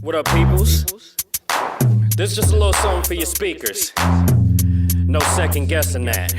What up, peoples? This is just a little something for your speakers. No second guessing that.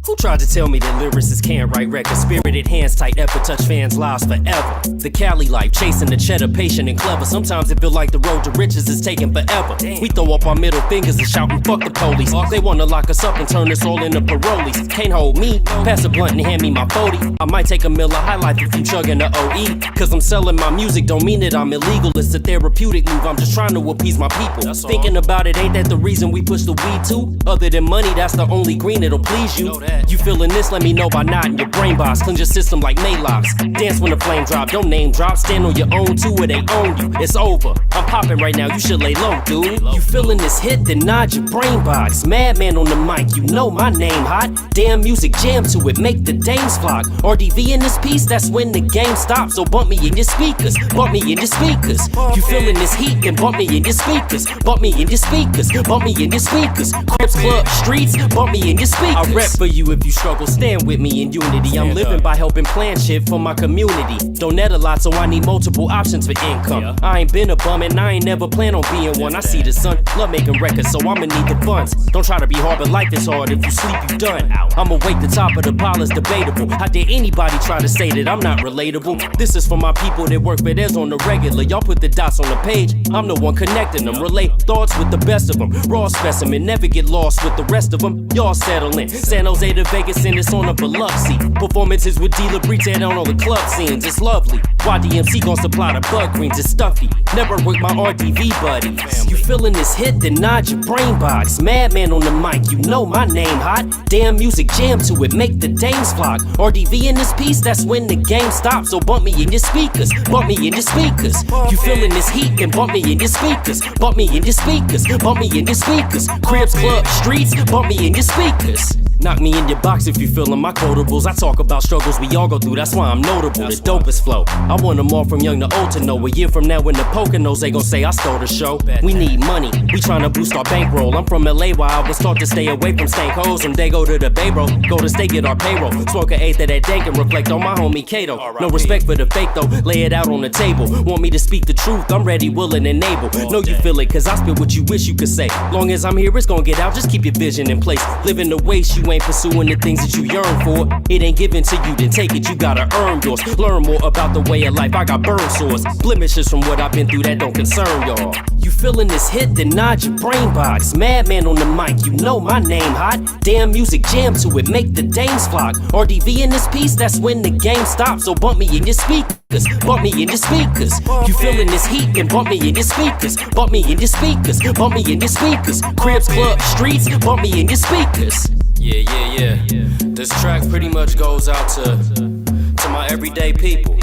Who tried to tell me that lyricists can't write records? Spirited hands, tight effort, touch fans' lives forever. The Cali life, chasing the cheddar, patient and clever. Sometimes it feel like the road to riches is taking forever. We throw up our middle fingers and shouting, fuck the police. They wanna lock us up and turn us all into parolees. Can't hold me, pass a blunt and hand me my 40. I might take a Miller High Life if you chugging the OE. Cause I'm selling my music, don't mean that I'm illegal. It's a therapeutic move, I'm just trying to appease my people. Thinking about it, ain't that the reason we push the weed too? Other than money, that's the only green that'll please you. You feeling this, let me know by nodding your brain box. Cleanse your system like Maylocks. Dance when the flame drop, don't name drop. Stand on your own too, or they own you. It's over, I'm popping right now, you should lay low, dude. You feeling this hit, then nod your brain box. Madman on the mic, you know my name hot. Damn music, jam to it, make the dames flock. RDV in this piece, that's when the game stops. So bump me in your speakers, bump me in your speakers. You feeling this heat, then bump me in your speakers. Bump me in your speakers, bump me in your speakers. Crips, club, streets, bump me in your speakers. I rap for you if you struggle, stand with me in unity. I'm living by helping plan shit for my community. Don't net a lot, so I need multiple options for income. I ain't been a bum and I ain't never plan on being one. I see the sun, love making records, so I'ma need the funds. Don't try to be hard, but life is hard. If you sleep, you done. I'ma wake the top of the pile is debatable. How dare anybody try to say that I'm not relatable? This is for my people that work for theirs on the regular. Y'all put the dots on the page, I'm the one connecting them. Relate thoughts with the best of them. Raw specimen, never get lost with the rest of them. Y'all settle in. San Jose to Vegas and it's on a Biloxi. Performances with Dealer Breach and on all the club scenes. It's lovely. YDMC gon' supply the bug greens. It's stuffy. Never with my RDV buddies. You feeling this hit, then nod your brain box. Madman on the mic, you know my name hot. Damn music, jam to it, make the dames flock. RDV in this piece, that's when the game stops. So bump me in your speakers, bump me in your speakers. You feeling this heat, then bump me in your speakers. Bump me in your speakers, bump me in your speakers. Cribs, club, streets, bump me in your speakers. Knock me in your box if you feelin' my quotables. I talk about struggles we all go through, that's why I'm notable. The dopest flow, I want them all from young to old to know. A year from now when the Poconos, they gon' say I stole the show. We need money, we tryna boost our bankroll. I'm from LA where I was taught to stay away from stank hoes. From day go to the Bay Bro, go to state get our payroll. Smoke an eighth of that dank and reflect on my homie Kato. No respect for the fake though, lay it out on the table. Want me to speak the truth, I'm ready, willing, and able. Know you feel it, cause I spit what you wish you could say. Long as I'm here, it's gon' get out, just keep your vision in place. Living the waste, you ain't pursuing the things that you yearn for. It ain't given to you, then take it, you gotta earn yours. Learn more about the way of life, I got burn sores. Blemishes from what I've been through that don't concern y'all. You feeling this hit, then nod your brain box. Madman on the mic, you know my name hot. Damn music, jam to it, make the dames flock. RDV in this piece, that's when the game stops. So bump me in your speakers, bump me in your speakers. You feeling this heat, then bump me in your speakers. Bump me in your speakers, bump me in your speakers. Cribs, club, streets, bump me in your speakers. Yeah. This track pretty much goes out to my everyday people.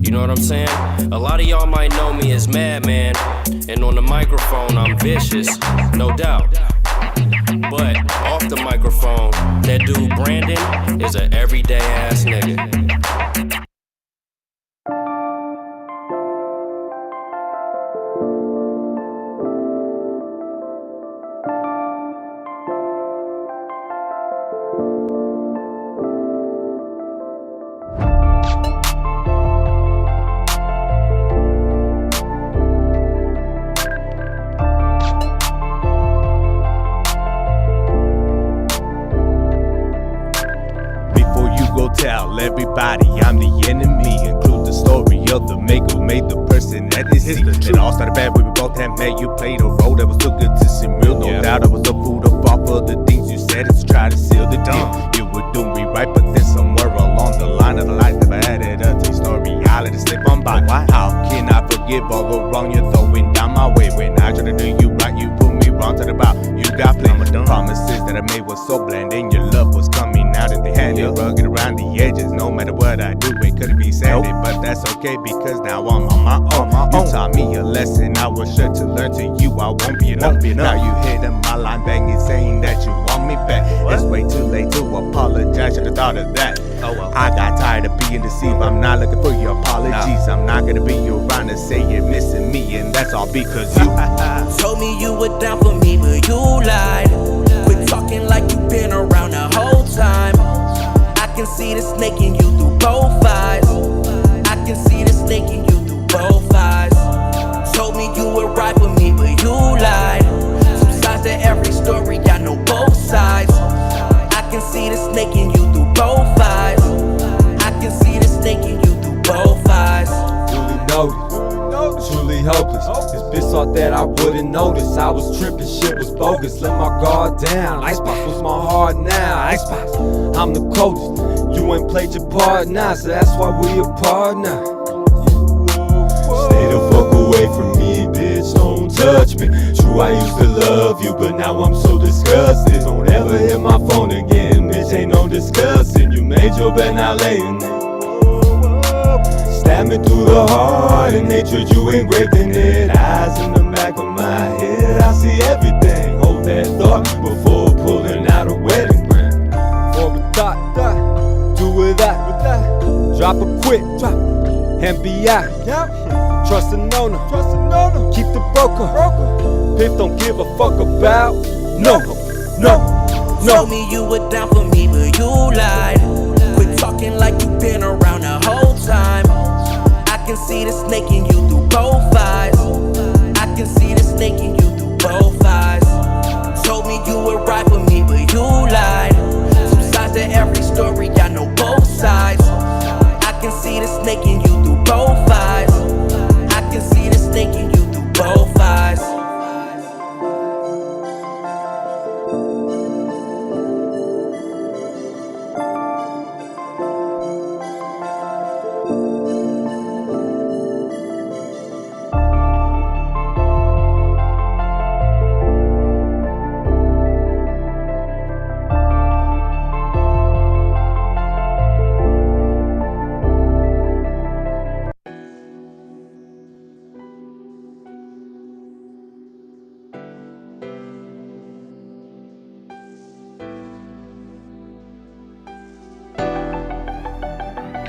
You know what I'm saying? A lot of y'all might know me as Madman, and on the microphone I'm vicious, no doubt. But off the microphone, that dude Brandon is an everyday ass nigga. Tell everybody I'm the enemy. Include the story of the maker who made the person that they see. It all started bad when we both had met. You played a role that was too good to seem real. No doubt I was a fool to fall for the things you said and to try to seal the deal. You were doing me right, but then somewhere along the line of the life never added up to your reality slip on by. How can I forgive all the wrong you're throwing down my way? When I try to do you right, you put me wrong to the bout. You got plenty promises that I made was so bland, and your love was coming out and they had it rugged around the edges. No matter what I do, it couldn't be said, but that's okay because now I'm on my own. You taught me a lesson I was sure to learn. To you I won't be enough. Now you hitting my line banging saying that you want me back. It's way too late to apologize, should've thought of that. I got tired of being deceived, I'm not looking for your apologies. I'm not gonna be around to say you're missing me, and that's all because you told me you were down for me, but you lied. Quit talking like you been around the whole time. I can see the snake in you through both eyes. I can see the snake in you through both eyes. notice. Truly hopeless. This bitch thought that I wouldn't notice. I was tripping, shit was bogus. Let my guard down. Icebox was my heart now. Icebox, I'm the coldest. You ain't played your part now, so that's why we apart now. Stay the fuck away from me, bitch. Don't touch me. True, I used to love you, but now I'm so disgusted. Don't ever hit my phone again, bitch. Ain't no discussing. You made your bed, now laying there. Stab me through the heart, and hatred you engraved in it. Eyes in the back of my head, I see everything. Hold that thought before pulling out a wedding ring. Form a thought, do with that. Drop a quick, and be out. Trust an owner, keep the broker. Piff don't give a fuck about. No. Told me you were down for me, but you lied. Quit talking like you been around the whole time. I can see the snake in you through both eyes. I can see the snake in you through both eyes. Told me you were right for me, but you lied. Two sides to every story, I know both sides. I can see the snake in you through both eyes. I can see the snake in you through both eyes.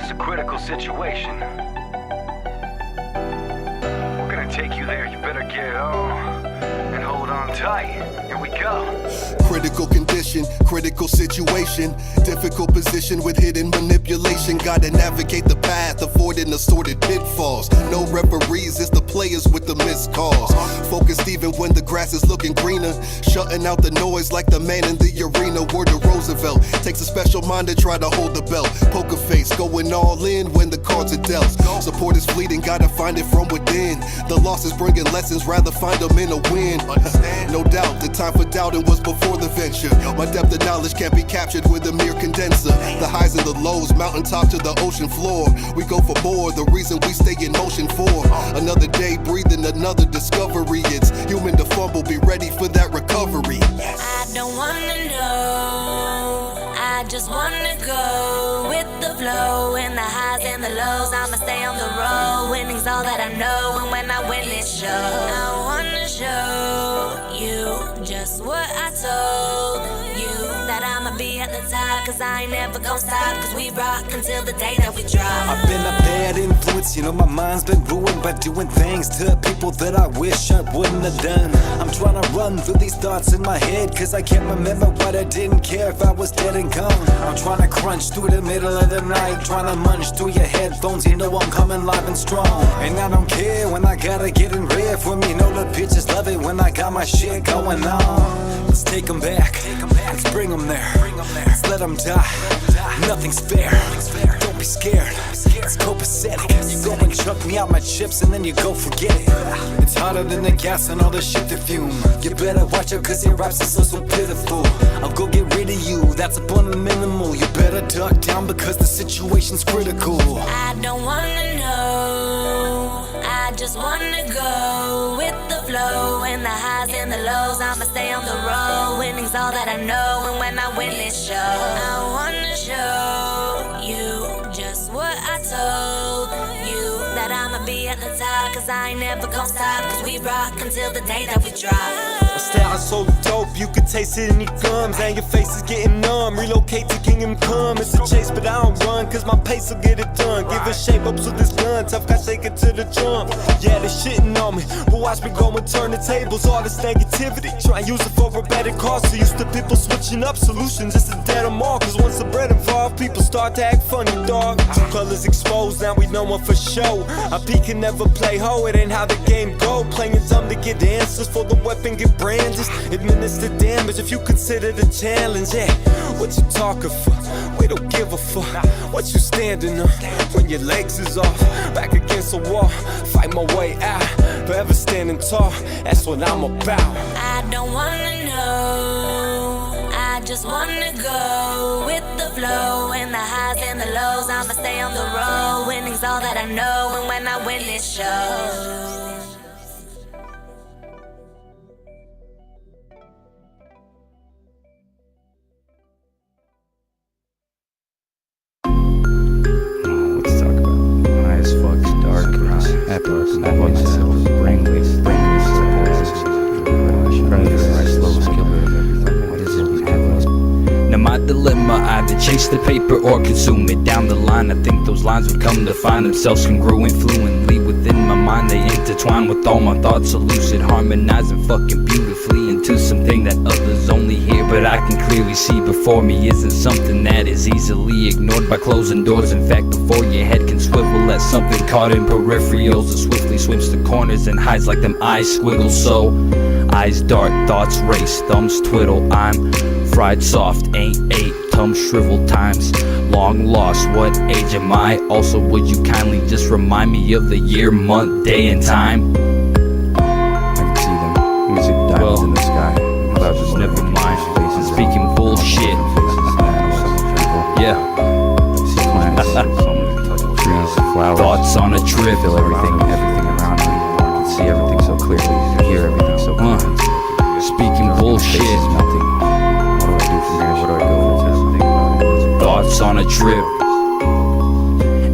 It's a critical situation. We're gonna take you there. You better get on and hold on tight. Here we go. Critical condition, critical situation, difficult position with hidden manipulation. Gotta navigate the path, avoiding assorted pitfalls. No referees, it's the players with the missed calls. Focused even when the grass is looking greener, shutting out the noise like the man in the arena. Word to Roosevelt, takes a special mind to try to hold the belt. Poker face, going all in when the cards are dealt. Support is fleeting, gotta find it from within. The losses bringing lessons, rather find them in a win. No doubt, the time for doubting was before the venture. My depth of knowledge can't be captured with a mere condenser. The highs and the lows, mountaintop to the ocean floor. We go for more, the reason we stay in motion for. Another day, breathing another discovery. It's human to fumble, be ready for that recovery. I don't wanna know, I just wanna go with the flow. In the highs and the lows, I'ma stay on the road. Winning's all that I know, and when I win it shows. I wanna show you just what I told you, that I'ma be at the top, cause I ain't never gon' stop, cause we rock until the day that we drop. I've been a bad influence, you know my mind's been ruined by doing things to people that I wish I wouldn't have done. I'm trying to run through these thoughts in my head, cause I can't remember what I didn't care if I was dead and gone. I'm trying to crunch through the middle of the night, trying to munch through your headphones, you know I'm coming live and strong. And I don't care when I gotta get in red for me, know the bitches love it when I got my shit going on. Let's take them back, let's bring them there, let's let them die, nothing's fair, don't be scared, it's copacetic. You go and chuck me out my chips and then you go forget it. It's hotter than the gas and all the shit that fume. You better watch out cause your raps are so pitiful. I'll go get rid of you, that's upon the minimal. You better duck down because the situation's critical. I don't wanna know, I just wanna go with the flow. In the highs and the lows, I'ma stay on the road. Winning's all that I know, and when I win it shows. I wanna show you just what I told you, that I'ma be at the top, cause I ain't never gon' stop, cause we rock until the day that we drop. My style is so dope, you can taste it in your gums, and your face is getting numb. Relocate to Kingdom Come, it's a chase, but I don't run, cause my pace will get it done. Give a shape up to this gun, tough guy shake it to the drum. Yeah, they shitting on me, but watch me go and turn the tables. All this negativity, try and use it for a better cause. So used to people switching up solutions, just to dead them all. Cause once the bread involved, people start to act funny, dog. Two colors exposed, now we know one for show. A P can never play ho, it ain't how the game go. Playing dumb to get answers, for the weapon get brandished. Administer damage if you consider the challenge, yeah. What you talking for? We don't give a fuck what you standing on when your legs is off. Back against the wall, fight my way out. Forever standing tall, that's what I'm about. I don't wanna know, I just wanna go with the flow. And the highs and the lows, I'ma stay on the road. Winning's all that I know, and when I win it shows. Either chase the paper or consume it. Down the line, I think those lines would come to find themselves congruent, fluently within my mind. They intertwine with all my thoughts, so lucid, harmonizing fucking beautifully into something that others only hear, but I can clearly see before me isn't something that is easily ignored by closing doors. In fact, before your head can swivel at something caught in peripherals, it swiftly swims to corners and hides like them eyes squiggle. So eyes dart, thoughts race, thumbs twiddle. I'm fried soft, ain't ate, tongue shriveled, times long lost. What age am I? Also, would you kindly just remind me of the year, month, day, and time? I can see them, music diamonds in the sky. Clouds just never mind, speaking bullshit. Yeah. Trees, flowers, thoughts on a trip. Feel everything around me. I can see everything so clearly, hear everything so clearly. Speaking bullshit. What do I do from here? Where do I go? Thoughts on a trip.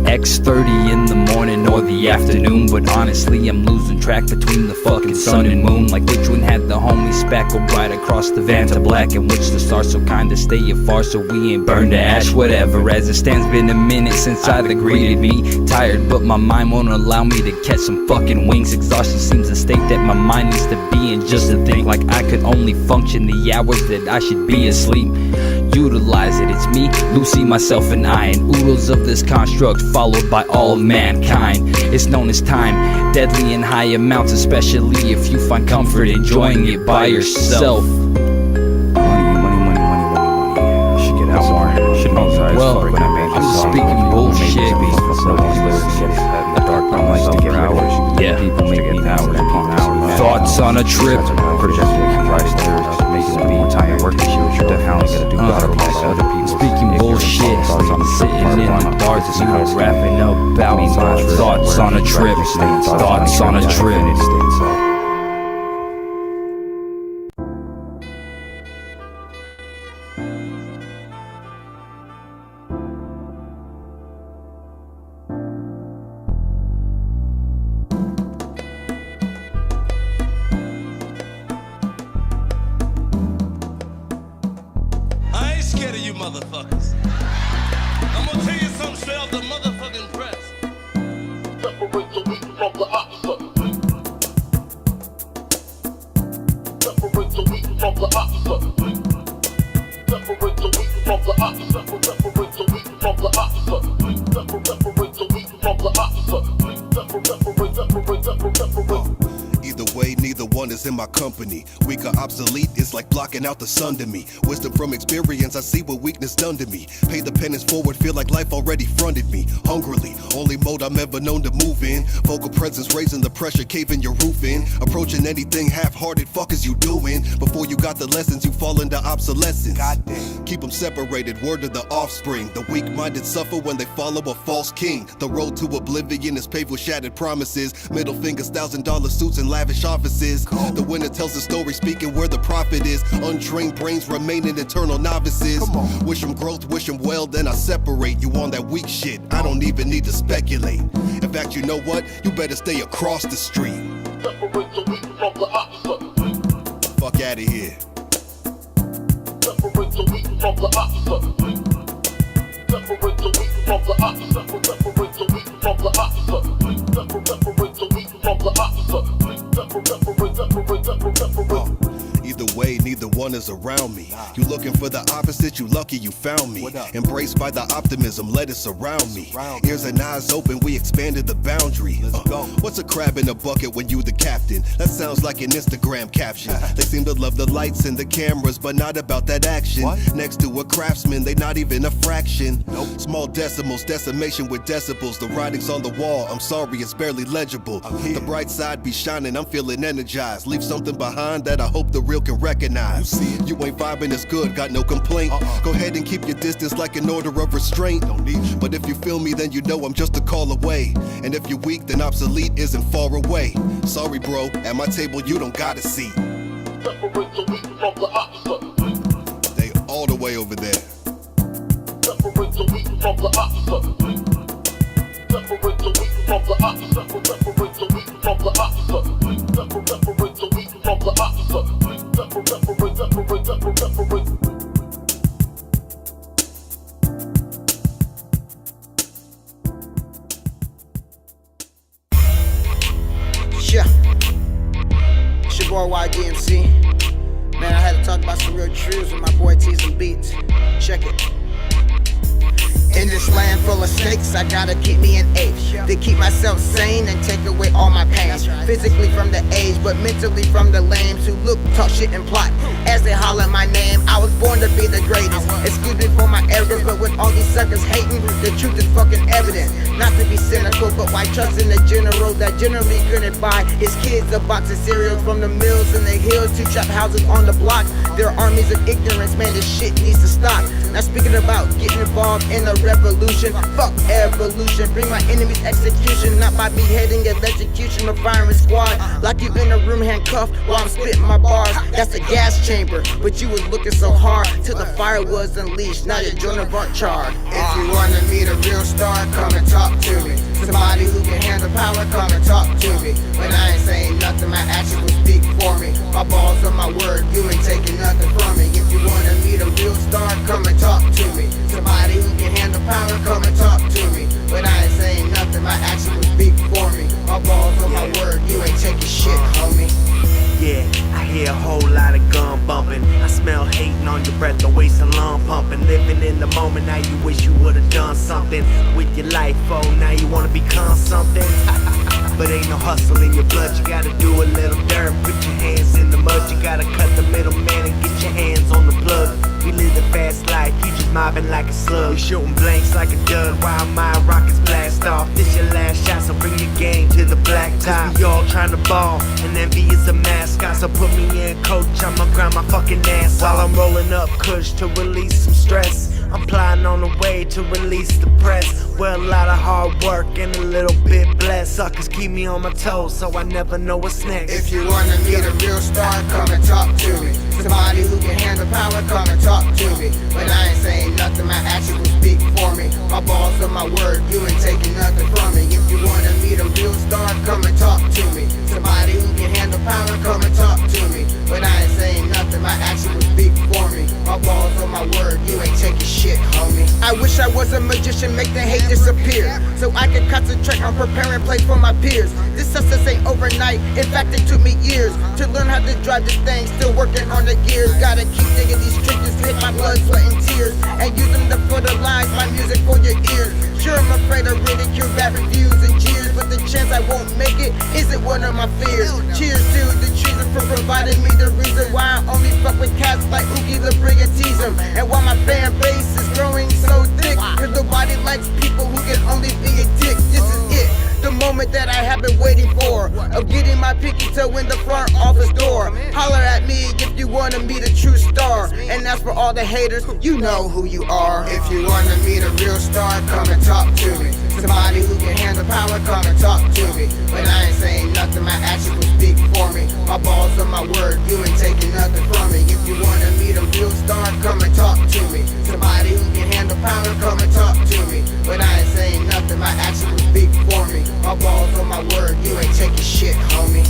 X30 in the morning or the afternoon, but honestly I'm losing track between the fucking sun and moon. Like which one had the homie spackled right across the van to black, and which the stars so kinda stay afar so we ain't burned to ash. Whatever, as it stands, been a minute since either greeted me. Tired, but my mind won't allow me to catch some fucking wings. Exhaustion seems a state that my mind needs to be in, just to think like I could only function the hours that I should be asleep. Utilize it, it's me, Lucy, myself, and I, and oodles of this construct followed by all of mankind. It's known as time, deadly in high amounts, especially if you find comfort enjoying it by yourself. Money. Should get out more. Should know size. Well, I'm just speaking bullshit. Yeah. People make me hours. Thoughts on a trip. Speaking bullshit, sitting in the dark, you were rapping about thoughts on a trip. Thoughts on a trip. Motherfuckers. I'm gonna tell you something straight off the motherfucking press. Separate the weak from the opposite. Separate the weak from the opposite. Separate the weak from the opposite. Separate the weak from the opposite. Separate the weak from the opposite. Separate. Either way, neither one is in my company. Weak or obsolete, it's like blocking out the sun to me. Wisdom from experience, I see what weakness done to me. Pay the penance forward, feel like life already fronted me. Hungrily, only mode I'm ever known to move in. Vocal presence raising the pressure, caving your roof in. Approaching anything half-hearted, fuck is you doing? Before you got the lessons, you fall into obsolescence. Keep them separated, word to the offspring. The weak-minded suffer when they follow a false king. The road to oblivion is paved with shattered promises. Middle fingers, $1,000 suits and lavish offices. The winner tells the story, speaking where the profit is. Untrained brains remaining eternal novices. Wish them growth, wish them well, then I separate you on that weak shit. I don't even need to speculate. In fact, you know what? You better stay across the street. Separate the weak from the opposite. Fuck out of here. Separate the weak from the opposite. Separate the weak from the opposite. Separate the weak from the opposite. Separate the weak from the opposite. Either way, neither one one is around me. You looking for the opposite, you lucky you found me. Embraced by the optimism, let it surround me. Ears and eyes open, we expanded the boundary. What's a crab in a bucket when you the captain? That sounds like an Instagram caption. They seem to love the lights and the cameras, but not about that action. Next to a craftsman, they not even a fraction. Small decimals, decimation with decibels. The writing's on the wall, I'm sorry, it's barely legible. The bright side be shining, I'm feeling energized. Leave something behind that I hope the real can recognize. You ain't vibing as good, got no complaint. Go ahead and keep your distance like an order of restraint. But if you feel me, then you know I'm just a call away. And if you're weak, then obsolete isn't far away. Sorry bro, at my table you don't got a seat. Separate the wheat from the opposite. They all the way over there. Separate the wheat from the opposite. Separate the wheat from the opposite. Separate the wheat from the opposite. Separate the wheat from the opposite. Separate. Yeah. It's your boy YDMC. Man, I had to talk about some real truths with my boy T's and Beats. Check it. In this land full of snakes, I gotta keep me an H to keep myself sane and take away all my pain. Physically from the age, but mentally from the lames who look, talk shit and plot as they holler my name. I was born to be the greatest. Excuse me for my errors, but with all these suckers hating, the truth is fucking evident. Not to be cynical, but why trust in a general that generally couldn't buy his kids a box of cereals from the mills in the hills to trap houses on the block? There are armies of ignorance, man, this shit needs to stop. Now speaking about getting involved in a revolution, fuck evolution, bring my enemies execution, not by beheading, electrocution, or firing squad. Lock you in a room handcuffed while I'm spitting my bars. That's the gas chamber, but you was looking so hard till the fire was unleashed. Now your joint of art charred. If you wanna meet a real star, come and talk to me. Somebody who can handle power, come and talk to me. But I ain't saying nothing, my action will speak for me. My balls on my word, you ain't taking nothing from me. If you wanna meet a real star, come and talk to me. Somebody who can handle power, come and talk to me. But I ain't saying nothing, my action will speak for me. My balls on my word, you ain't taking shit, homie. Yeah, I hear a whole lot of gun bumping. I smell hating on your breath, the waste of lung pumping. Living in the moment, now you wish you would've done something with your life. Oh, now you wanna become something. But ain't no hustle in your blood, you gotta do a little dirt. Put your hands in the mud, you gotta cut the middleman and get your hands on the plug. We live the fast life, you just mobbing like a slug. You shooting blanks like a dud while my rockets blast off. This your last shot, so bring your game to the black top. We all trying to ball, and envy is a mascot. So put me in, coach, I'ma grind my fucking ass while I'm rolling up kush to release some stress. I'm plotting on the way to release the press. Well, a lot of hard work and a little bit blessed. Suckers keep me on my toes, so I never know what's next. If you wanna meet a real star, come and talk to me. Somebody who can handle power, come and talk to me. But I ain't saying nothing, my action will speak for me. My balls on my word, you ain't taking nothing from me. If you wanna meet a real star, come and talk to me. Somebody who can handle power, come and talk to me. But I ain't saying nothing, my action will speak for me. My balls on my word, you ain't taking shit, homie. I wish I was a magician, make the hate disappear, so I can concentrate on preparing place for my peers. This success ain't overnight, in fact it took me years to learn how to drive this thing, still working on the gears. Gotta keep digging these trenches, hit my blood, sweat and tears, and use them to fertilize my music for your ears. Sure, I'm afraid of ridicule, bad reviews and cheers, but the chance I won't make it isn't one of my fears. Cheers to the treason for providing me the reason why I only fuck with cats like Oogie the Brig and tease them. And why my fan base is growing so thick, cause nobody likes people who can only be a dick. This is it, the moment that I have been waiting for, of getting my pinky toe in the front office door. Holler at me if you wanna meet a true star, and as for all the haters, you know who you are. If you wanna meet a real star, come and talk to me. Somebody who can handle power, come and talk to me. But I ain't saying nothing, my action will speak for me. My balls on my word, you ain't taking nothing from me. If you wanna meet a real star, come and talk to me. Somebody who can handle power, come and talk to me. But I ain't saying nothing, my action will speak for me. My balls on my word, you ain't taking shit, homie.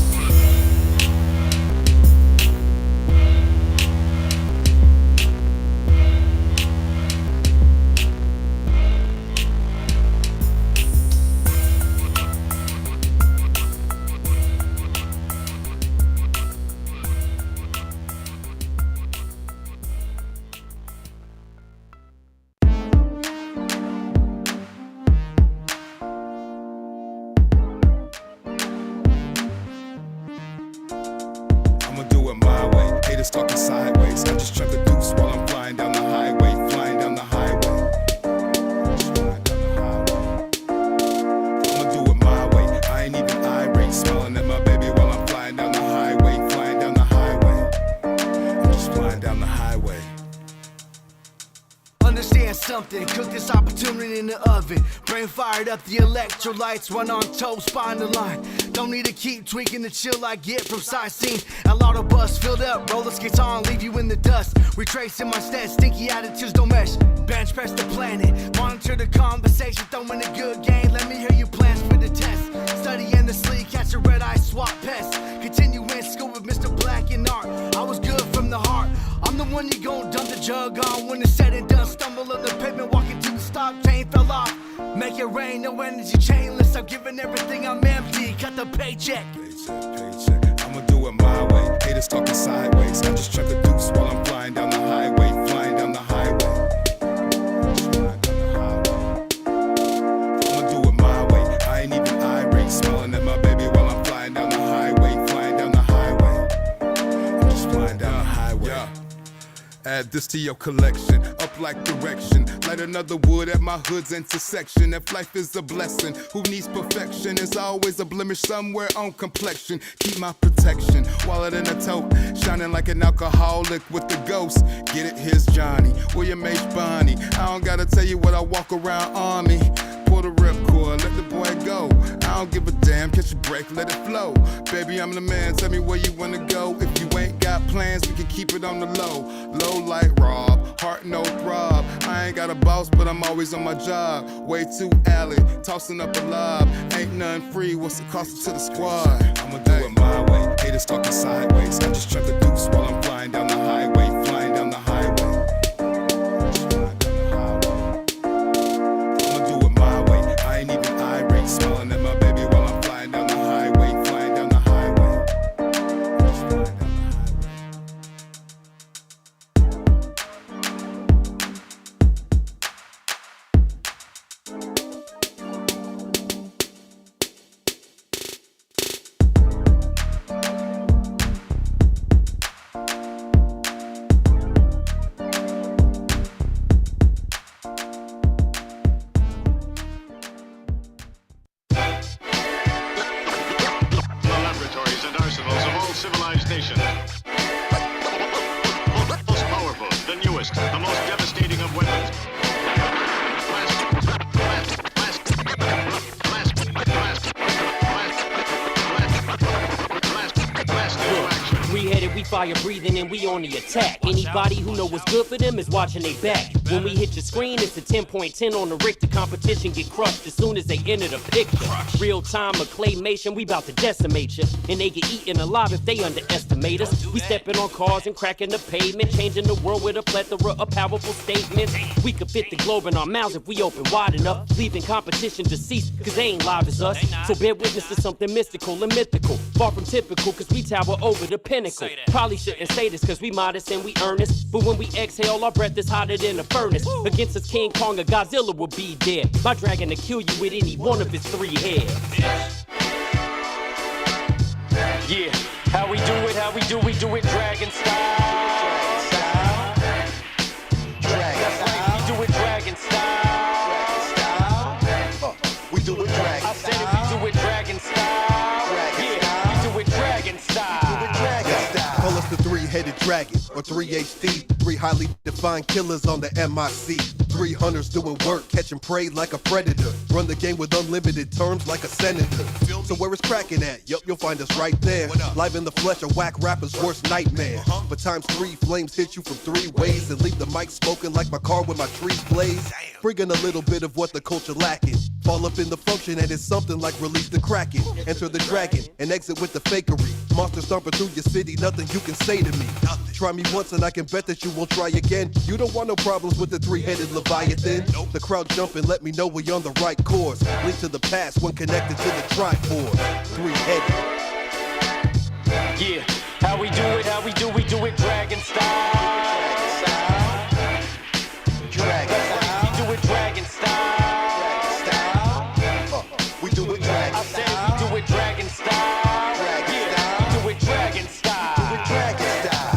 Haters talking sideways. I just chuck a deuce while I'm flying down the highway, flying down the highway. I'ma do it my way. I ain't even irate, smiling at my baby while I'm flying down the highway, flying down the highway. I'm just flying down the highway. Understand something, cook this opportunity in the oven. Brain fired up, the electrolytes run on toes, spine the line. Don't need to keep tweaking the chill I get from sightseeing. A lot of bus filled up, roller skates on, leave you in the dust. Retracing my steps, stinky attitudes don't mesh. Bench press the planet, monitor the conversation, throwing a good game. Let me hear your plans for the test. Study in the sleep, catch a red eye, swap pest. Continue in school with Mr. Black in art. I was good from the heart. I'm the one you gon' dump the jug on when it's said and done. Stumble on the pavement, walking to the stop, chain fell off. Make it rain, no energy, chainless. I'm giving everything, I'm empty. Cut the paycheck. Paycheck. I'ma do it my way. Haters talking sideways. I just chuck a deuce while I'm flying down the highway, flying down the highway. I'ma do it my way. I ain't even irate, smiling at my baby while I'm flying down the highway, flying down the highway. I'm just flying down the highway. Yeah. Add this to your collection, up like direction. Light another wood at my hood's intersection. If life is a blessing, who needs perfection? There's always a blemish somewhere on complexion. Keep my protection, wallet in a tote, shining like an alcoholic with the ghost. Get it, here's Johnny, William H. Bonnie. I don't gotta tell you what I walk around on me. Pull the ripcord, let the boy go. I don't give a damn, catch a break, let it flow. Baby, I'm the man, tell me where you wanna go. If you ain't got plans, we can keep it on the low. Low like Rob, heart no throb. I ain't got a boss, but I'm always on my job. Way too alley, tossing up a lob. Ain't none free, what's the cost to the squad? I'ma do it my way, haters talking sideways. I just chuck a deuce while I'm flying down the highway, flying down the highway. Smiling at my baby while I'm flying down the highway, flying down the highway. I'm just flying down the civilized nation. Most powerful, the newest, the most devastating of weapons. We fire breathing and we on the attack. Anybody who know what's good for them is watching they back. When we hit your screen, it's a 10.10 on the Richter. Competition get crushed as soon as they enter the picture. Real time acclamation, we bout to decimate you. And they get eaten alive if they underestimate us. We stepping on cars and cracking the pavement, changing the world with a plethora of powerful statements. We could fit the globe in our mouths if we open wide enough, leaving competition deceased, cause they ain't live as us. So bear witness to something mystical and mythical, far from typical, cause we tower over the pinnacle. Probably shouldn't say this cause we modest and we earnest, but when we exhale our breath is hotter than a furnace. Against us King Kong or Godzilla will be there. My dragon to kill you with any one of his 3 heads. Yeah, how we do it dragon style. That's right, we do it dragon style. We do it dragon style. I said it, we do it dragon style. Yeah, we do it dragon style. Call us the 3-headed dragon, or 3HD. 3 highly defined killers on the MIC. 3 hunters doing work, catching prey like a predator. Run the game with unlimited terms like a senator. So where is cracking at? Yup, you'll find us right there. Live in the flesh, a whack rapper's worst nightmare. But times 3 flames hit you from 3 ways and leave the mic smoking like my car when my trees blaze. Bringing a little bit of what the culture lacking. Fall up in the function and it's something like release the Kraken. Enter the dragon and exit with the fakery. Monster stomping through your city, nothing you can say to me. Try me once and I can bet that you won't try again. You don't want no problems with the 3-headed Leviathan. The crowd jumping, let me know we on the right course. Link to the past when connected to the Triforce. 3-headed. Yeah, how we do it dragon style. Dragon style. We do it dragon style. We do it dragon style. I said it, we do it dragon style. Yeah, we do it dragon style.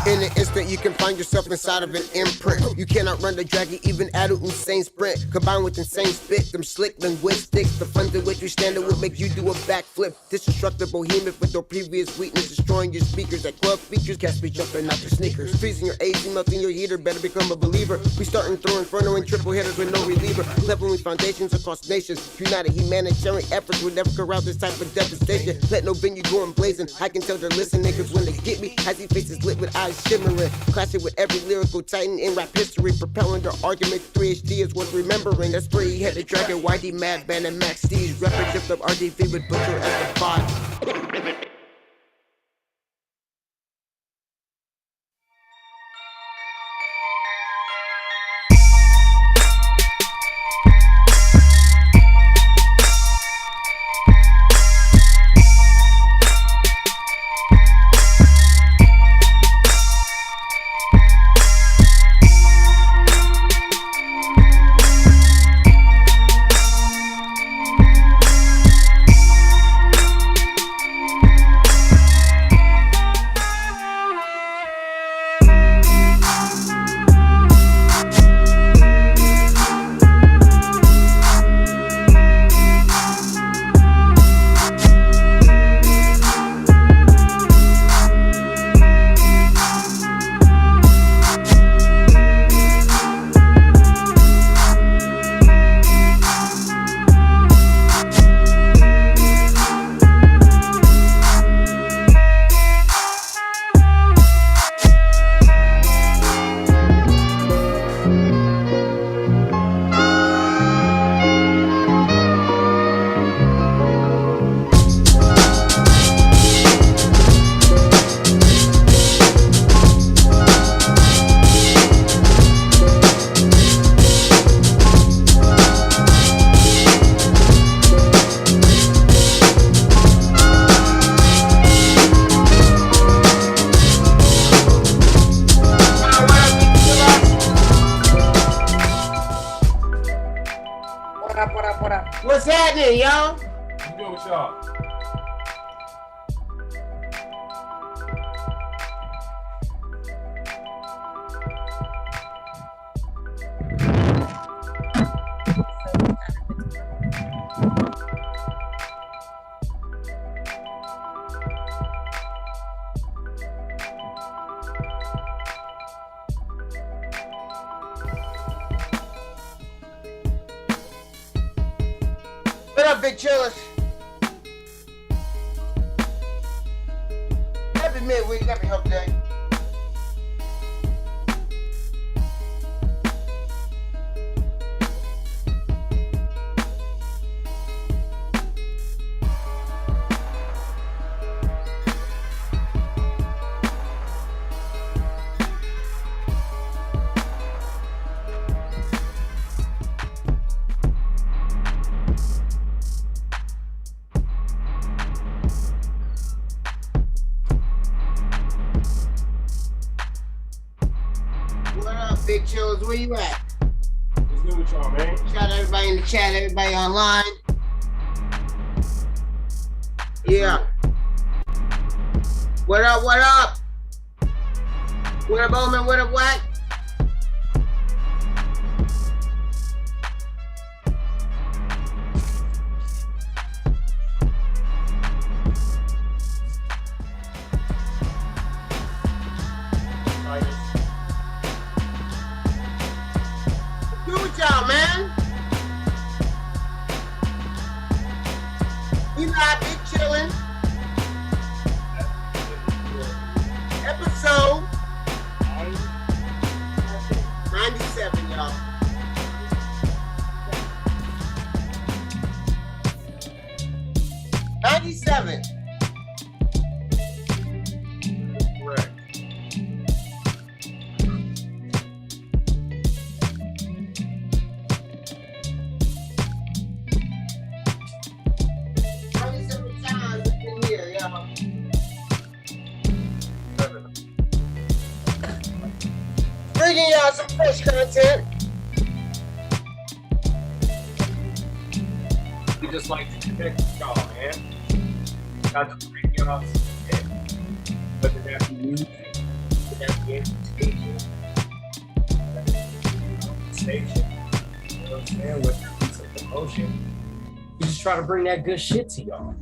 In the but you can find yourself inside of an imprint. You cannot run the dragon, even at an insane sprint. Combined with insane spit, them slick linguistics. The fun to which you stand will make you do a backflip. Destructive behemoth with your previous weakness, destroying your speakers at club features. Can't be jumping out your sneakers, freezing your AC, melting your heater. Better become a believer. We starting through inferno and triple hitters with no reliever. Leveling foundations across nations. United humanitarian efforts will never corral this type of devastation. Let no venue go and blazing. I can tell they're listening, cause when they get me, I see faces lit with eyes shimmering. Clashing with every lyrical titan in rap history. Propelling their argument. 3HD is worth remembering. That's where he had the dragon, YD, Madman, and Max D's. Representative of RDV with Butcher as the bot. What's happening, y'all? I'm good with y'all. What up, big chillers? Happy midweek, happy hump day. Big chillers, where you at? What's good with y'all, man? Shout out everybody in the chat, everybody online. Yeah. What up, what up? What up, Bowman? What up, what? Y'all, man. We live, big chillin'. Episode 97, y'all. '97. Correct. Bringing y'all some fresh content. We just like to connect with y'all, man. Got to bring y'all some shit. Whether that be music, station. You know what I'm saying? With some promotion. We just try to bring that good shit to y'all.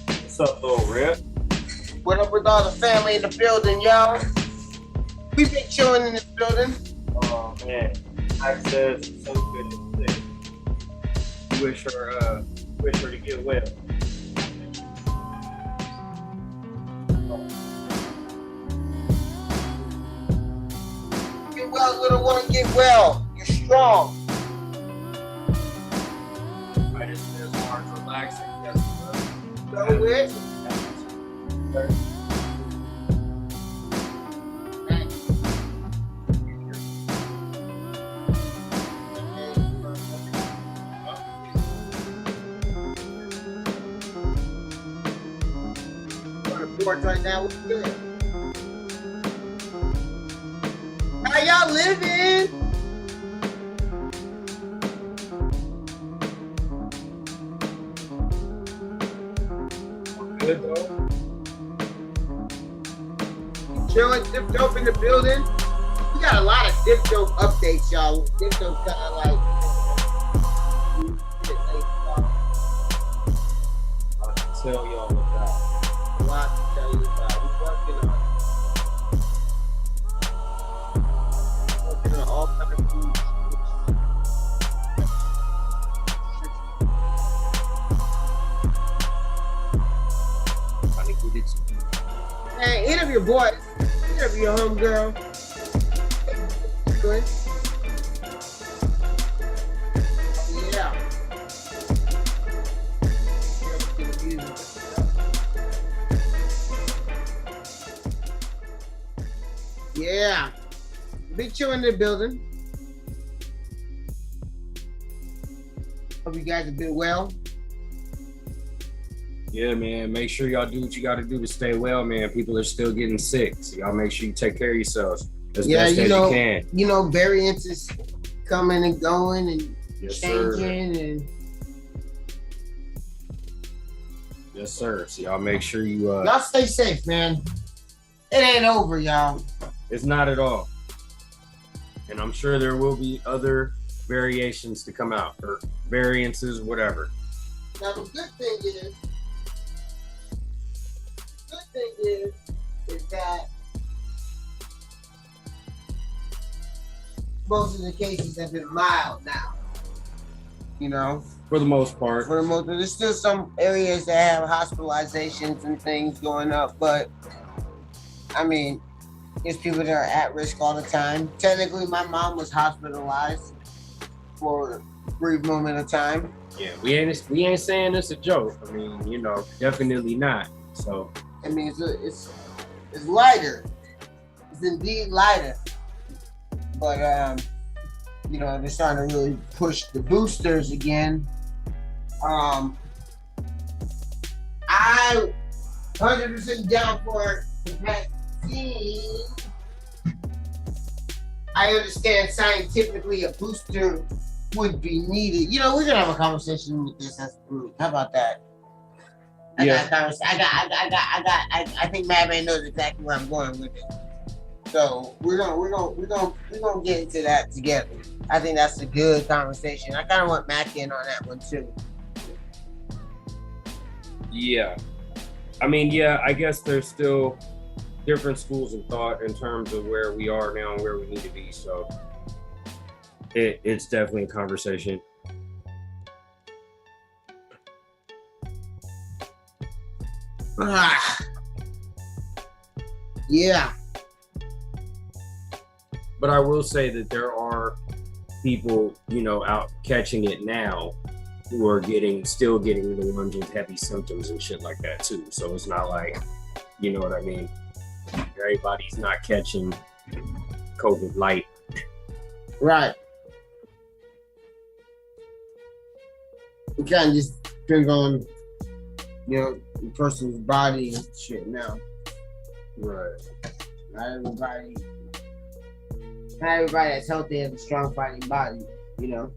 What's up, little Rip? What up with all the family in the building, y'all? We been chilling in this building. Oh man, I says it's so good to see. Wish her to get well. Get well, little one, get well. You're strong. I just feel hard relaxing. Yes, So it. Right now, what's good? How y'all living? Good though. Chillin, Diff Dope in the building. We got a lot of Diff Dope updates, y'all. Diff Dope kind of like. I'll tell y'all about. A lot to tell you about. We're working on all kinds of food. Hey, hit up your boy. Hit up your homegirl. Good. Yeah. Yeah. Big Chill in the building. Hope you guys have been well. Yeah, man. Make sure y'all do what you got to do to stay well, man. People are still getting sick, so y'all make sure you take care of yourselves as best as you can. You know, variants is coming and going and Yes, changing and. Yes, sir. So y'all make sure you. Y'all stay safe, man. It ain't over, y'all. It's not at all. And I'm sure there will be other variations to come out, or variances, whatever. Now the good thing is that most of the cases have been mild now. You know, For the most part. for the most, there's still some areas that have hospitalizations and things going up, but I mean, there's people that are at risk all the time. Technically, my mom was hospitalized for a brief moment of time. Yeah, we ain't saying it's a joke. I mean, you know, definitely not. So I mean, it's lighter. It's indeed lighter. But you know, they're starting to really push the boosters again. I 100% down for the vaccine. I understand scientifically a booster would be needed. You know, we're gonna have a conversation with this as a group. How about that? I think Madman knows exactly where I'm going with it. So we're gonna get into that together. I think that's a good conversation. I kind of want Mac in on that one too. yeah, I mean, yeah, I guess there's still different schools of thought in terms of where we are now and where we need to be. So it's definitely a conversation. Yeah. But I will say that there are people, you know, out catching it now who are still getting the ones with heavy symptoms and shit like that too. So it's not like, you know what I mean? Everybody's not catching COVID light. Right. We kind of just depends on, you know, the person's body and shit now. Right. Not everybody that's healthy has a strong fighting body, you know.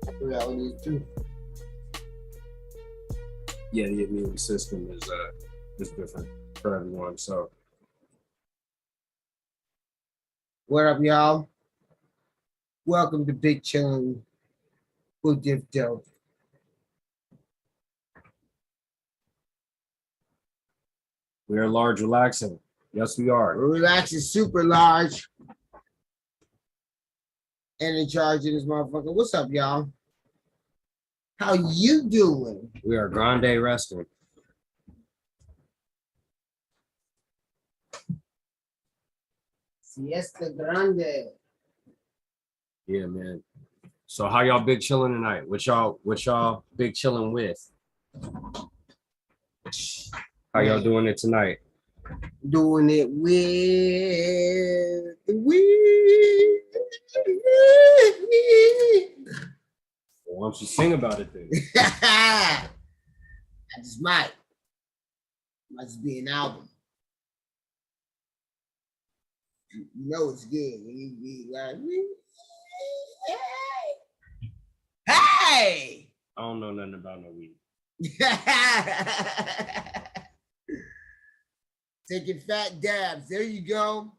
The reality is too. yeah, the immune system is different for everyone. So What up, y'all? Welcome to Big Chillin with Diff. we are large relaxing. Yes, we are. Relax is super large. And in charge of this motherfucker. What's up, y'all? How you doing? We are grande resting. Siesta Grande. Yeah, man. So how y'all big chilling tonight? What y'all big chilling with? How y'all doing it tonight? Doing it with the weed. Why don't you sing about it then? I just might. Might just be an album. You know it's good when you be like, hey! I don't know nothing about no weed. Taking fat dabs. There you go.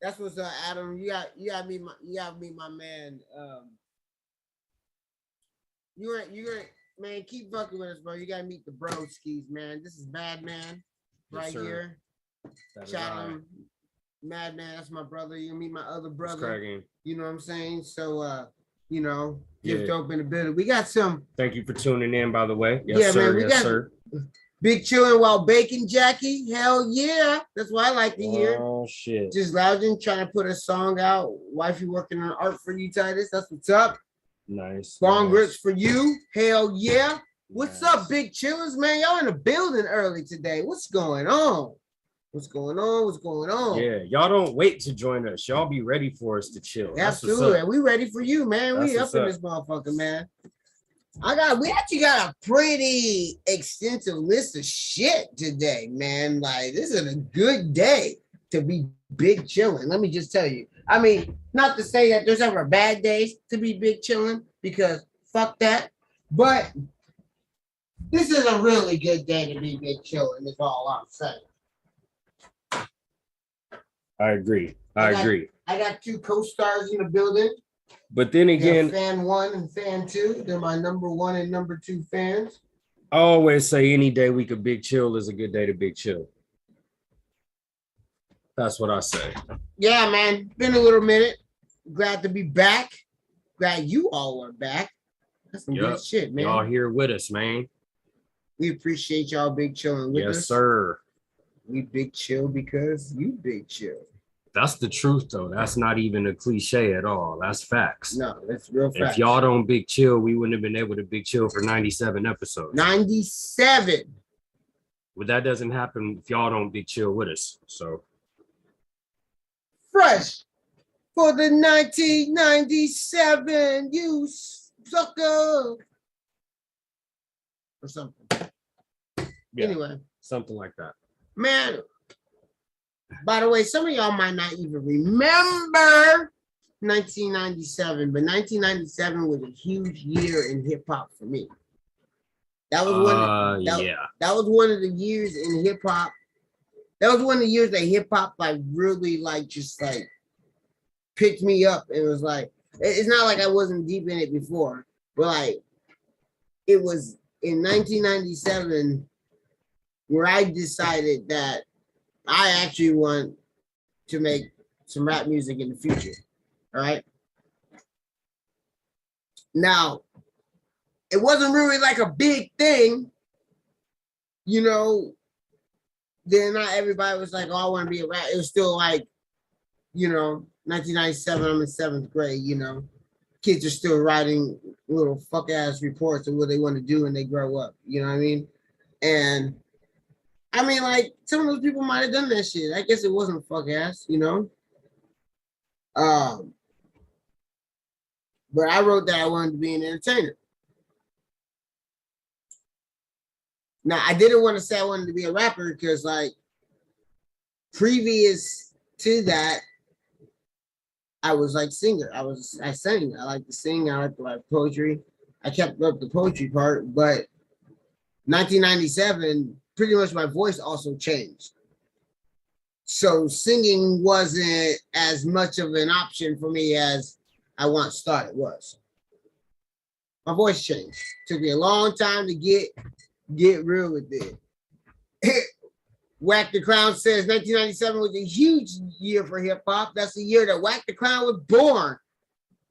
That's what's up, Adam. You got me my man. You ain't man, keep fucking with us, bro. You gotta meet the broskies, man. This is Madman right here. Shout out Madman, that's my brother. You meet my other brother. You know what I'm saying? So you know, Diff Dope in the building. We got some. Thank you for tuning in, by the way. Yes, sir. Man, we got sir. Big chilling while baking, Jackie. Hell yeah. That's what I like to hear. Oh shit. Just lounging, trying to put a song out. Wifey working on art for you, Titus. That's what's up. Nice. Bong grips for you. Hell yeah. What's up, big chillers, man? Y'all in the building early today. What's going on? What's going on? What's going on? Yeah, y'all don't wait to join us. Y'all be ready for us to chill. Absolutely. We ready for you, man. We up in this motherfucker, man. We actually got a pretty extensive list of shit today, man. Like, this is a good day to be big chilling. Let me just tell you. I mean, not to say that there's ever bad days to be big chilling, because fuck that. But this is a really good day to be big chilling, is all I'm saying. I agree. I agree. I got two co-stars in the building. But then again, fan 1 and fan 2. They're my number 1 and number 2 fans. I always say any day we could big chill is a good day to big chill. That's what I say. Yeah, man. Been a little minute. Glad to be back. Glad you all are back. That's some good shit, man. Y'all here with us, man. We appreciate y'all big chilling with us. Yes, sir. We big chill because you big chill. That's the truth, though. That's not even a cliche at all. That's facts. No, that's real facts. If y'all don't big chill, we wouldn't have been able to big chill for 97 episodes. 97. But that doesn't happen if y'all don't big chill with us. So fresh for the 1997, you sucker. Or something. Yeah, anyway. Something like that. Man, by the way, some of y'all might not even remember 1997, but 1997 was a huge year in hip hop for me. That was that was one of the years in hip hop. That was one of the years that hip hop like really like just like picked me up. It was like, it's not like I wasn't deep in it before, but like it was in 1997 where I decided that I actually want to make some rap music in the future. All right. Now, it wasn't really like a big thing, you know. Then not everybody was like, oh, I want to be a rap. It was still like, you know, 1997, I'm in 7th grade, you know. Kids are still writing little fuck ass reports of what they want to do when they grow up. You know what I mean? And I mean, like, some of those people might have done that shit. I guess it wasn't fuck ass, you know? But I wrote that I wanted to be an entertainer. Now, I didn't want to say I wanted to be a rapper because, like, previous to that, I was like singer. I sang. I like to sing. I like to write poetry. I kept up the poetry part, but 1997, pretty much my voice also changed. So singing wasn't as much of an option for me as I once thought it was. My voice changed. Took me a long time to get real with it. Whack the Clown says 1997 was a huge year for hip hop. That's the year that Whack the Clown was born.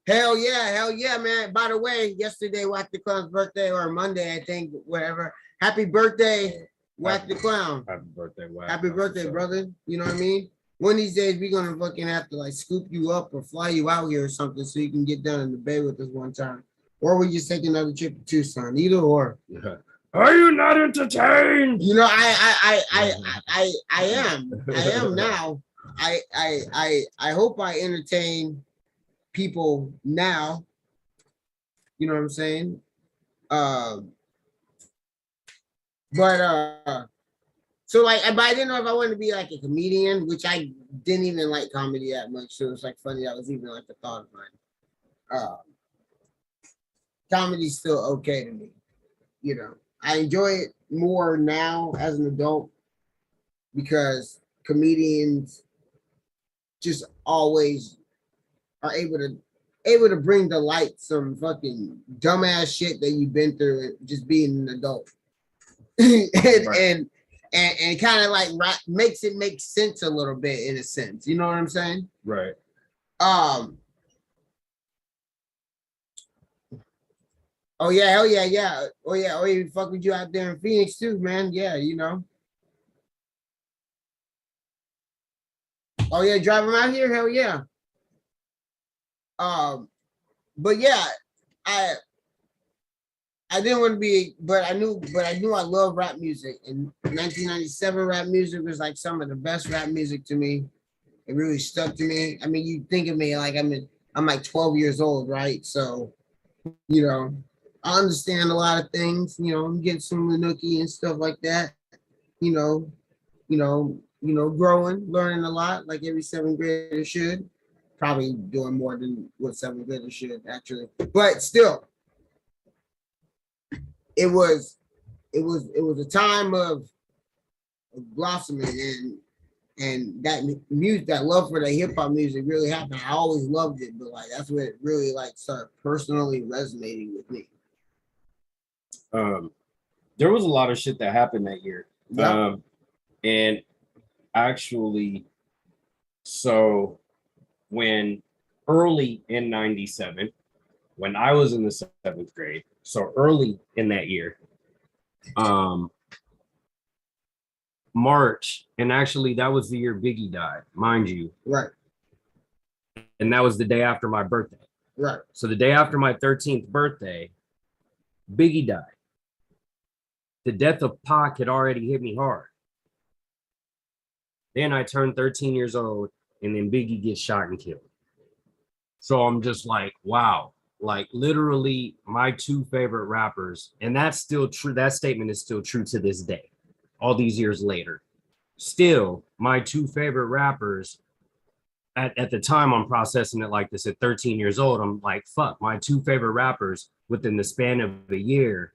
Hell yeah, man. By the way, yesterday Whack the Clown's birthday, or Monday, I think, whatever. Happy birthday, Whack the Clown. Happy birthday, Whack. Happy birthday, brother. You know what I mean? One of these days, we're gonna fucking have to like scoop you up or fly you out here or something so you can get down in the bay with us one time. Or we just take another trip to Tucson. Either or. Yeah. Are you not entertained? You know, I am. I am now. I hope I entertain people now. You know what I'm saying? So like, but I didn't know if I wanted to be like a comedian, which I didn't even like comedy that much. So it's like funny that was even like a thought of mine. Comedy's still okay to me. You know, I enjoy it more now as an adult because comedians just always are able to bring to light some fucking dumbass shit that you've been through just being an adult. and kind of like makes it make sense a little bit in a sense. You know what I'm saying? Right. Oh yeah, hell yeah. Oh yeah, fuck with you out there in Phoenix too, man. Yeah, you know. Oh yeah, drive them out here, hell yeah. But yeah, I didn't want to be, but I knew I love rap music. And 1997 rap music was like some of the best rap music to me. It really stuck to me. I mean, you think of me like I'm like 12 years old, right? So, you know, I understand a lot of things, you know, I'm getting some Lanuki and stuff like that, you know, growing, learning a lot like every seventh grader should. Probably doing more than what seventh graders should actually, but still, it was a time of blossoming and that music, that love for the hip hop music really happened. I always loved it, but like that's where it really like started personally resonating with me. There was a lot of shit that happened that year. Yeah. And actually, so when early in 97, when I was in the seventh grade, so early in that year, March, and actually that was the year Biggie died, mind you. Right. And that was the day after my birthday. Right. So the day after my 13th birthday, Biggie died. The death of Pac had already hit me hard. Then I turned 13 years old, and then Biggie gets shot and killed. So I'm just like, wow. Like literally my two favorite rappers, and that's still true. That statement is still true to this day, all these years later. Still, my two favorite rappers, at the time I'm processing it like this at 13 years old, I'm like, fuck, my two favorite rappers within the span of a year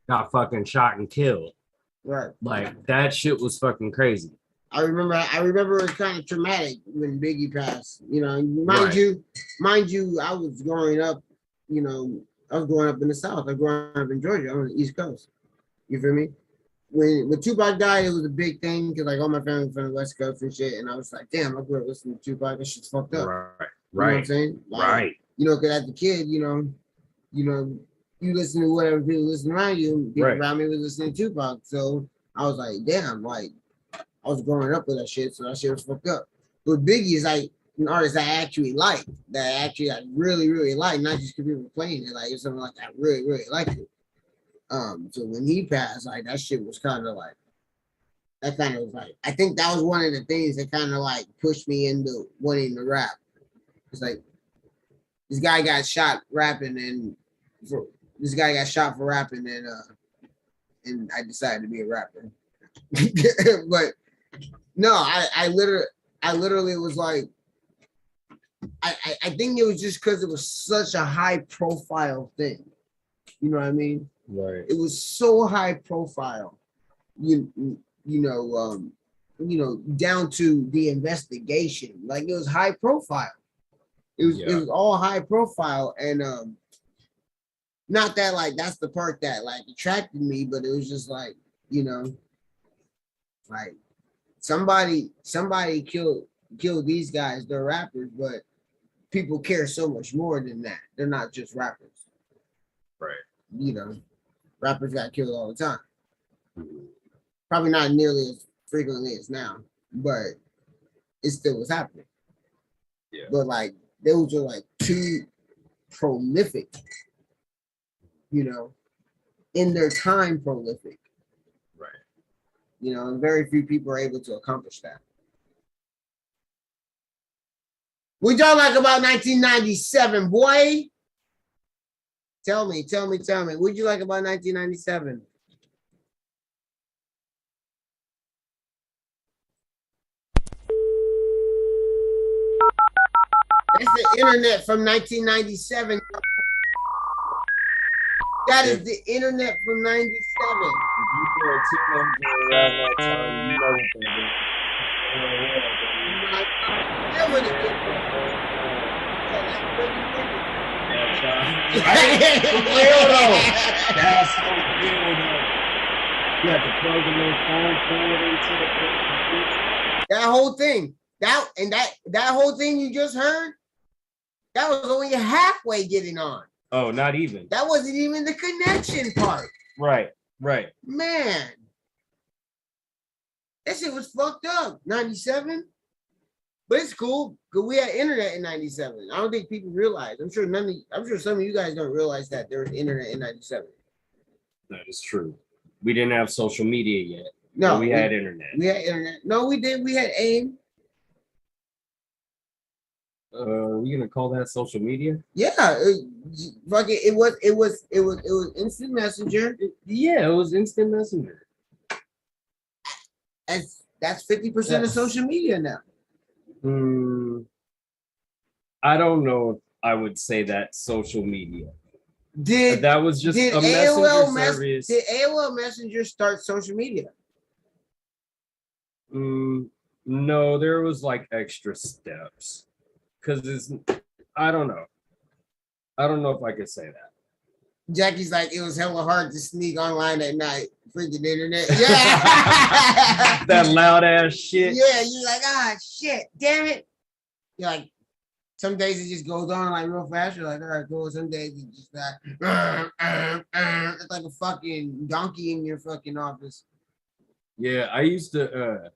got fucking shot and killed. Right. Like that shit was fucking crazy. I remember it was kind of traumatic when Biggie passed. You know, mind you, I was growing up, you know, I was growing up in the South. I was growing up in Georgia on the East Coast. You feel me? When Tupac died, it was a big thing because like all my family was from the West Coast and shit. And I was like, damn, I grew up listening to Tupac. This shit's fucked up. Right. You know what I'm saying? Like, Right. You know, because as a kid, you know, you listen to whatever people listen around you, and people around me was listening to Tupac. So I was like, damn, like I was growing up with that shit, so that shit was fucked up. But Biggie is like an artist I actually like, that I actually like really, really like, not just because people were playing it, like it's something like I really, really liked it. So when he passed, like that shit was kind of like, that kind of was like, I think that was one of the things that kind of like pushed me into wanting to rap. It's like this guy got shot rapping, and this guy got shot for rapping, and I decided to be a rapper. But no, I literally was like, I think it was just because it was such a high profile thing. You know what I mean? Right. It was so high profile, you know, down to the investigation. Like it was high profile. It was all high profile, and not that like that's the part that like attracted me, but it was just like, you know, like somebody killed these guys. They're rappers, but people care so much more than that. They're not just rappers. Right. You know, rappers got killed all the time. Probably not nearly as frequently as now, but it still was happening. Yeah. But like those are like two prolific, you know, in their time prolific. Right. You know, and very few people are able to accomplish that. What y'all like about 1997, boy? Tell me. What'd you like about 1997? That's the internet from 1997. That is the internet from 97. If you were a teenager around that time, you know what that is. For real though. That's for real though. You have to plug a little phone cord into the computer. That whole thing. That whole thing you just heard, that was only halfway getting on. Oh, not even. That wasn't even the connection part. Right. Man. That shit was fucked up. 97. But it's cool because we had internet in 97. I don't think people realize. I'm sure some of you guys don't realize that there was internet in 97. That is true. We didn't have social media yet. No, we had internet. We had internet. No, we did. We had AIM. Are we gonna call that social media? Yeah, it was instant messenger. Yeah, it was instant messenger. That's 50% of social media now. I don't know if I would say that social media. That was just a messenger service. Did AOL Messenger start social media? No, there was like extra steps. Because I don't know. I don't know if I could say that. Jackie's like, it was hella hard to sneak online at night. Freaking internet. Yeah. That loud ass shit. Yeah, you're like, shit, damn it. You're like, some days it just goes on like real fast. You're like, all right, cool. Some days it just it's like a fucking donkey in your fucking office. Yeah, I used to,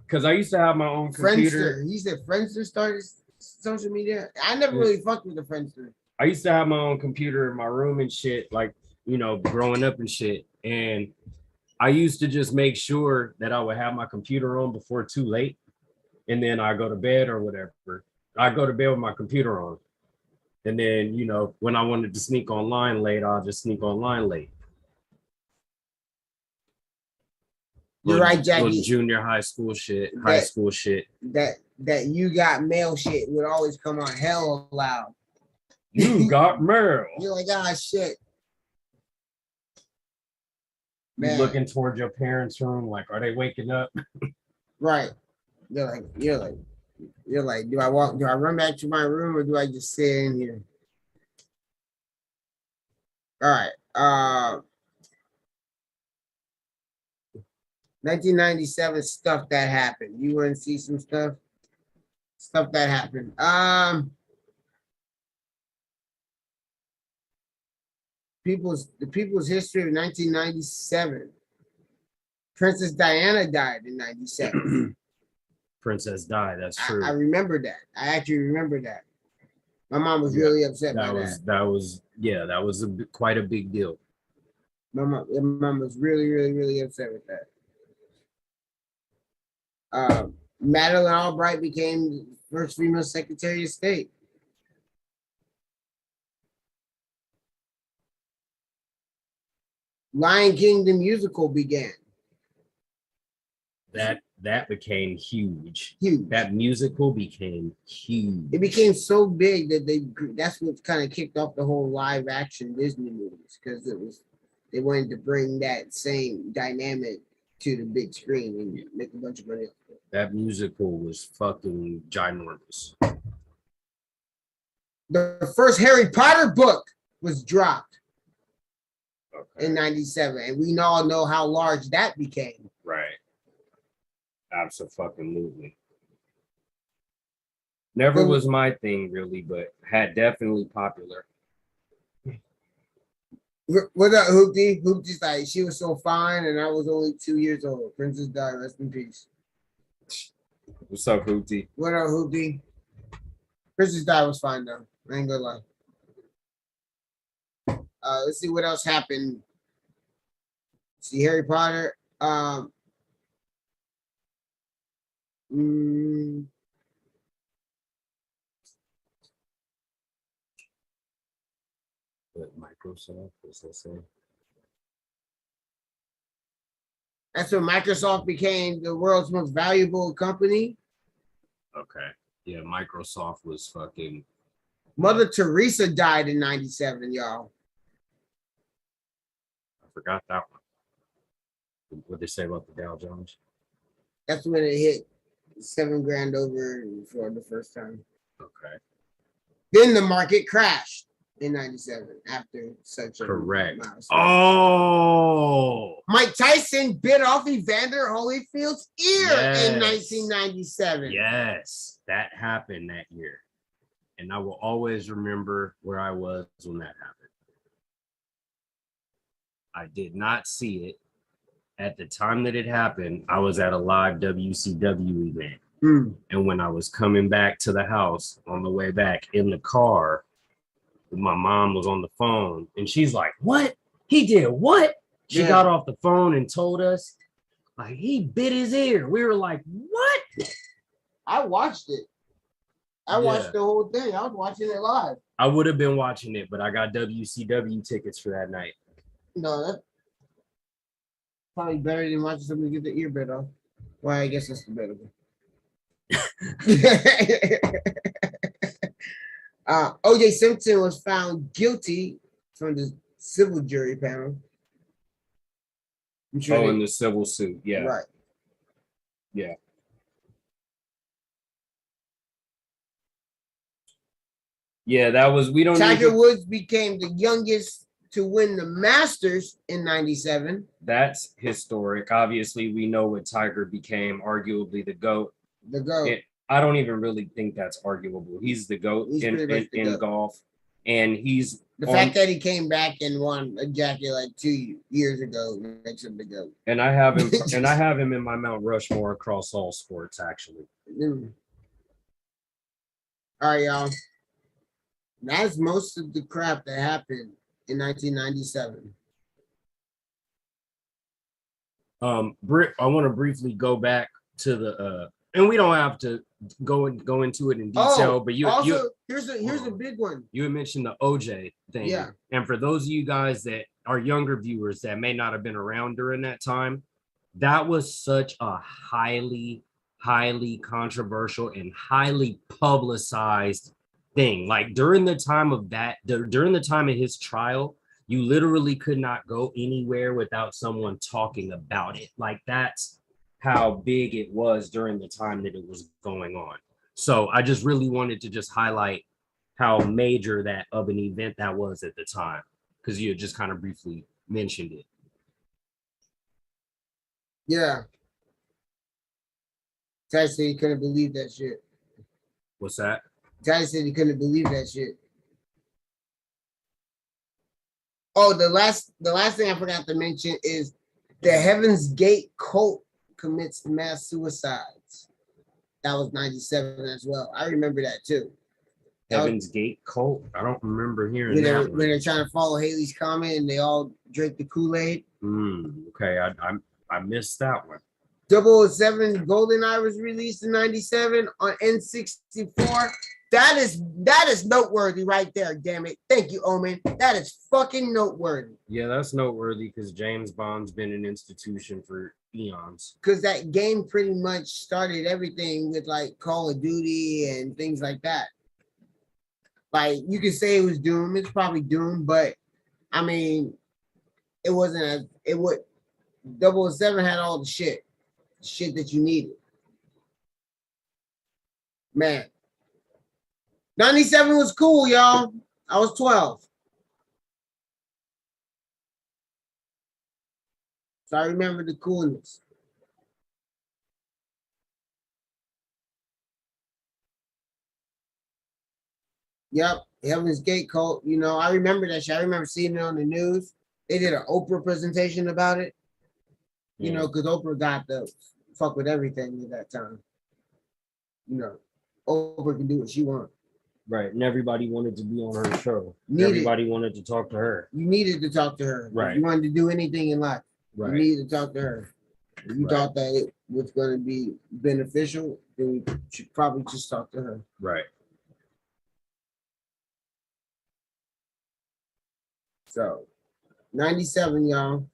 because I used to have my own computer. Friendster. He said Friendster started social media. I never really fucked with the Friendster. I used to have my own computer in my room and shit, like, you know, growing up and shit. And I used to just make sure that I would have my computer on before too late. And then I go to bed or whatever. I go to bed with my computer on. And then, you know, when I wanted to sneak online late, I'll just sneak online late. You're right, Jackie. Junior high school shit, high school shit. That you got mail shit would always come on hell loud. You got mail. You're like, shit. Man. You looking towards your parents' room, like, are they waking up? Right. You're like, do I run back to my room or do I just sit in here? All right. 1997 stuff that happened. You want to see some stuff? Stuff that happened. The people's history of 1997. Princess Diana died in 97. Princess died. That's true. I remember that. I actually remember that. My mom was really upset by that. That was quite a big deal. My mom was really, really, really upset with that. Madeleine Albright became the first female Secretary of State. Lion King the musical began. That became huge. Huge. That musical became huge. It became so big that that's what kind of kicked off the whole live action Disney movies, because it was They wanted to bring that same dynamic to the big screen and make a bunch of money. That musical was fucking ginormous. The first Harry Potter book was dropped in 97, and we all know how large that became. Right. Absolutely. Never was my thing really, but had definitely popular. What up, Hoopty? Hoopty's like, she was so fine, and I was only 2 years old. Princess died, rest in peace. What's up, Hoopty? What up, Hoopty? Princess died was fine though. I ain't gonna lie. Let's see what else happened. See Harry Potter. What, Microsoft? What's that say? That's when Microsoft became the world's most valuable company. Okay. Yeah, Microsoft was fucking. Mother Teresa died in 97, y'all. I forgot that one. What they say about the Dow Jones? That's when it hit 7 grand over for the first time. Okay. Then the market crashed in 97 after such a correct milestone. Oh, Mike Tyson bit off Evander Holyfield's ear in 1997. Yes, that happened that year. And I will always remember where I was when that happened. I did not see it. At the time that it happened, I was at a live WCW event. And when I was coming back to the house on the way back in the car, my mom was on the phone and she's like, what? He did what? She got off the phone and told us, like, he bit his ear. We were like, what? I watched it. I watched the whole thing. I was watching it live. I would have been watching it, but I got WCW tickets for that night. No, that's probably better than watching somebody get the ear bit off. Well, I guess that's debatable. O.J. Simpson was found guilty from the civil jury panel. In the civil suit, yeah. Right. Yeah. Yeah, that was, we don't Tiger Woods became the youngest to win the Masters in 97. That's historic. Obviously, we know what Tiger became, arguably the GOAT. The GOAT. I don't even really think that's arguable. He's the GOAT in golf. And he's the fact that he came back and won a jacket like 2 years ago makes him the GOAT. And I have him and I have him in my Mount Rushmore across all sports, actually. All right, y'all. That's most of the crap that happened in 1997. I want to briefly go back to the and we don't have to go into it in detail, but here's a big one. You had mentioned the OJ thing. Yeah. And for those of you guys that are younger viewers that may not have been around during that time, that was such a highly controversial and highly publicized thing. Like during the time of his trial, you literally could not go anywhere without someone talking about it. Like that's how big it was during the time that it was going on. So I just really wanted to just highlight how major that of an event that was at the time, because you had just kind of briefly mentioned it. Yeah. Ty said he couldn't believe that shit. What's that? Ty said he couldn't believe that shit. Oh, the last thing I forgot to mention is the Heaven's Gate cult commits mass suicides. That was 97 as well. I remember that too. Heaven's Gate cult? I don't remember hearing when that. When they're trying to follow Haley's comment and they all drink the Kool-Aid. Okay, I missed that one. 007 GoldenEye was released in 97 on N64. That is noteworthy right there, damn it. Thank you, Omen. That is fucking noteworthy. Yeah, that's noteworthy because James Bond's been an institution for eons. Because that game pretty much started everything with like Call of Duty and things like that. Like you could say it was Doom. It's probably Doom, but I mean, it wasn't as it would. 007 had all the shit that you needed. Man, 97 was cool, y'all. I was 12. So I remember the coolness. Yep, Heaven's Gate cult. You know, I remember that shit. I remember seeing it on the news. They did an Oprah presentation about it. You know, because Oprah got the fuck with everything at that time. You know, Oprah can do what she wants. Right, and everybody wanted to be on her show. Everybody wanted to talk to her. You needed to talk to her. Right. If you wanted to do anything in life, Right. you needed to talk to her. If you thought that it was going to be beneficial, then you should probably just talk to her. Right. So, 97, y'all.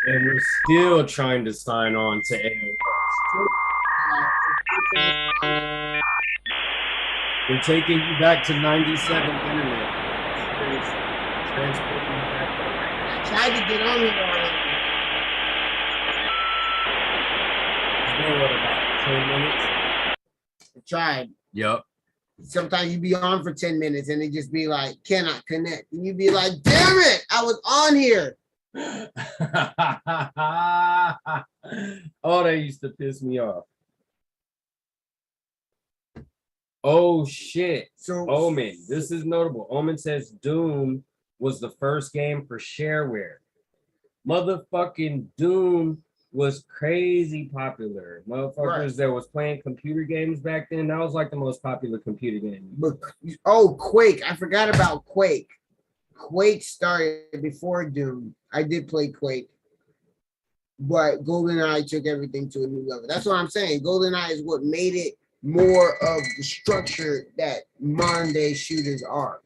And we're still trying to sign on to AOL. We're taking you back to 97 internet. Transporting you back. I tried to get on here already. What, about 10 minutes? I tried. Yep. Sometimes you be on for 10 minutes and it just be like, cannot connect. And you be like, damn it, I was on here. Oh, that used to piss me off. Oh shit. So Omen. This is notable. Omen says Doom was the first game for shareware. Motherfucking Doom was crazy popular. Motherfuckers that was playing computer games back then, that was like the most popular computer game. But Quake. I forgot about Quake. Quake started before Doom. I did play Quake. But GoldenEye took everything to a new level. That's what I'm saying. GoldenEye is what made it more of the structure that modern day shooters are.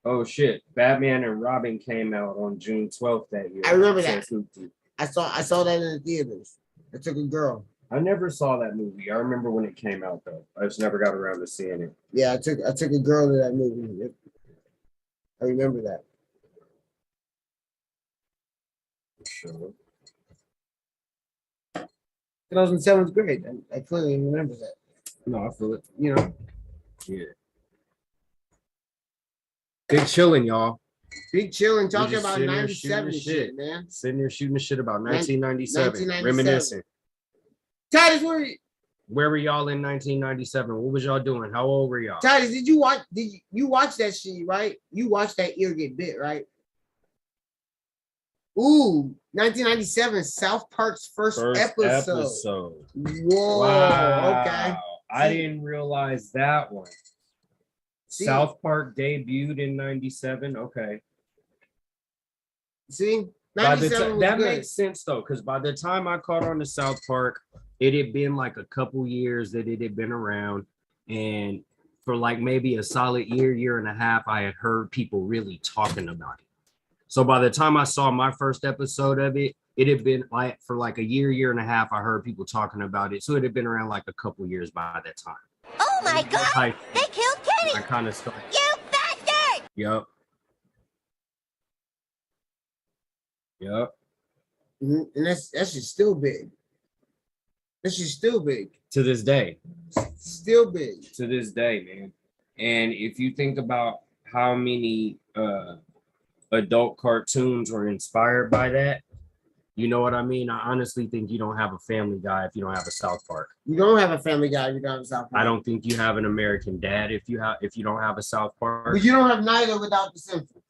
Oh shit. Batman and Robin came out on June 12th that year. I remember that. I saw that in the theaters. I took a girl. I never saw that movie. I remember when it came out though. I just never got around to seeing it. Yeah, I took a girl to that movie. I remember that. Sure. 2007 was great. I clearly remember that. No, I feel it. You know. Yeah. Big Chillin, y'all. Big Chillin, talking about 97 shit, man. Sitting there shooting the shit about 1997. 1997. Reminiscing. Titus, where were y'all in 1997? What was y'all doing? How old were y'all? Titus, did you watch that shit, right? You watched that ear get bit, right? Ooh, 1997, South Park's first episode. Whoa, wow. Okay. I didn't realize that one. See? South Park debuted in 97. Okay. See? 97 that makes sense though, because by the time I caught on to South Park, it had been like a couple years that it had been around. And for like maybe a solid year and a half, I had heard people really talking about it. So by the time I saw my first episode of it, it had been like for like a year and a half, I heard people talking about it. So it had been around like a couple years by that time. Oh my God! They killed Kenny! I kind of started. You bastard! Yep. Yep. Mm-hmm. And that's just still big. That's just still big. To this day. Still big. To this day, man. And if you think about how many adult cartoons were inspired by that, you know what I mean? I honestly think you don't have a Family Guy if you don't have a South Park. You don't have a Family Guy if you don't have a South Park. I don't think you have an American Dad if you don't have a South Park. But you don't have neither without the Simpsons.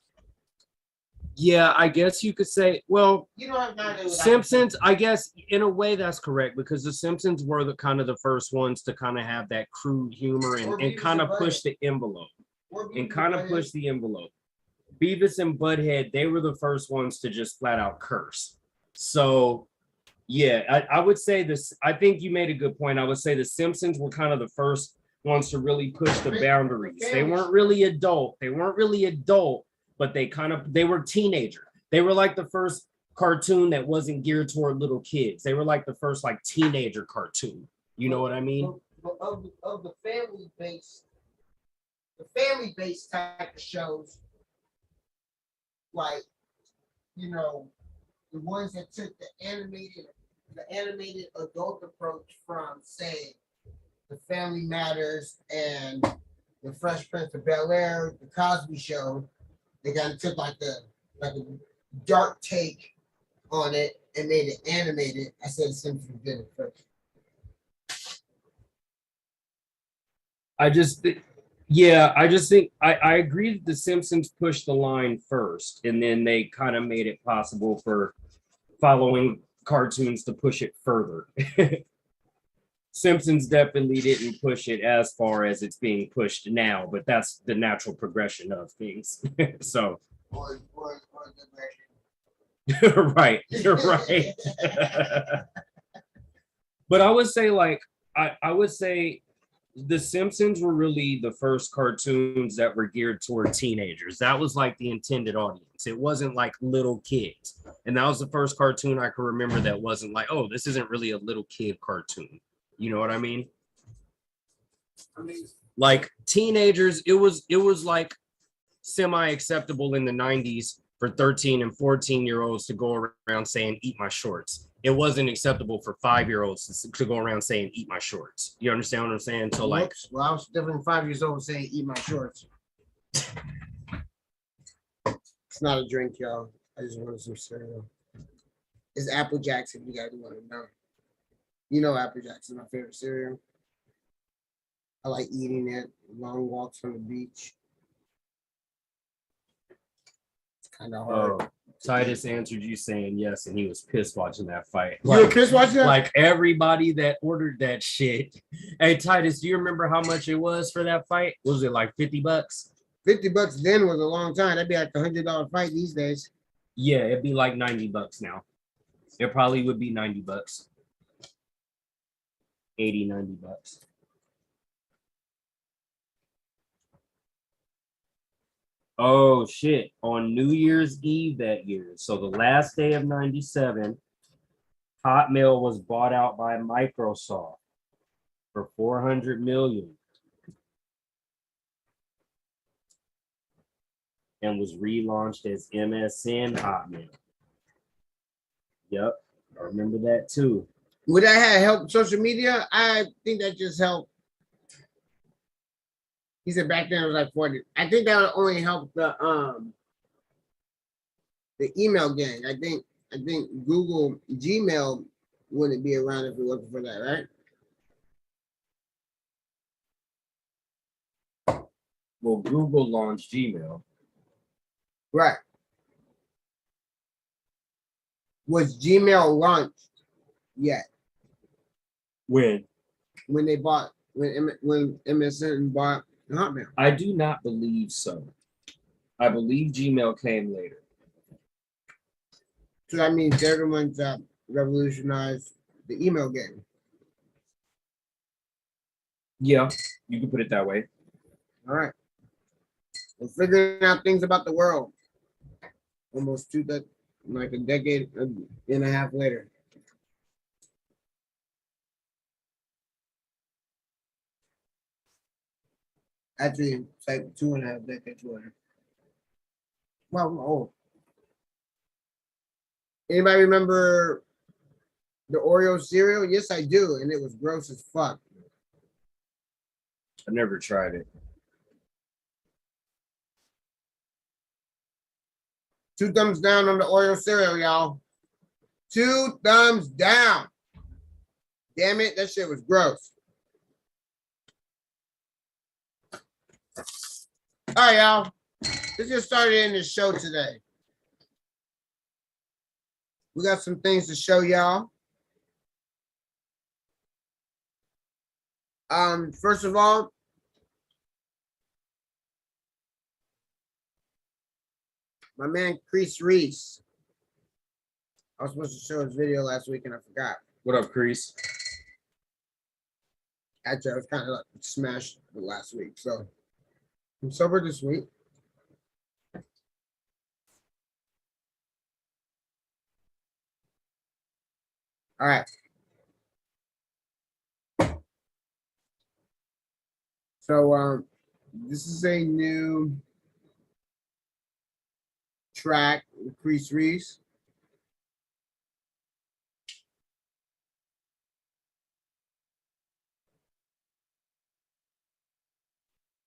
Yeah, I guess you could say, well, you don't have neither without Simpsons, I guess in a way that's correct, because the Simpsons were the kind of the first ones to kind of have that crude humor and kind of push the envelope. Beavis and Butthead, they were the first ones to just flat out curse. So, yeah, I would say this. I think you made a good point. I would say the Simpsons were kind of the first ones to really push the boundaries. They weren't really adult. But they were teenager. They were like the first cartoon that wasn't geared toward little kids. They were like the first like teenager cartoon. You know what I mean? but of the family based type of shows, like, you know, the ones that took the animated adult approach from, say, The Family Matters and The Fresh Prince of Bel-Air, The Cosby Show. They kind of took like a dark take on it and made it animated. I said Simpsons did it first. I just think I agree that The Simpsons pushed the line first, and then they kind of made it possible for following cartoons to push it further. Simpsons definitely didn't push it as far as it's being pushed now, but that's the natural progression of things. So, right, you're right. But I would say, like, I would say The Simpsons were really the first cartoons that were geared toward teenagers. That was like the intended audience. It wasn't like little kids. And that was the first cartoon I can remember that wasn't like, oh, this isn't really a little kid cartoon. You know what I mean? Like teenagers, it was like semi-acceptable in the 90s for 13 and 14-year-olds to go around saying, eat my shorts. It wasn't acceptable for 5-year-olds to go around saying, eat my shorts. You understand what I'm saying? So like, well, I was definitely 5 years old saying, eat my shorts. It's not a drink, y'all. I just wanted some cereal. It's Apple Jacks if you guys want to know. You know Apple Jacks is my favorite cereal. I like eating it. Long walks from the beach. It's kind of hard. Titus answered you saying yes, and he was pissed watching that fight. You were pissed watching that? Like everybody that ordered that shit. Hey Titus, do you remember how much it was for that fight? Was it like $50? $50 then was a long time. That'd be like $100 fight these days. Yeah, it'd be like $90 now. It probably would be $90. 80, $90. Oh shit. On New Year's Eve that year, so the last day of 97, Hotmail was bought out by Microsoft for $400 million and was relaunched as MSN Hotmail. Yep, I remember that too. Would that have helped social media? I think that just helped. He said back then it was like 40. I think that would only help the email gang. I think Google Gmail wouldn't be around if it wasn't for that, right? Well, Google launched Gmail. Right. Was Gmail launched yet? When they bought when MSN bought Hotmail? I do not believe so. I believe Gmail came later. So that means they're the ones that revolutionized the email game. Yeah, you can put it that way. All right. We're figuring out things about the world. Almost like a decade and a half later. Actually, it's like 2.5 decades later. Well, I'm old. Anybody remember the Oreo cereal? Yes, I do, and it was gross as fuck. I never tried it. 2 thumbs down on the Oreo cereal, y'all. 2 thumbs down. Damn it, that shit was gross. All right, y'all. Let's get started in this show today. We got some things to show y'all. First of all, my man Chris Reese. I was supposed to show his video last week and I forgot. What up, Chris? Actually, I was kind of like smashed the last week, so I'm sober this week. All right. So this is a new track with Chris Reese.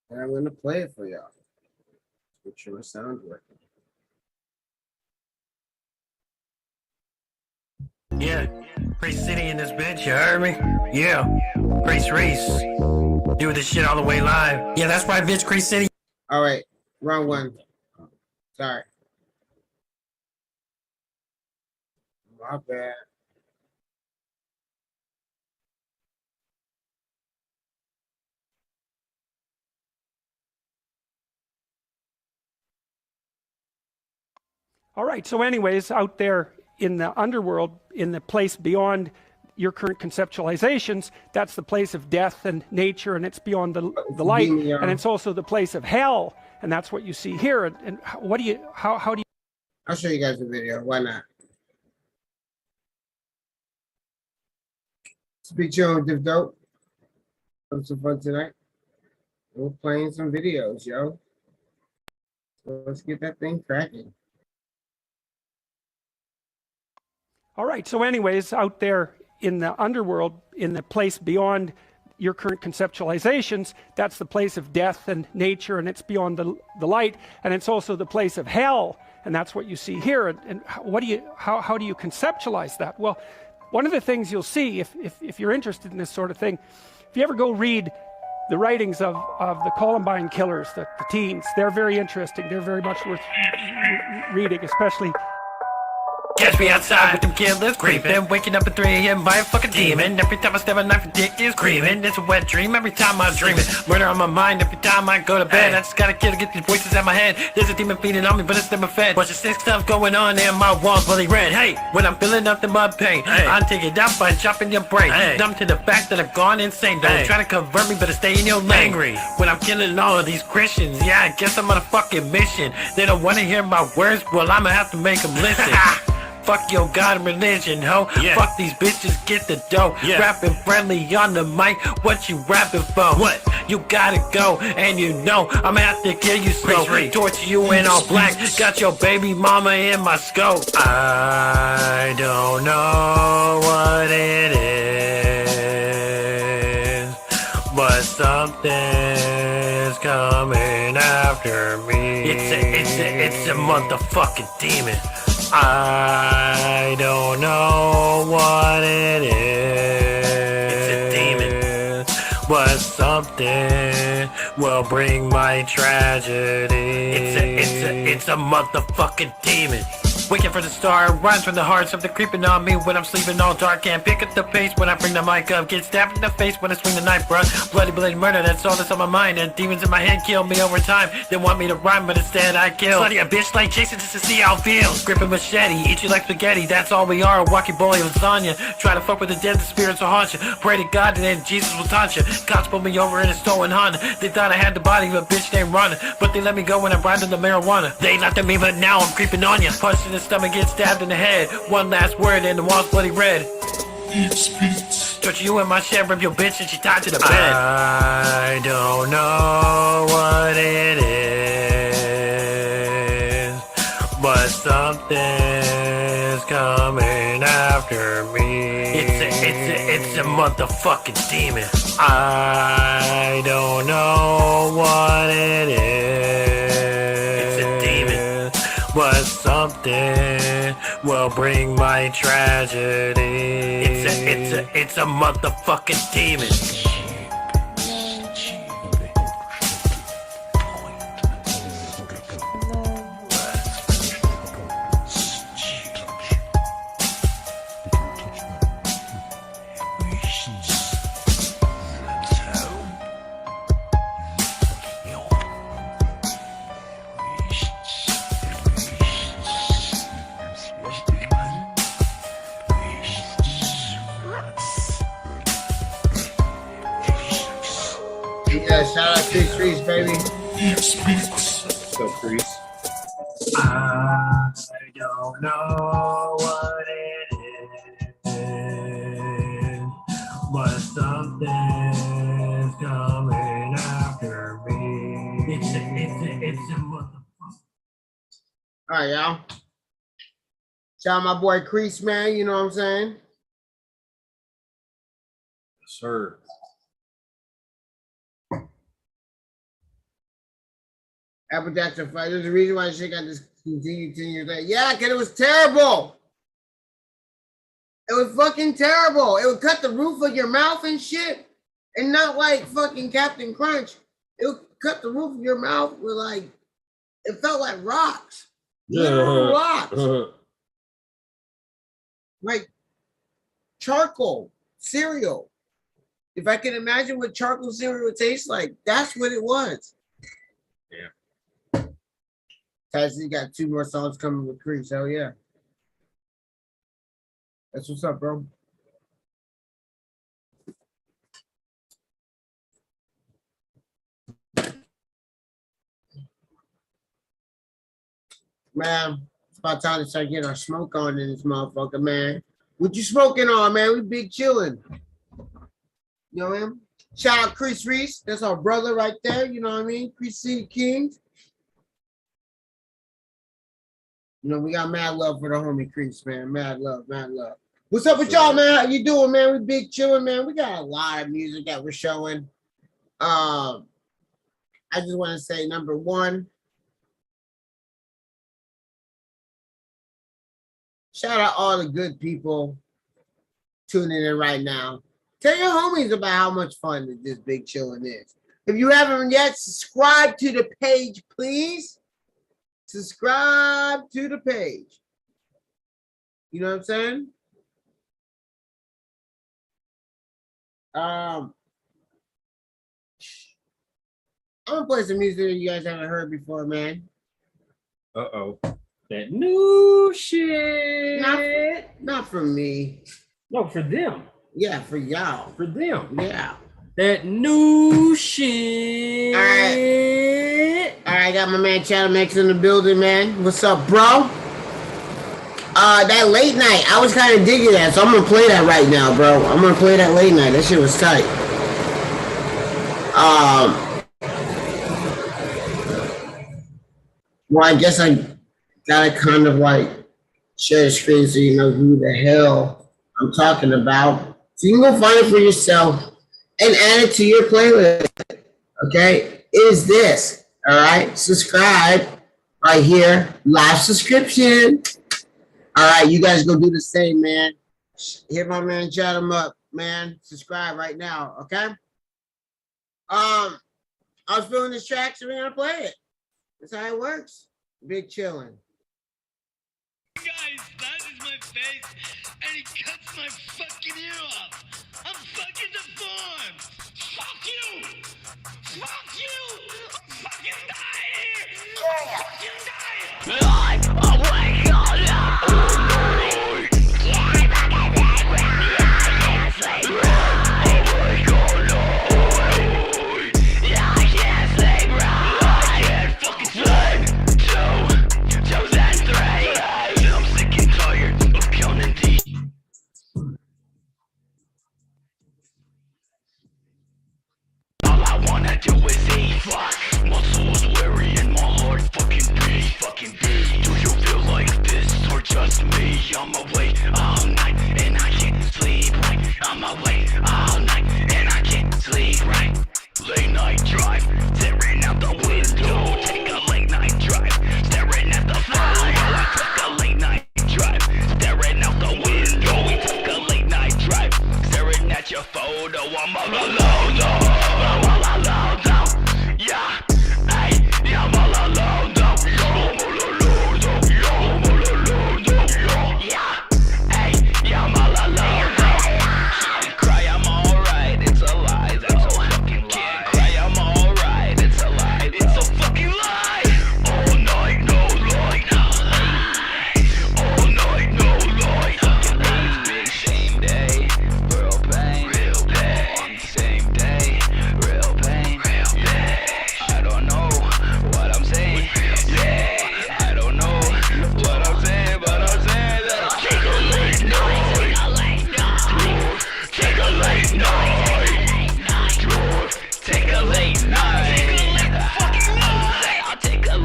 And I'm gonna play it for y'all. Make sure my sound's working. Yeah, Priest City in this bitch, you heard me? Yeah, Priest Reese. Do this shit all the way live. Yeah, that's right, bitch, Priest City. All right, wrong one. Sorry. My bad. All right, so anyways, out there in the underworld, in the place beyond your current conceptualizations, that's the place of death and nature, and it's beyond the light, and it's also the place of hell, and that's what you see here. And what do you, how do you? I'll show you guys the video. Why not? Speak Chillin with Diff Dope. Have some fun tonight. We're playing some videos, yo. So let's get that thing cracking. All right, so anyways, out there in the underworld, in the place beyond your current conceptualizations, that's the place of death and nature, and it's beyond the light, and it's also the place of hell, and that's what you see here. And what do you, how do you conceptualize that? Well, one of the things you'll see, if you're interested in this sort of thing, if you ever go read the writings of the Columbine killers, the teens, they're very interesting. They're very much worth reading, especially. Catch me outside with them killers creeping, waking up at 3 a.m. by a fucking demon. Every time I step a knife, a dick is screaming. It's a wet dream every time I'm dreaming. Murder on my mind every time I go to bed. I just gotta kill to get these voices out my head. There's a demon feeding on me, but it's never fed. Bunch of sick stuff going on and my walls bloody red. Hey, when I'm feeling nothing but pain, I'll take it out by chopping your brain. Numb to the fact that I've gone insane. Don't try to convert me, but I stay in your lane. Angry when I'm killing all of these Christians. Yeah, I guess I'm on a fucking mission. They don't wanna hear my words, well I'ma have to make them listen. Fuck your God and religion, ho. Yeah. Fuck these bitches, get the dough. Yeah. Rapping friendly on the mic, what you rapping for? What? You gotta go, and you know I'ma have to kill you slow. Torture you in all black, got your baby mama in my scope. I don't know what it is, but something's coming after me. It's a motherfucking demon. I don't know what it is. It's a demon, but something will bring my tragedy. It's a motherfucking demon. Waiting for the star, rhymes from the hearts of the creeping on me when I'm sleeping all dark. Can't pick up the pace when I bring the mic up. Get stabbed in the face when I swing the knife, bruh. Bloody murder, that's all that's on my mind. And demons in my head kill me over time. They want me to rhyme, but instead I kill. Bloody a bitch like Jason just to see how it feels. Grip a machete, eat you like spaghetti. That's all we are, a walking bowl of lasagna. Try to fuck with the dead, the spirits will haunt you. Pray to God and then Jesus will taunt you. Cops pulled me over in a stolen Honda. They thought I had the body of a bitch named Rhonda, but they let me go when I rhymed on the marijuana. They laughed at me, but now I'm creeping on you. Punched in the stomach, get stabbed in the head. One last word and the wall's bloody red. Torture you in my shed, rip your bitch and she tied to the bed. I don't know what it is, but something's coming after me. It's a motherfucking demon. I don't know what it is. It's a demon, but something will bring my tragedy. It's a motherfucking demon. Yeah, shout out to Chris, baby. Let's go, Chris. I don't know what it is, but something's coming after. All right, y'all. Shout out my boy Crease, man. You know what I'm saying? Sir. Apple Jackson fight. There's a reason why shit got discontinued 10 years later. Yeah, because it was terrible. It was fucking terrible. It would cut the roof of your mouth and shit. And not like fucking Captain Crunch. It would cut the roof of your mouth with like, it felt like rocks. Literal rocks. Like charcoal cereal. If I can imagine what charcoal cereal would taste like, that's what it was. Yeah. Tassie got 2 more songs coming with Crease. Hell yeah. That's what's up, bro. Man, it's about time to start getting our smoke on in this motherfucker, man. What you smoking on, man? We big chillin'. You know him? Shout out Chris Reese. That's our brother right there. You know what I mean? Chris C. King. You know, we got mad love for the homie Chris, man. Mad love, mad love. What's up with y'all, man? How you doing, man? We big chillin', man. We got a lot of music that we're showing. I just want to say, number one, shout out all the good people tuning in right now. Tell your homies about how much fun that this big chillin' is. If you haven't yet, subscribe to the page, please. Subscribe to the page. You know what I'm saying? I'm gonna play some music that you guys haven't heard before, man. Uh-oh. That new shit. Not for me. No, for them. Yeah, for y'all. For them. Yeah. That new shit. All right. All right, I got my man Chatham X in the building, man. What's up, bro? That late night, I was kind of digging that, so I'm gonna play that right now, bro. I'm gonna play that late night. That shit was tight. Well, I guess I gotta kind of like share the screen so you know who the hell I'm talking about. So you can go find it for yourself and add it to your playlist. Okay, is this all right? Subscribe right here, live subscription. All right, you guys go do the same, man. Hit my man, chat him up, man. Subscribe right now, okay? I was feeling this track, so we're gonna play it. That's how it works. Big chillin'. Guys, that is my face, and he cuts my fucking ear off. I'm fucking deformed. Fuck you. Fuck you. I'm fucking dying here. I'm fucking dying. I'm awake all night. Fuck, my soul's weary and my heart fucking beat. Do you feel like this or just me? I'm awake all night and I can't sleep right. I'm awake all night and I can't sleep right. Late night drive, staring out the window. Take a late night drive, staring at the photo. I took a late night drive, staring out the window. We took a late night drive, staring at your photo. I'm all alone, I'm all alone. Yeah, hey, yeah, I'm all alone, though. I'm all alone, though. I'm all alone, though. Yeah, hey, yeah, I'm all alone, though. Can't cry, I'm alright, it's a lie, though. Can't cry, I'm alright, it's a lie, though. It's a fucking lie. All night, no light. All night, no light. Big same day, real pain. Real pain. On the same day, real pain. Real pain. I don't know what I'm saying. Yeah, I don't know what I'm saying, but I'm saying that. Take a late night. Take a late night. Take a late night. I'll take a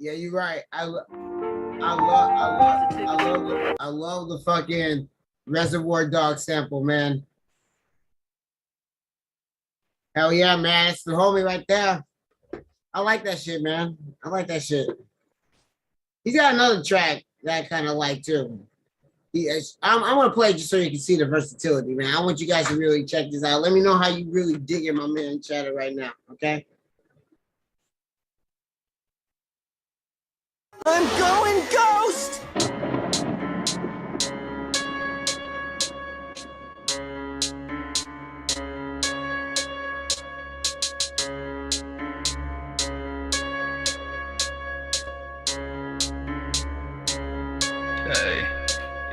Yeah, you're right. I love the fucking Reservoir Dog sample, man. Hell yeah, man. It's the homie right there. I like that shit, man. I like that shit. He's got another track that I kind of like too. I'm gonna play it just so you can see the versatility, man. I want you guys to really check this out. Let me know how you really dig in my man Chatter right now, okay? I'm going ghost! Hey,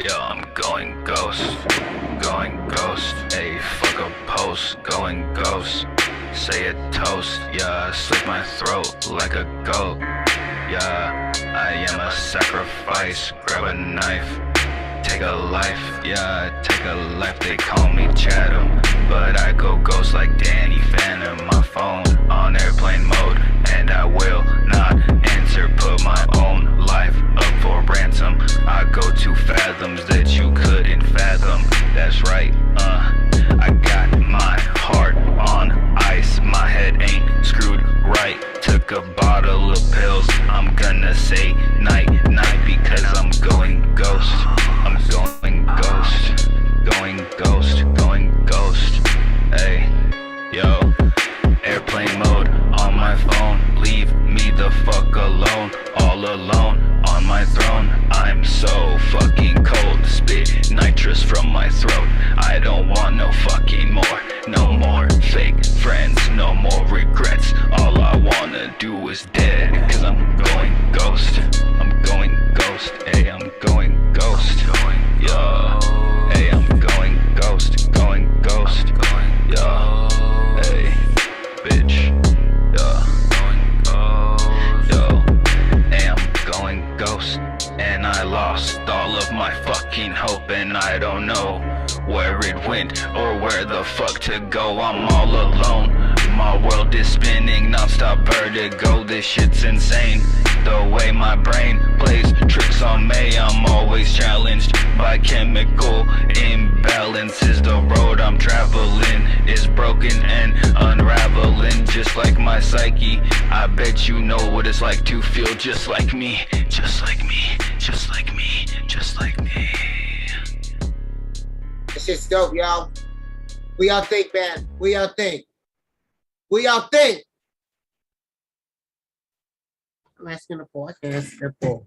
yo, I'm going ghost, hey, fuck a post, going ghost, say a toast, yeah, slit my throat like a goat, yeah, I am a sacrifice, grab a knife, take a life, yeah, take a life, they call me Chatham, but I go ghost like Danny Phantom, my phone on airplane mode, and I will not answer, put my own life up for ransom, I go to fathoms that you couldn't fathom, that's right, I got my heart on ice, my head ain't screwed right, took a bottle of pills, I'm gonna say night, night, because I'm going ghost, I'm going ghost, going ghost, hey, yo, airplane mode on my phone, leave me the fuck alone, all alone on my throne, I'm so fucking cold, spit nitrous from my throat, I don't want no fucking more, no more fake friends, no more regrets, all I wanna do is dead, cause I'm going ghost, hey, I'm going ghost, yo, hey, I'm going ghost, yo, hey, bitch, yo, hey, I'm going ghost, and I lost all of my fucking hope, and I don't know where it went or where the fuck to go, I'm all alone, my world is spinning, non-stop vertigo, this shit's insane, the way my brain plays tricks on me, I'm always challenged by chemical imbalances, the road I'm traveling is broken and unraveling, just like my psyche, I bet you know what it's like to feel just like me, just like me, just like me, just like me. This shit's dope, y'all. What y'all think, man? What y'all think? What y'all think? I'm asking a poll. I can't ask a poll.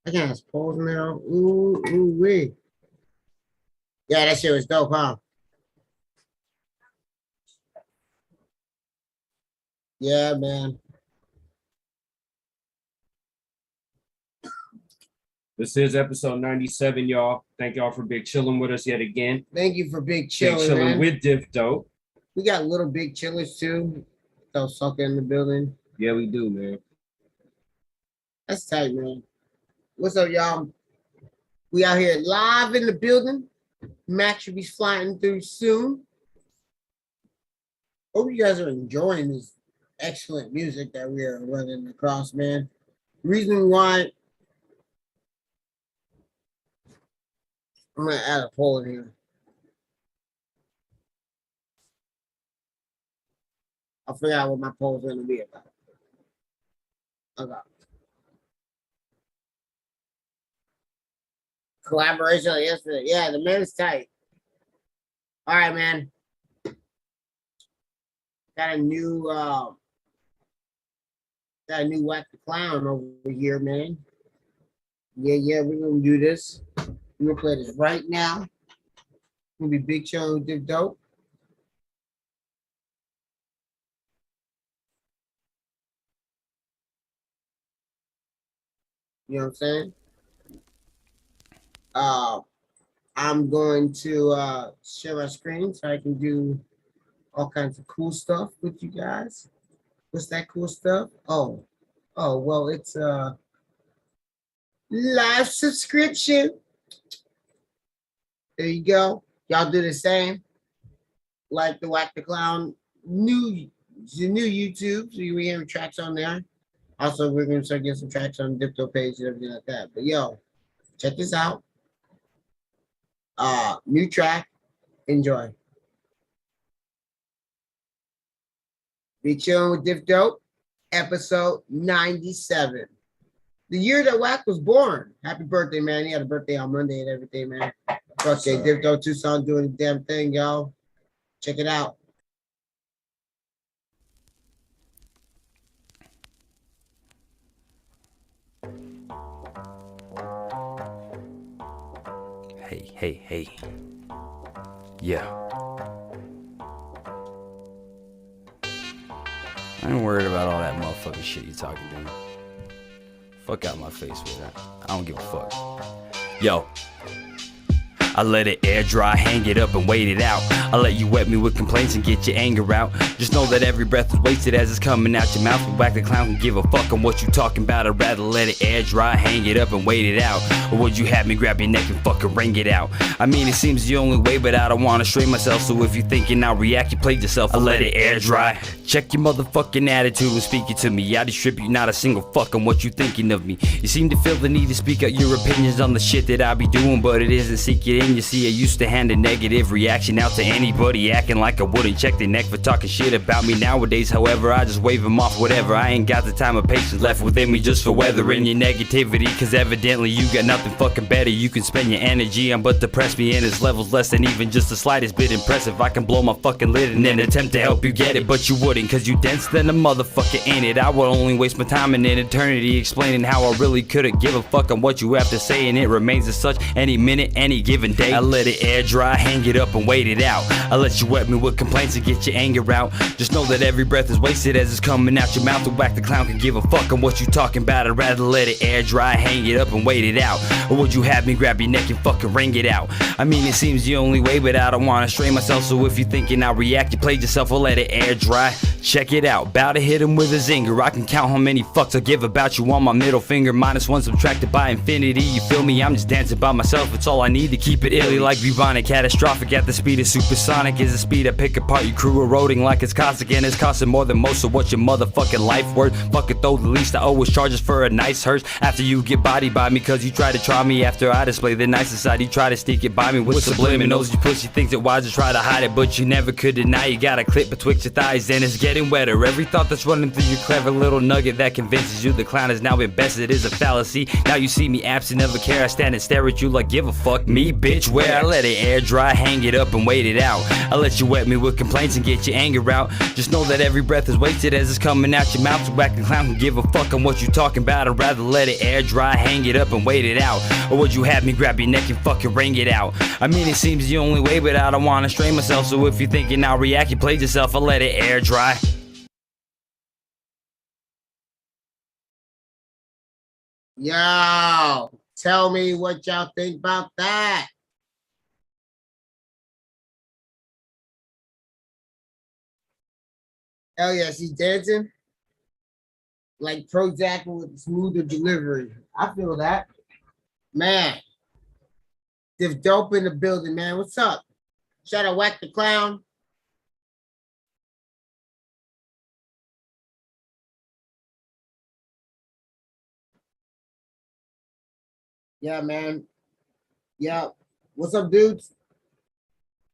I can't ask polls now. Ooh, wee. Yeah, that shit was dope, huh? Yeah, man. This is episode 97, y'all. Thank y'all for Big Chillin' with us yet again. Thank you for Big Chillin', Big Chillin' man. with Diff Dope. We got little Big Chillers too. So sucker in the building. Yeah, we do, man. That's tight, man. What's up, y'all? We out here live in the building. Max should be flying through soon. Hope you guys are enjoying this excellent music that we are running across, man. Reason why I'm gonna add a poll in here. I forgot what my poll is gonna be about. Okay. Collaboration yesterday. Yeah, the man is tight. All right, man. Got a new Whack the Clown over here, man. Yeah, we're gonna do this. We're gonna play this right now. Gonna be Big Show with Diff Dope. You know what I'm saying? I'm going to share my screen so I can do all kinds of cool stuff with you guys. What's that cool stuff? Oh, well, it's a live subscription. There you go. Y'all do the same. Like the Whack the Clown new YouTube, so you hear tracks on there. Also, we're gonna start getting some tracks on the Dipto page and everything like that. But yo, check this out. New track. Enjoy. Be chilling with Diff Dope, episode 97. The year that Wack was born. Happy birthday, man. He had a birthday on Monday and everything, man. Okay, Diff Dope Tucson doing the damn thing, y'all. Check it out. Hey. Yeah. I ain't worried about all that motherfucking shit you talking to me. Fuck out my face with that. I don't give a fuck. Yo. I let it air dry, hang it up and wait it out. I let you wet me with complaints and get your anger out. Just know that every breath is wasted as it's coming out your mouth. We whack the clown can give a fuck on what you talking about. I'd rather let it air dry, hang it up and wait it out. Or would you have me grab your neck and fucking wring it out? I mean, it seems the only way, but I don't wanna strain myself. So if you thinking I'll react, you played yourself. I let it air dry. Check your motherfucking attitude when speaking to me. I distribute not a single fuck on what you thinking of me. You seem to feel the need to speak out your opinions on the shit that I be doing, but it isn't secret. And you see, I used to hand a negative reaction out to anybody acting like I wouldn't check their neck for talking shit about me nowadays. However, I just wave them off, whatever. I ain't got the time or patience left within me just for weathering your negativity, cause evidently you got nothing fucking better you can spend your energy on but depress me, and its levels less than even just the slightest bit impressive. I can blow my fucking lid and then attempt to help you get it, but you wouldn't, cause you dense than a motherfucker, ain't it? I would only waste my time in an eternity explaining how I really couldn't give a fuck on what you have to say, and it remains as such any minute, any given day. I let it air dry, hang it up and wait it out. I let you wet me with complaints and get your anger out. Just know that every breath is wasted as it's coming out your mouth. The whack the clown can give a fuck on what you talking about. I'd rather let it air dry, hang it up and wait it out. Or would you have me grab your neck and fucking wring it out? I mean, it seems the only way, but I don't wanna strain myself. So if you thinking I'll react, you played yourself. Or let it air dry. Check it out, bout to hit him with a zinger. I can count how many fucks I give about you on my middle finger. -1 subtracted by infinity. You feel me? I'm just dancing by myself. It's all I need to keep it illy like bubonic. Catastrophic at the speed of supersonic is the speed I pick apart your crew, eroding like it's caustic, and it's costing more than most of what your motherfucking life worth. Fuck it though, the least I owe is charges for a nice hearse. After you get bodied by me cause you try to try me, after I display the nicest side, you try to sneak it by me with subliminals. You pussy thinks it wise to try to hide it, but you never could deny. You got a clip betwixt your thighs and it's getting wetter. Every thought that's running through your clever little nugget that convinces you the clown has now been bested is a fallacy. Now you see me absent of a care. I stand and stare at you like give a fuck me, bitch. Where I let it air dry, hang it up and wait it out. I let you wet me with complaints and get your anger out. Just know that every breath is wasted as it's coming out your mouth. So whack the clown can give a fuck on what you talking about. I'd rather let it air dry, hang it up and wait it out. Or would you have me grab your neck and fucking wring it out? I mean, it seems the only way, but I don't wanna strain myself. So if you're thinking I'll react, you played yourself. I'll let it air dry. Yo, tell me what y'all think about that. Hell yes, he's dancing like Prozac with smoother delivery. I feel that. Man, Diff Dope in the building, man. What's up? Shout out Whack the Clown. Yeah, man. Yeah. What's up, dudes?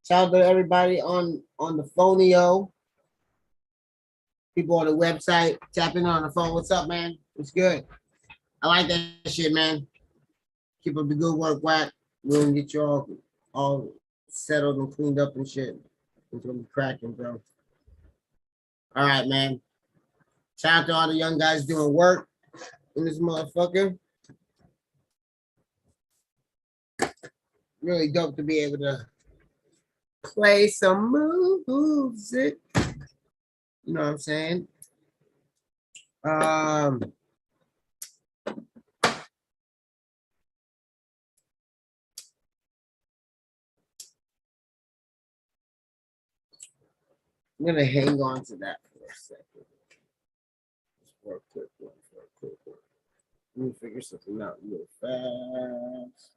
Shout out to everybody on the phoneo. People on the website, tapping on the phone. What's up, man? It's good. I like that shit, man. Keep up the good work, Whack. We're gonna get you all settled and cleaned up and shit. It's gonna be cracking, bro. All right, man. Shout out to all the young guys doing work in this motherfucker. Really dope to be able to play some music. You know what I'm saying? I'm gonna hang on to that for a second. Just for a quick one. Let me figure something out real fast.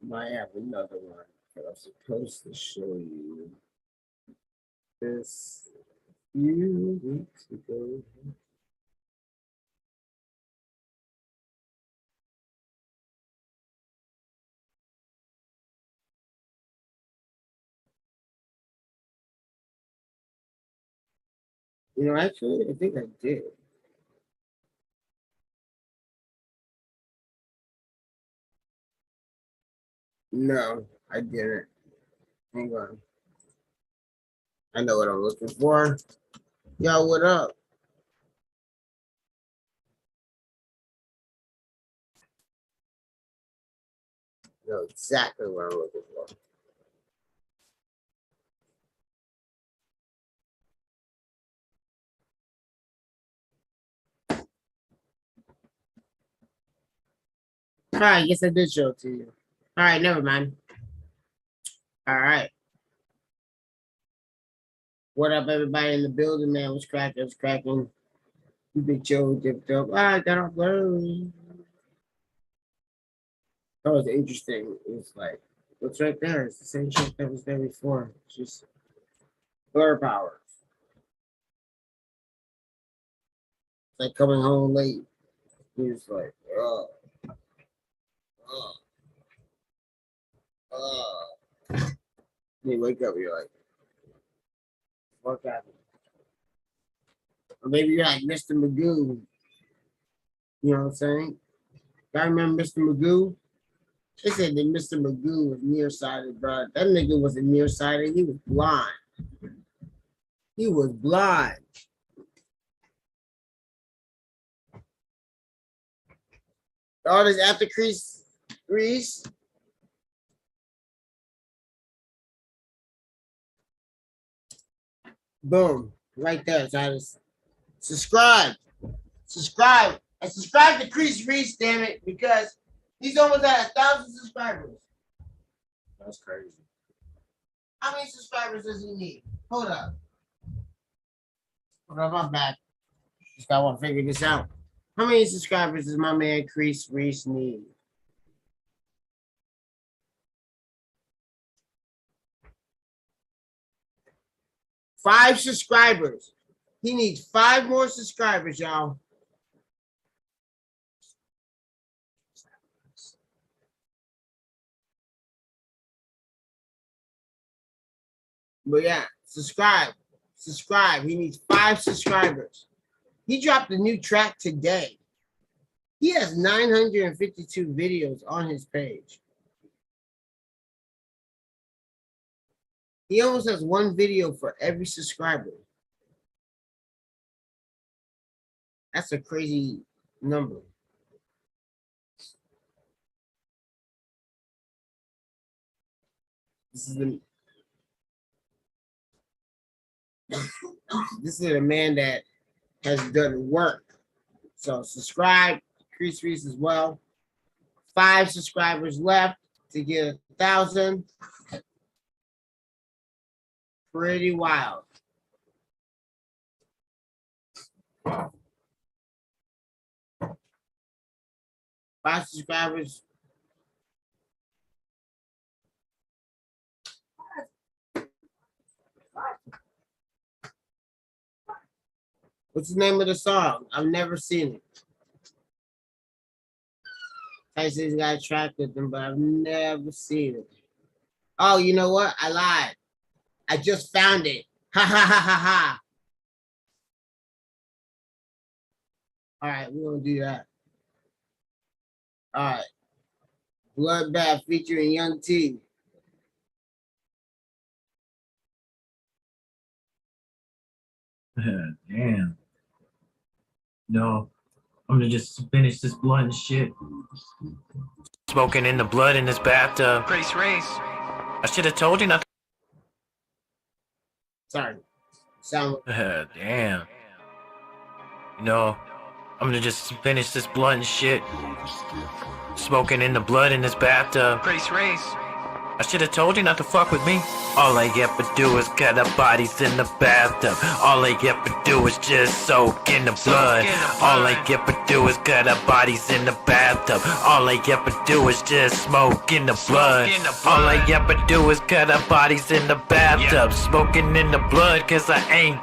Might have another one, but I'm supposed to show you this. few weeks ago. You know, actually, I think I did. No, I didn't. Hang on. I know what I'm looking for. Yo, what up? I know exactly what I'm looking for. All right, yes, I did show it to you. All right, never mind. All right. What up, everybody in the building, man? What's cracking? What's cracking? You big Joe dipped up. I got off early. That was interesting. It's like, what's right there? It's the same shit that was there before. It's just blur power. It's like coming home late. He's like, oh. You wake up, you're like, fuck happened? Or maybe you're like Mr. Magoo. You know what I'm saying? I remember Mr. Magoo. They said that Mr. Magoo was nearsighted, bro. That nigga wasn't nearsighted. He was blind. He was blind. All this after Reese. Boom. Right there. So I just subscribe. Subscribe. And subscribe to Chris Reese, damn it, because he's almost at 1,000 subscribers. That's crazy. How many subscribers does he need? Hold up. Hold up, I'm back. Just gotta figure this out. How many subscribers does my man Chris Reese need? Five subscribers. He needs 5 more subscribers, y'all. But yeah, subscribe. Subscribe. He needs 5 subscribers. He dropped a new track today. He has 952 videos on his page. He almost has 1 video for every subscriber. That's a crazy number. This is a man that has done work. So subscribe, Chris Reese as well. 5 subscribers left to get 1,000. Pretty wild. Five subscribers. What's the name of the song? I've never seen it. Tyson's got a track with them, but I've never seen it. Oh, you know what? I lied. I just found it. Ha ha ha ha ha. All right, we're gonna do that. All right. Bloodbath featuring Young T. Damn. No, I'm gonna just finish this blunt and shit. Smoking in the blood in this bathtub. Grace Race. I should have told you not. Sorry. Sound. Damn. You know, I'm gonna just finish this blunt and shit. Smoking in the blood in this bathtub. Grace Race. I should have told you not to fuck with me. All I ever do is cut up bodies in the bathtub. All I ever do is just soak in the blood. All I ever do is cut up bodies in the bathtub. All I ever do is just smoke in the blood. All I ever do is cut up bodies in the bathtub. Smoking in the blood cause I ain't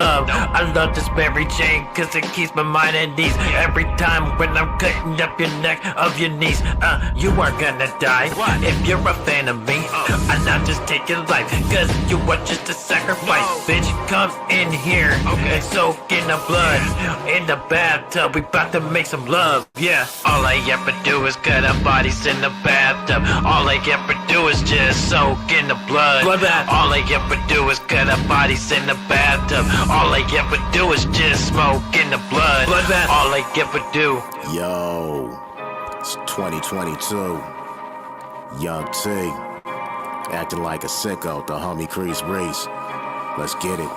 love. I love this Mary Jane cause it keeps my mind at ease. Every time when I'm cutting up your neck of your knees. You are gonna die if you're a fan of me. I'm not just taking life cause you are just a sacrifice. Bitch, come in here and soak in the blood. In the bathtub, we about to make some love. Yeah, all I ever do is cut up bodies in the bathtub. All I ever do is just soak in the blood. All I ever do is cut up bodies in the bathtub. All I ever do is just smoke in the blood. All I ever do. Yo, it's 2022. Young T, acting like a sicko. The homie Crease Reese. Let's get it.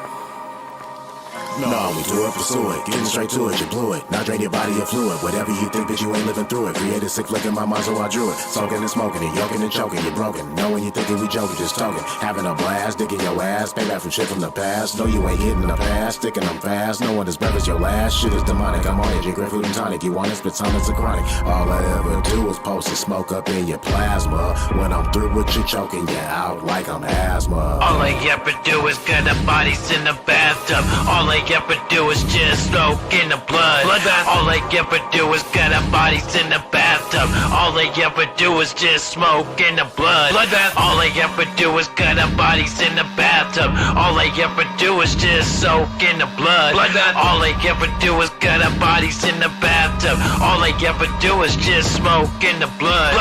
No, we do it, pursue it, getting straight to it, you blew it. Now drain your body of fluid, whatever you think that you ain't living through it. Created sick flick in my mind, so I drew it. Soaking and smoking and yoking and choking, you're broken. Knowing you thinking we joking, just talking. Having a blast, digging your ass, payback from shit from the past. No, you ain't hitting the past, sticking them fast. No one is breath is your last, shit is demonic. I'm on it, drink grapefruit and tonic. You want it, spit sonnets and chronic. All I ever do is post and smoke up in your plasma. When I'm through with you, choking you out like I'm asthma. All I ever do is cut up bodies in the bathtub. All I ever do is just smoke in the blood. All I ever do is cut up bodies in the bathtub. All I ever do is just smoke in the blood. All I ever do is cut up bodies in the bathtub. All I ever do is just soak in the blood. All I ever do is cut up bodies in the bathtub. All I ever do is just smoke in the blood.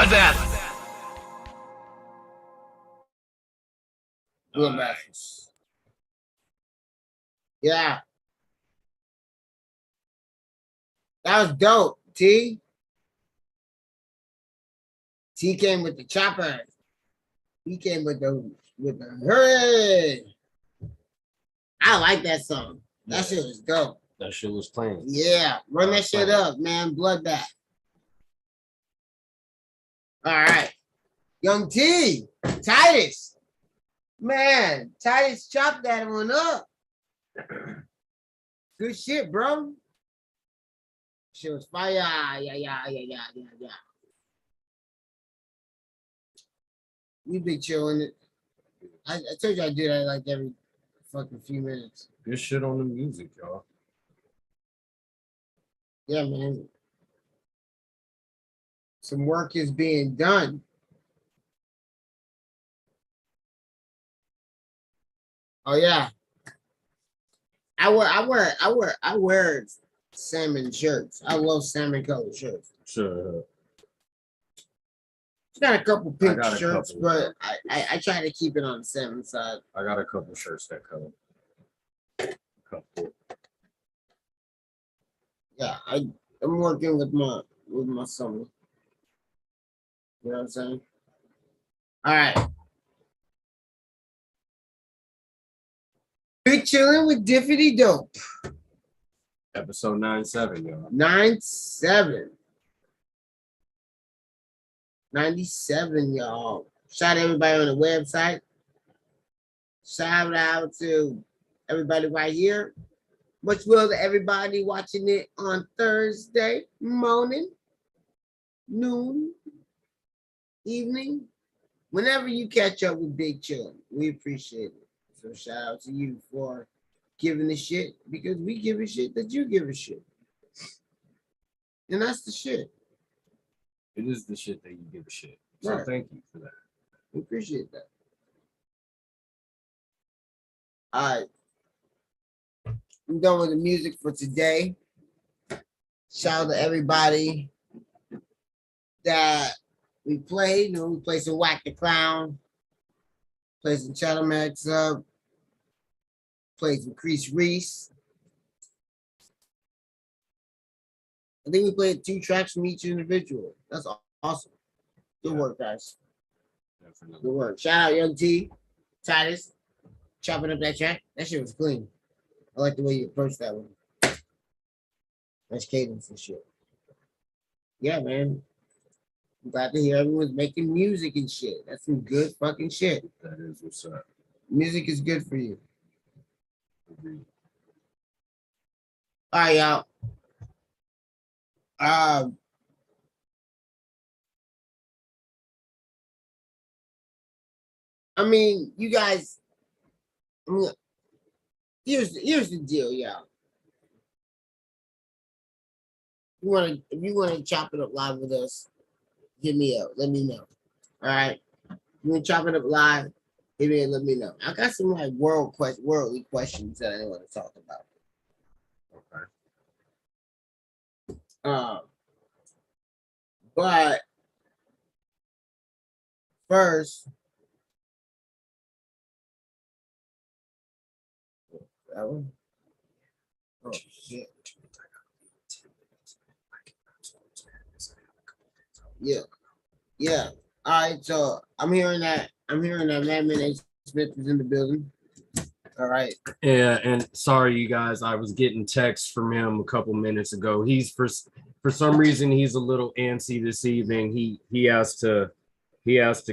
Yeah. That was dope, T. T came with the chopper. He came with the hooray. I like that song. That shit was dope. That shit was playing. Yeah, run that shit up, man. Bloodbath. All right. Young T, Titus. Man, Titus chopped that one up. Good shit, bro. Shit was fire. Yeah. We been chilling it. I told you I do that like every fucking few minutes. Good shit on the music, y'all. Yeah, man. Some work is being done. Oh yeah. I wear salmon shirts. I love salmon colored shirts. Sure. It's got a couple pink got a shirts, couple. but I try to keep it on the salmon side. I got a couple shirts that color. Couple. Yeah, I'm working with my summer. You know what I'm saying? All right. Big Chillin with Diffity Dope. Episode 97, y'all. 97. 97, y'all. Shout out everybody on the website. Shout out to everybody right here. Much love to everybody watching it on Thursday morning, noon, evening, whenever you catch up with Big Chillin. We appreciate it. So shout out to you for giving a shit, because we give a shit that you give a shit. And that's the shit. It is the shit that you give a shit. So Right. thank you for that. We appreciate that. All right. I'm done with the music for today. Shout out to everybody that we played. You know, we played some Whack the Clown, played some Chatham X Up, played some Crease Reese. I think we played 2 tracks from each individual. That's awesome. Good work, guys. Definitely. Good work. Shout out Young T, Titus, chopping up that track. That shit was clean. I like the way you approached that one. That's cadence and shit. Yeah, man. I'm glad to hear everyone's making music and shit. That's some good fucking shit. That is what's up. Music is good for you. Agreed. All right, y'all. I mean, you guys, here's the deal, y'all. If you wanna chop it up live with us, hit me up. Let me know. All right. You wanna chop it up live? Hit me and let me know. I got some like worldly questions that I want to talk about. Okay. But first, that one. Oh shit. Yeah. Yeah. All right. So I'm hearing that Madman A. Smith is in the building. All right. Yeah, and sorry, you guys, I was getting texts from him a couple minutes ago. He's for some reason he's a little antsy this evening. He has to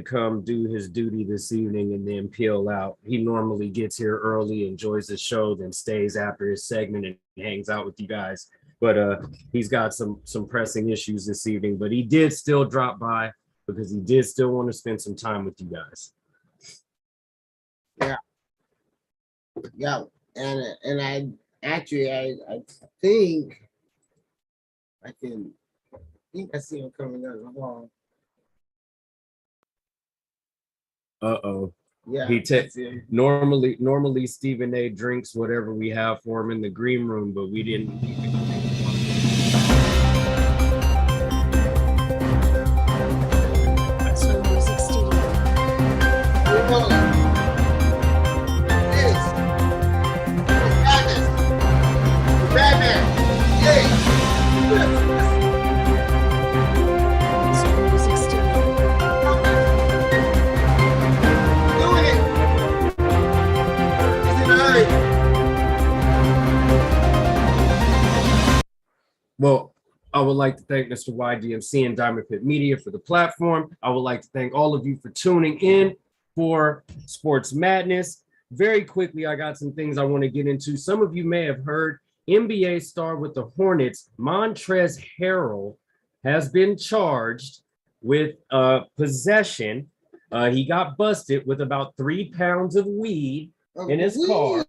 come do his duty this evening and then peel out. He normally gets here early, enjoys the show, then stays after his segment and hangs out with you guys. But he's got some pressing issues this evening. But he did still drop by because he did still want to spend some time with you guys. Yeah. Yeah. And I actually I think I see him coming down the hall. Uh-oh. Yeah. Normally Stephen A drinks whatever we have for him in the green room, but we didn't. Music Studio. Batman. Hey. Music Studio. Doing it. He's in a hurry. Well, I would like to thank Mr. YDMC and Diamond Pit Media for the platform. I would like to thank all of you for tuning in for Sports Madness. Very quickly, I got some things I want to get into. Some of you may have heard NBA star with the Hornets, Montrezl Harrell, has been charged with possession. He got busted with about 3 pounds of weed in his car.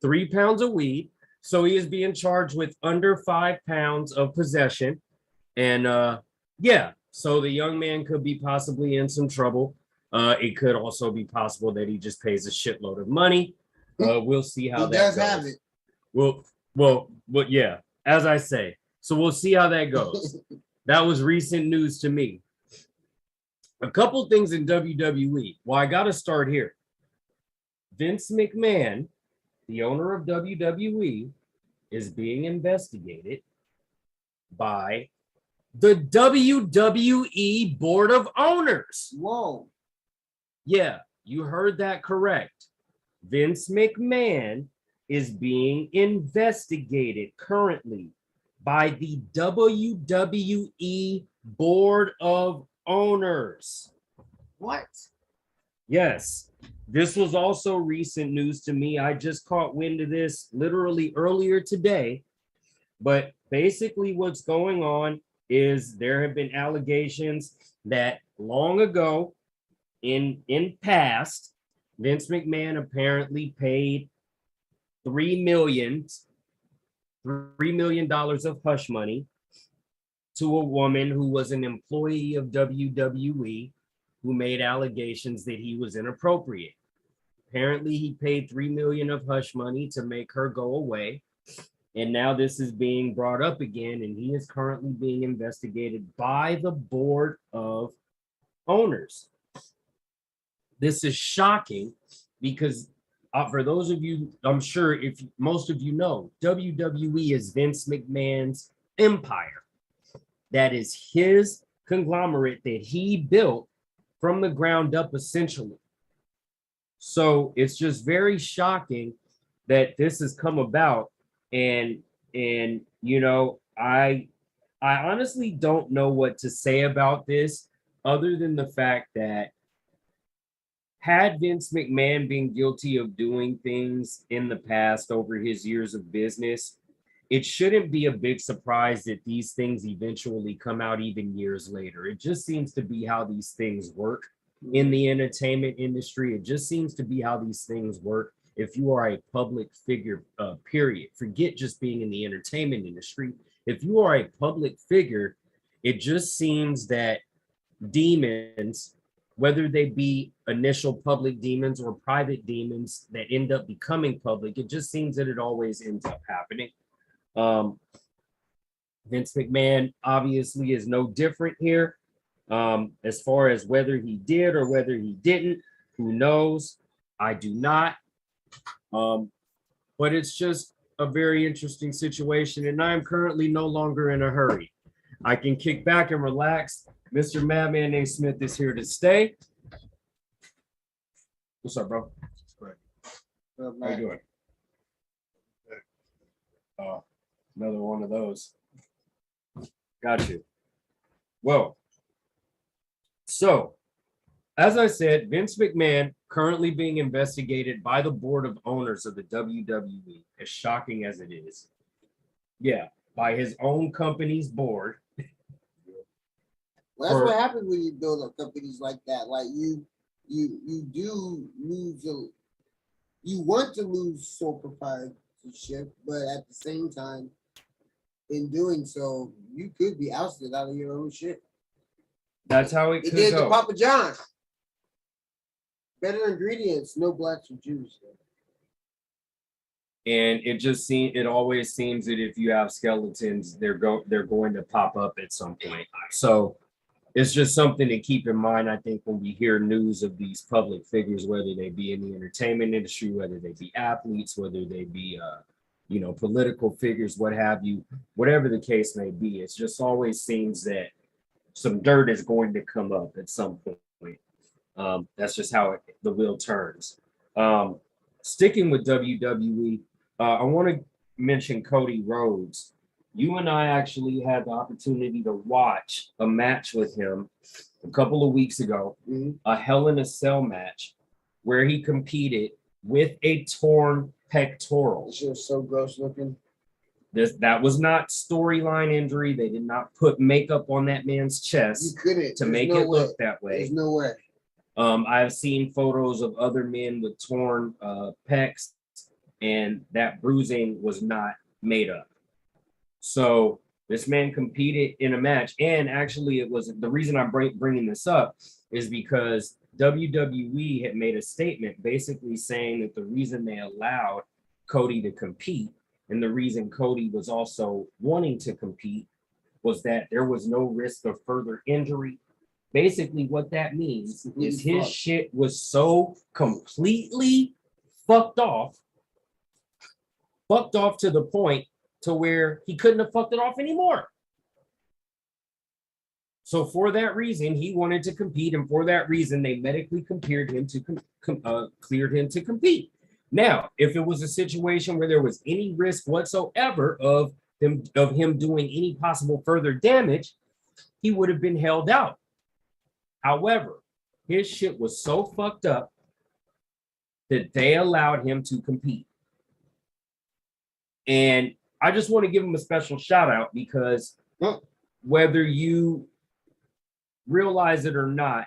3 pounds of weed. So he is being charged with under 5 pounds of possession. And yeah, so the young man could be possibly in some trouble. It could also be possible that he just pays a shitload of money. We'll see how that goes. He does have it. Well, yeah, as I say. So we'll see how that goes. That was recent news to me. A couple things in WWE. Well, I got to start here. Vince McMahon, the owner of WWE, is being investigated by the WWE Board of Owners. Whoa. Yeah, you heard that correct. Vince McMahon is being investigated currently by the WWE Board of Owners. What? Yes. This was also recent news to me. I just caught wind of this literally earlier today. But basically what's going on is there have been allegations that long ago in past, Vince McMahon apparently paid $3 million of hush money to a woman who was an employee of WWE who made allegations that he was inappropriate. Apparently, he paid $3 million of hush money to make her go away. And now this is being brought up again, and he is currently being investigated by the Board of Owners. This is shocking because for those of you, I'm sure if most of you know, WWE is Vince McMahon's empire. That is his conglomerate that he built from the ground up, essentially. So it's just very shocking that this has come about. And you know, I honestly don't know what to say about this other than the fact that had Vince McMahon been guilty of doing things in the past over his years of business, it shouldn't be a big surprise that these things eventually come out even years later. It just seems to be how these things work in the entertainment industry. It just seems to be how these things work. if you are a public figure, period, forget just being in the entertainment industry. If you are a public figure, it just seems that demons, whether they be initial public demons or private demons that end up becoming public, it just seems that it always ends up happening. Vince McMahon obviously is no different here. As far as whether he did or whether he didn't, who knows? I do not. But it's just a very interesting situation, and I'm currently no longer in a hurry. I can kick back and relax. Mr. Madman A. Smith is here to stay. What's up, bro? How you doing? Another one of those. Got you. Well, so as I said, Vince McMahon currently being investigated by the board of owners of the WWE, as shocking as it is. Yeah, by his own company's board. Well, that's what happens when you build up companies like that. Like you do lose you want to lose sole proprietorship, but at the same time, in doing so, you could be ousted out of your own shit. That's how it could did go. to Papa John's. Better ingredients, no blacks or Jews. And it always seems that if you have skeletons, they're going to pop up at some point. So it's just something to keep in mind. I think when we hear news of these public figures, whether they be in the entertainment industry, whether they be athletes, whether they be political figures, what have you, whatever the case may be, it just always seems that some dirt is going to come up at some point. That's just how the wheel turns. Sticking with WWE, I want to mention Cody Rhodes. You and I actually had the opportunity to watch a match with him a couple of weeks ago, a Hell in a Cell match, where he competed with a torn pectoral. This shit was so gross looking. That was not storyline injury. They did not put makeup on that man's chest to make it look that way. There's no way. I've seen photos of other men with torn pecs, and that bruising was not made up. So this man competed in a match, and actually, it was the reason I'm bringing this up is because WWE had made a statement basically saying that the reason they allowed Cody to compete and the reason Cody was also wanting to compete was that there was no risk of further injury. Basically, what that means is his shit was so completely fucked off to the point to where he couldn't have fucked it off anymore. So for that reason, he wanted to compete, and for that reason, they medically cleared him to compete. Now, if it was a situation where there was any risk whatsoever of him doing any possible further damage, he would have been held out. However, his shit was so fucked up that they allowed him to compete. And I just want to give him a special shout out because whether you realize it or not,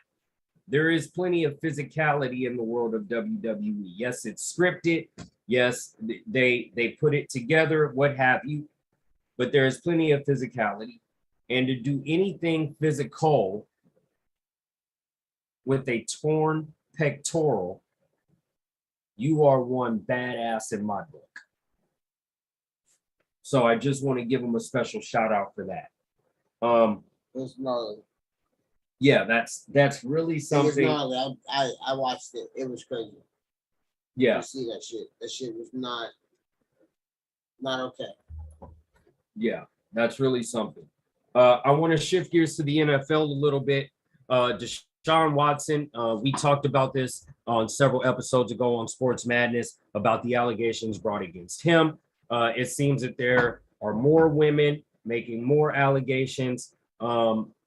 there is plenty of physicality in the world of WWE. Yes, it's scripted. Yes, they put it together, what have you. But there is plenty of physicality. And to do anything physical with a torn pectoral, you are one badass in my book. So I just want to give him a special shout out for that. It's gnarly. Yeah, that's really something. It was gnarly. I watched it. It was crazy. Yeah. You see that shit. That shit was not okay. Yeah, that's really something. I want to shift gears to the NFL a little bit. Deshaun Watson, we talked about this on several episodes ago on Sports Madness about the allegations brought against him. It seems that there are more women making more allegations.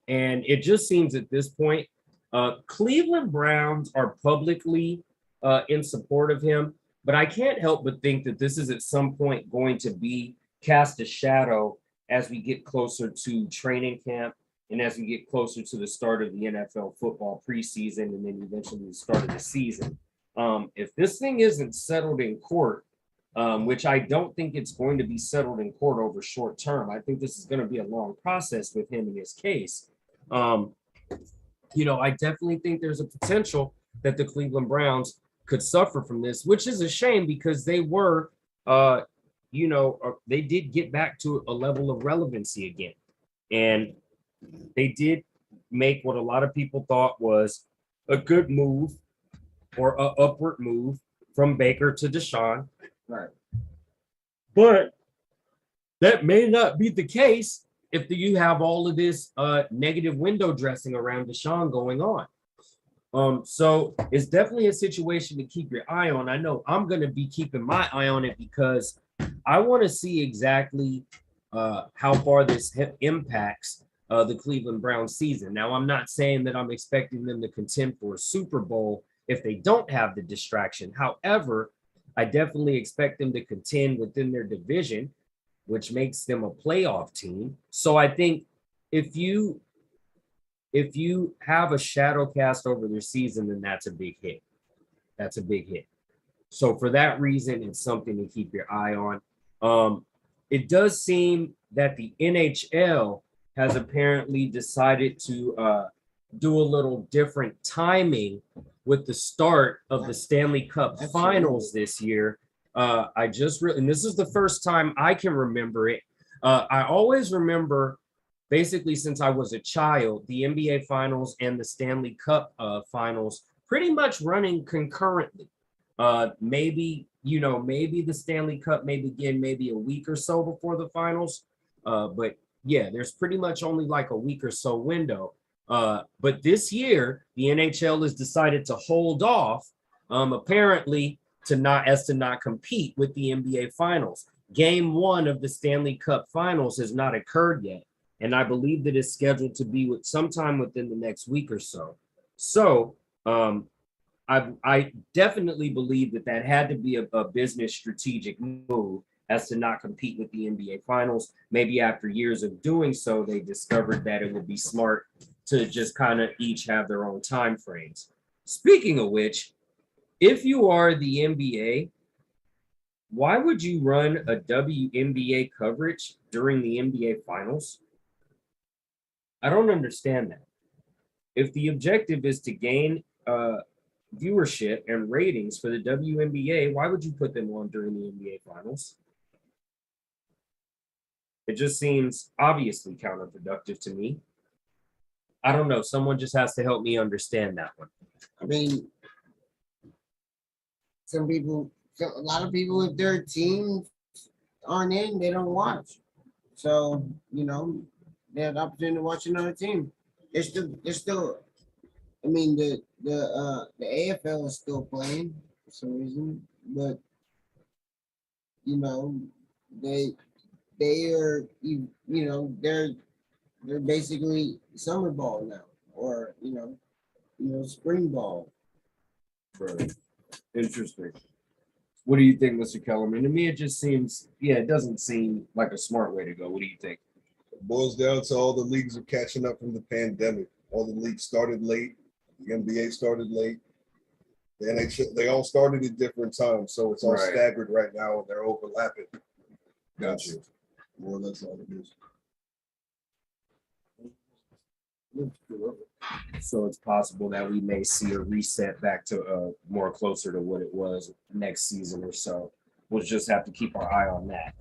And it just seems at this point, Cleveland Browns are publicly in support of him. But I can't help but think that this is at some point going to be cast a shadow as we get closer to training camp and as we get closer to the start of the NFL football preseason and then eventually the start of the season. If this thing isn't settled in court, which I don't think it's going to be settled in court over short term. I think this is going to be a long process with him and his case. I definitely think there's a potential that the Cleveland Browns could suffer from this, which is a shame because they were, they did get back to a level of relevancy again. And they did make what a lot of people thought was a good move or an upward move from Baker to Deshaun. Right. But that may not be the case if you have all of this negative window dressing around Deshaun going on. So it's definitely a situation to keep your eye on. I know I'm going to be keeping my eye on it because I want to see exactly how far this impacts the Cleveland Browns season. Now, I'm not saying that I'm expecting them to contend for a Super Bowl if they don't have the distraction. However, I definitely expect them to contend within their division, which makes them a playoff team. So I think if you have a shadow cast over their season, then that's a big hit. That's a big hit. So for that reason, it's something to keep your eye on. It does seem that the NHL has apparently decided to do a little different timing with the start of the Stanley Cup Finals this year. And this is the first time I can remember it. I always remember, basically since I was a child, the NBA Finals and the Stanley Cup Finals pretty much running concurrently. Maybe the Stanley Cup may begin maybe a week or so before the finals. But yeah, there's pretty much only like a week or so window. But this year, the NHL has decided to hold off, apparently to not compete with the NBA Finals. Game 1 of the Stanley Cup Finals has not occurred yet, and I believe that it's scheduled to be sometime within the next week or so. So I definitely believe that had to be a business strategic move as to not compete with the NBA Finals. Maybe after years of doing so, they discovered that it would be smart to just kind of each have their own time frames. Speaking of which, if you are the NBA, why would you run a WNBA coverage during the NBA Finals? I don't understand that. If the objective is to gain viewership and ratings for the WNBA, why would you put them on during the NBA Finals? It just seems obviously counterproductive to me. I don't know. Someone just has to help me understand that one. I mean, a lot of people, if their teams aren't in, they don't watch. So, they have the opportunity to watch another team. They're still. I mean, the AFL is still playing for some reason, but they are they're basically summer ball now, or spring ball. Right. Interesting. What do you think, Mr. Kellerman? To me, it just seems, it doesn't seem like a smart way to go. What do you think? It boils down to all the leagues are catching up from the pandemic. All the leagues started late. The NBA started late. The NHL, they all started at different times, so it's all staggered right now, and they're overlapping. Gotcha. Well, that's all it is. So it's possible that we may see a reset back to more closer to what it was next season or so. We'll just have to keep our eye on that.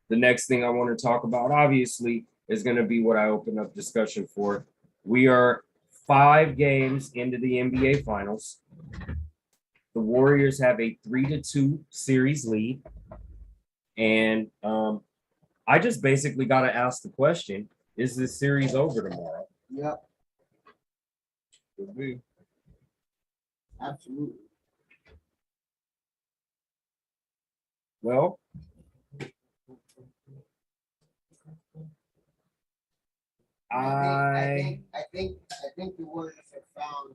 The next thing I want to talk about, obviously, is going to be what I opened up discussion for. We are 5 games into the NBA Finals. The Warriors have a 3-2 series lead. And I just basically got to ask the question, is this series over tomorrow? Yep. Could be. Absolutely. Well, I think the Warriors have found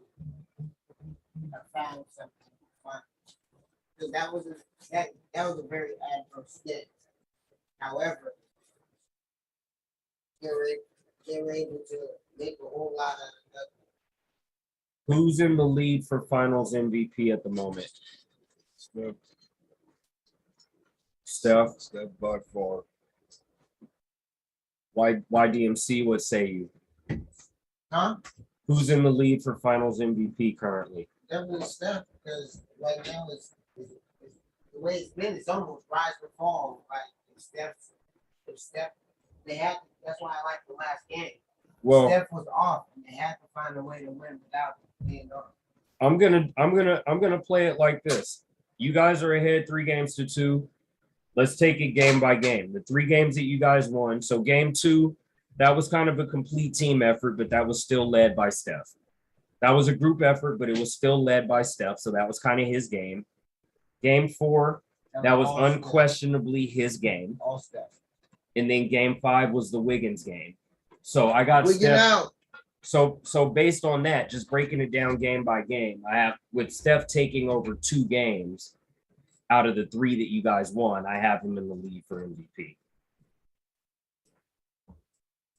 something fun. Because that was a very adverse stint. However, they were able to make a whole lot of nothing. Who's in the lead for Finals MVP at the moment? Steph. Steph by far. Why DMC? What say you? Huh? Who's in the lead for Finals MVP currently? Definitely Steph, because right now it's the way it's been. It's almost rise or fall. Like if Steph, they had. That's why I like the last game. Well, Steph was off, and they had to find a way to win without being off. I'm gonna play it like this. You guys are ahead 3-2. Let's take it game by game. The 3 games that you guys won. So game 2, that was kind of a complete team effort, but that was still led by Steph. That was a group effort, but it was still led by Steph. So that was kind of his game. Game 4, that was unquestionably his game. All Steph. And then game 5 was the Wiggins game. So I got Wiggins Steph. out. So based on that, just breaking it down game by game, I have with Steph taking over 2 games out of the 3 that you guys won, I have him in the lead for MVP.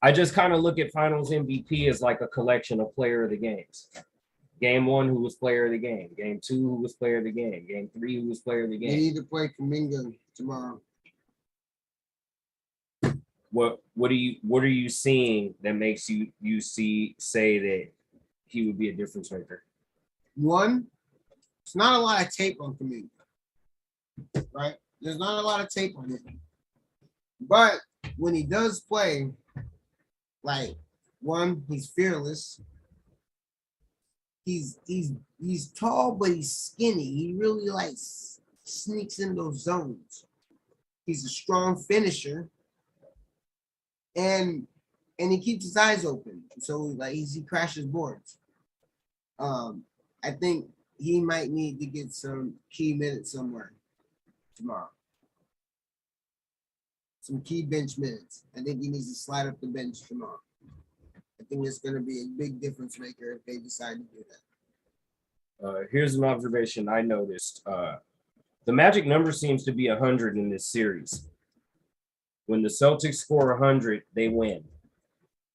I just kind of look at Finals MVP as like a collection of player of the games. Game 1, who was player of the game. Game 2, who was player of the game. Game 3, who was player of the They game. need to play Kuminga tomorrow. What are you seeing that makes you say that he would be a difference maker? One, it's not a lot of tape on Kuminga, right? There's not a lot of tape on him. But when he does play, like, one, he's fearless. He's tall, but he's skinny. He really like sneaks in those zones. He's a strong finisher. And he keeps his eyes open. So like he crashes boards. I think he might need to get some key minutes somewhere tomorrow. Some key bench minutes. I think he needs to slide up the bench tomorrow. I think it's going to be a big difference maker if they decide to do that. Here's an observation I noticed. The magic number seems to be 100 in this series. When the Celtics score 100, they win.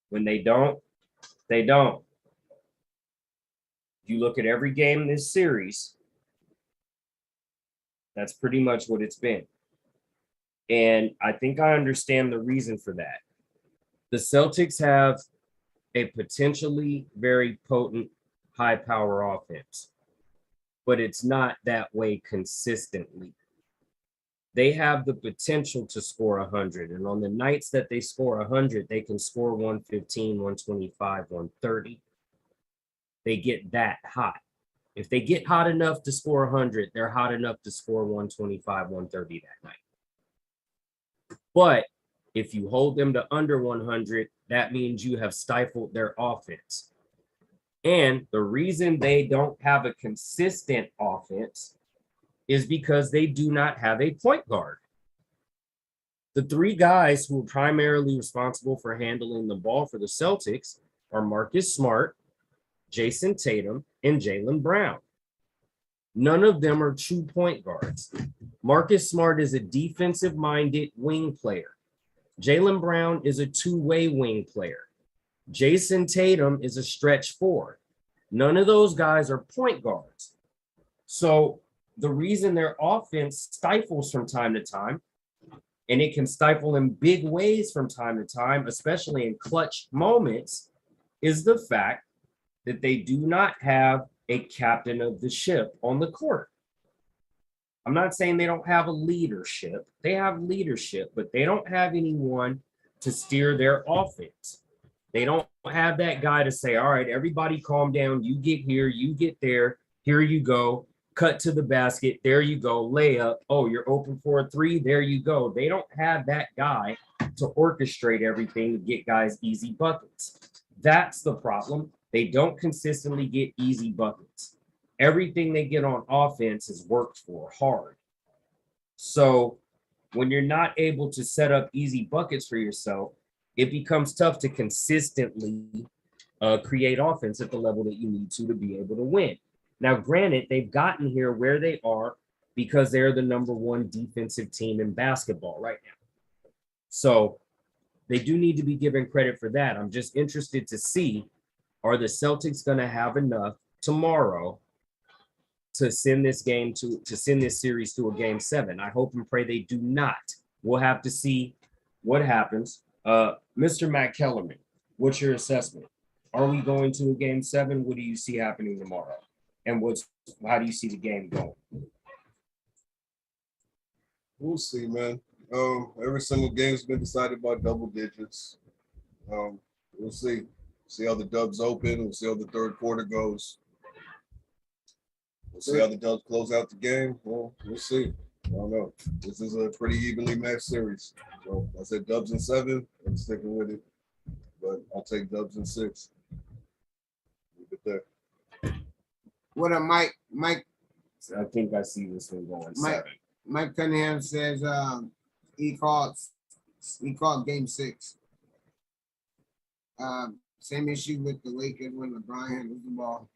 When they don't, they don't. If you look at every game in this series, that's pretty much what it's been. And I think I understand the reason for that. The Celtics have a potentially very potent, high-power offense, but it's not that way consistently. They have the potential to score 100, and on the nights that they score 100, they can score 115, 125, 130. They get that hot. If they get hot enough to score 100, they're hot enough to score 125, 130 that night. But if you hold them to under 100, that means you have stifled their offense. And the reason they don't have a consistent offense is because they do not have a point guard. The 3 guys who are primarily responsible for handling the ball for the Celtics are Marcus Smart, Jason Tatum, and Jaylen Brown. None of them are true point guards. Marcus Smart is a defensive-minded wing player. Jaylen Brown is a 2-way wing player. Jason Tatum is a stretch 4. None of those guys are point guards. So the reason their offense stifles from time to time, and it can stifle in big ways from time to time, especially in clutch moments, is the fact that they do not have a captain of the ship on the court. I'm not saying they don't have a leadership. They have leadership, but they don't have anyone to steer their offense. They don't have that guy to say, all right, everybody calm down. You get here, you get there. Here you go. Cut to the basket. There you go. Layup. Oh, you're open for a 3. There you go. They don't have that guy to orchestrate everything to get guys easy buckets. That's the problem. They don't consistently get easy buckets. Everything they get on offense is worked for hard. So when you're not able to set up easy buckets for yourself, it becomes tough to consistently create offense at the level that you need to be able to win. Now, granted, they've gotten here where they are because they're the number 1 defensive team in basketball right now. So they do need to be given credit for that. I'm just interested to see, are the Celtics going to have enough tomorrow to send this series to a game 7. I hope and pray they do not. We'll have to see what happens. Mr. Matt Kellerman, what's your assessment? Are we going to a game 7? What do you see happening tomorrow? And how do you see the game going? We'll see, man. Every single game's been decided by double digits. We'll see. See how the Dubs open. We'll see how the third quarter goes. We'll see how the Dubs close out the game. Well, we'll see. I don't know. This is a pretty evenly matched series. So I said Dubs in 7. I'm sticking with it. But I'll take Dubs in 6. Leave it there. What a Mike. I think I see this one going 7. Mike Cunningham says he called game 6. Same issue with the Lakers when LeBron handles the ball.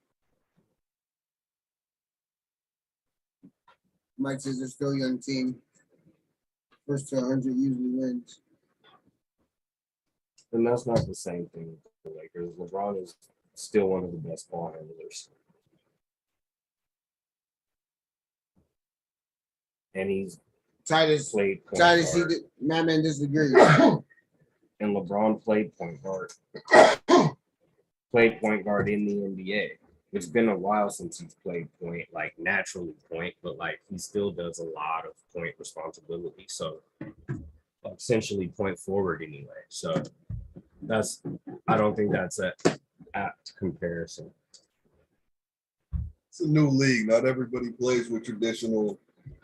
Mike says they're still a young team. First to 100 usually wins. And that's not the same thing with the Lakers. LeBron is still one of the best ball handlers. And he's Titus played point Titus, guard. Madman disagrees. And LeBron played point guard. Played point guard in the NBA. It's been a while since he's played point, like naturally point, but like he still does a lot of point responsibility. So essentially point forward anyway. So I don't think that's an apt comparison. It's a new league. Not everybody plays with traditional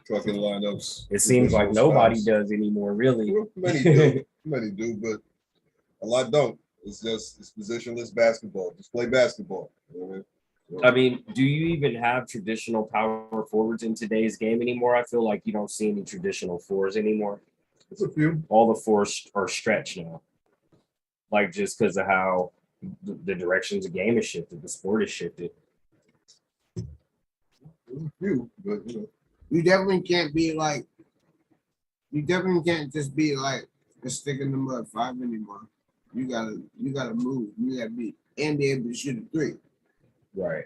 fucking lineups. It seems like nobody does anymore, really. Well, many do, but a lot don't. It's positionless basketball. Just play basketball. You know what I mean? I mean, do you even have traditional power forwards in today's game anymore? I feel like you don't see any traditional 4s anymore. There's a few. All the 4s are stretched now. Like just because of how the directions of the game has shifted, the sport has shifted. There's a few, but you know. You definitely can't just be like a stick in the mud 5 anymore. You gotta move. You gotta be able to shoot a 3. Right.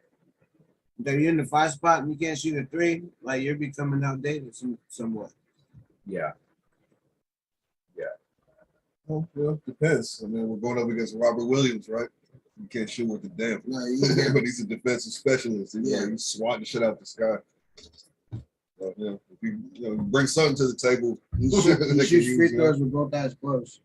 So you're in the 5 spot and you can't shoot a 3, like you're becoming outdated somewhat. Yeah. Well, depends. I mean, we're going up against Robert Williams, right? You can't shoot with the damn. No, but he's a defensive specialist. He's swatting shit out the sky. If you bring something to the table, He shoots free throws with both eyes closed.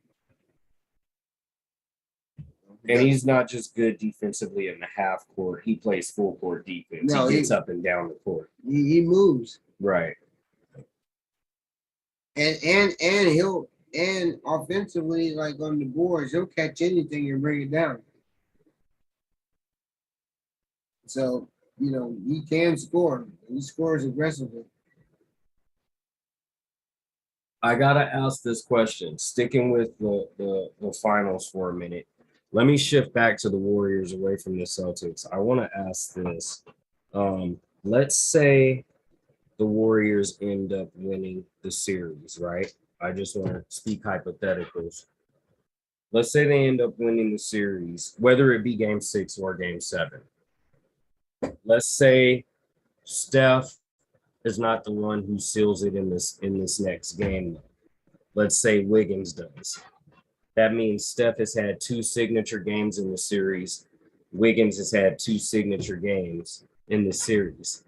And he's not just good defensively in the half court. He plays full court defense. No, he gets up and down the court. He moves. Right. And offensively, like on the boards, he'll catch anything and bring it down. So, he can score. He scores aggressively. I gotta ask this question. Sticking with the finals for a minute. Let me shift back to the Warriors away from the Celtics. I want to ask this. Let's say the Warriors end up winning the series, right? I just want to speak hypotheticals. Let's say they end up winning the series, whether it be game 6 or game 7. Let's say Steph is not the one who seals it in this next game. Let's say Wiggins does. That means Steph has had 2 signature games in the series. Wiggins has had 2 signature games in the series.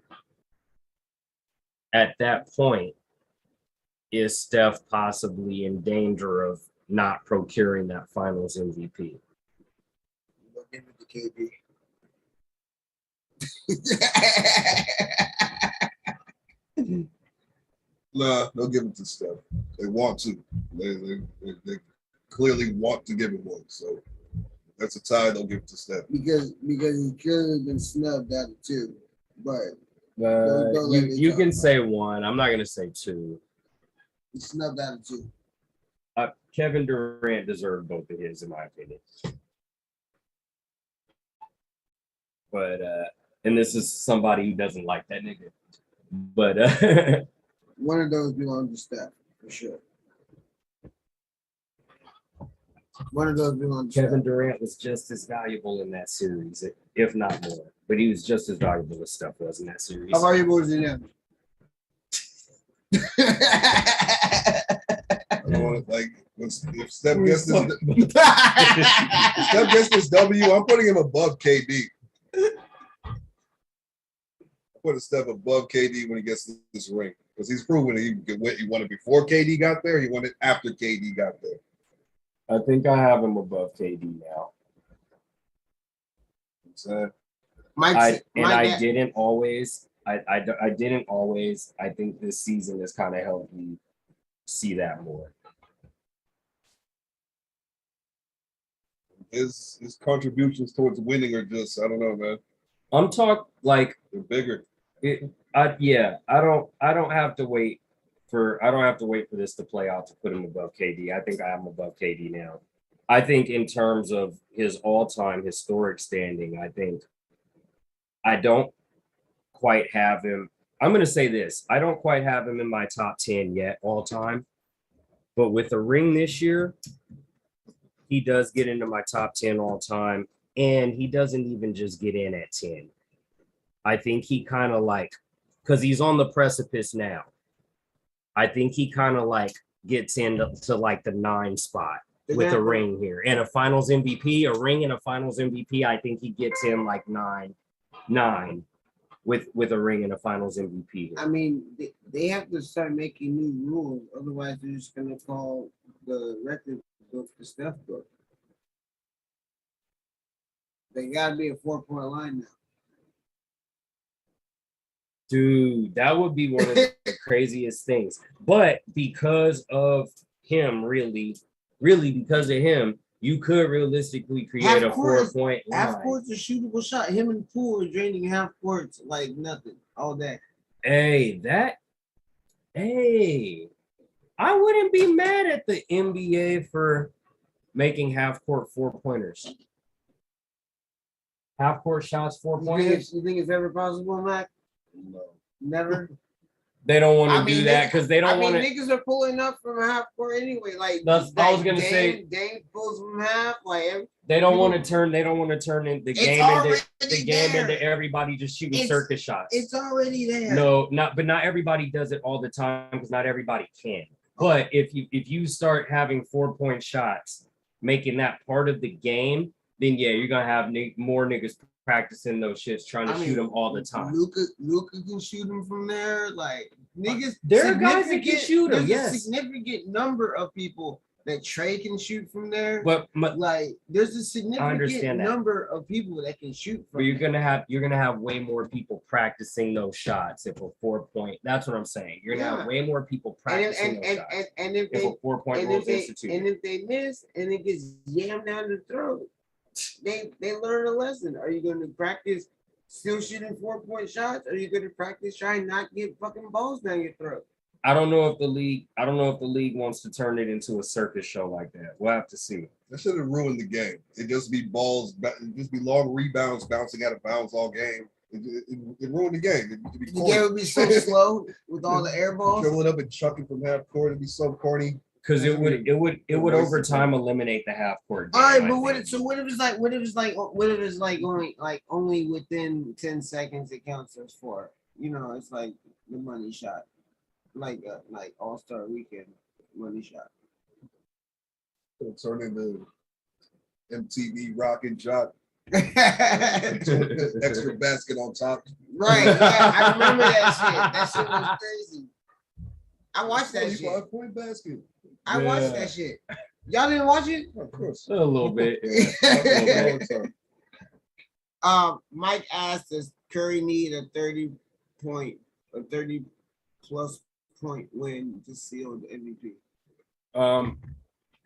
At that point, is Steph possibly in danger of not procuring that finals MVP? Look into the KB. Nah, they'll give it to Steph. They want to. They clearly want to give it one. So that's a tie. They'll give it to Steph because he's clearly been snubbed out of 2. But you can say 1. I'm not gonna say 2. He's snubbed out of 2. Kevin Durant deserved both of his, in my opinion. But and this is somebody who doesn't like that nigga. But one of those belongs to Steph for sure. One of those belongs to Kevin Durant was just as valuable in that series, if not more. But he was just as valuable as Steph was in that series. How valuable was he now? I don't want to, like, if Steph gets this, Steph gets this W, I'm putting him above KD. I'm putting Steph above KD when he gets this ring because he's proven he won it before KD got there. He won it after KD got there. I think I have him above KD now. I didn't always. I didn't always. I think this season has kind of helped me see that more. His contributions towards winning are just, I don't know, man. I'm talking like they're bigger. I don't have to wait for this to play out to put him above KD. I think I am above KD now. I think in terms of his all-time historic standing, I think I don't quite have him. I'm going to say this. I don't quite have him in my top 10 yet all time. But with the ring this year, he does get into my top 10 all time. And he doesn't even just get in at 10. I think he kind of like, because he's on the precipice now. I think he kind of like gets into like the 9 spot with a ring here. And a finals MVP, a ring and a finals MVP, I think he gets in like 9 with a ring and a finals MVP. I mean, they have to start making new rules. Otherwise, they're just going to call the record book the Steph book. They got to be a 4-point line now. Dude, that would be one of the craziest things. But because of him, really because of him, you could realistically create a 4-point line. Half court's a shootable shot. Him and Poole are draining half courts like nothing all day. Hey, I wouldn't be mad at the NBA for making half court 4-pointers. Half court shots, 4-pointers. You think it's ever possible, Mac? No. Never. They don't want to do that because they don't want to. Niggas are pulling up from half court anyway. Like I was gonna say, Dame pulls from half. Like they don't want to turn. They don't want to turn in the game into everybody just shooting circus shots. It's already there. No, not everybody does it all the time because not everybody can. But if you start having 4-point shots, making that part of the game, then yeah, you're gonna have more niggas practicing those shits, trying to shoot them all the time. Luka can shoot them from there. Like niggas, there are guys that can shoot them. Yes, a significant number of people that Trey can shoot from there. But like, there's a significant number of people that can shoot from. But you're gonna have way more people practicing those shots if a 4-point. That's what I'm saying. You're gonna have way more people practicing those shots. And if a 4-point rule is instituted, and if they miss and it gets jammed down the throat, they learn a lesson. Are you going to practice still shooting 4-point shots? Or are you going to practice trying not to get fucking balls down your throat? I don't know if the league wants to turn it into a circus show like that. We'll have to see. That should have ruined the game. It just be balls, it just be long rebounds bouncing out of bounds all game. It ruined the game. The game would be so slow with all the air balls. Dribbling up and chucking from half court. It'd be so corny. Because it would over time eliminate the half court game. All right, but what if it's like only within 10 seconds it counts as 4? You know, it's like the money shot, like All-Star Weekend money shot. It'll turn into MTV Rockin' Shot. Extra basket on top. Right, yeah, I remember that shit. That shit was crazy. I watched that shit. 5-point basket. I watched that shit. Y'all didn't watch it? Of course. A little bit. Yeah. Mike asked, does Curry need a 30+ point win to seal the MVP?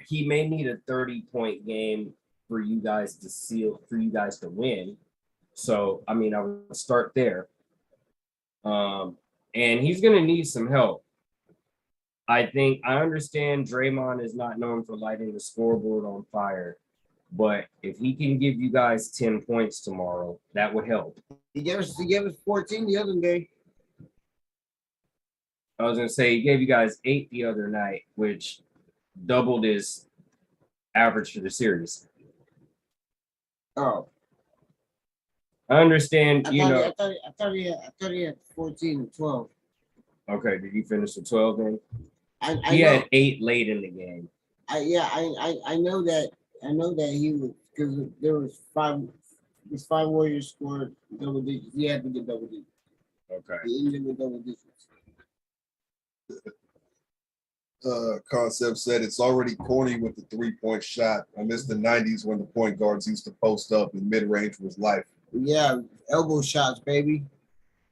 He may need a 30-point game for you guys to win. So, I mean, I would start there. And he's going to need some help. I understand Draymond is not known for lighting the scoreboard on fire, but if he can give you guys 10 points tomorrow, that would help. He gave us 14 the other day. I was going to say he gave you guys 8 the other night, which doubled his average for the series. Oh, I understand, I you know. thought he had 14 and 12. Okay, did he finish with 12 then? I He know, had 8 late in the game. I know that he was, because there was five Warriors scored double digits. He had to get double digits. Okay. He ended with double digits. Concept said it's already corny with the 3-point shot. I miss the 90s when the point guards used to post up and mid-range was life. Yeah, elbow shots, baby.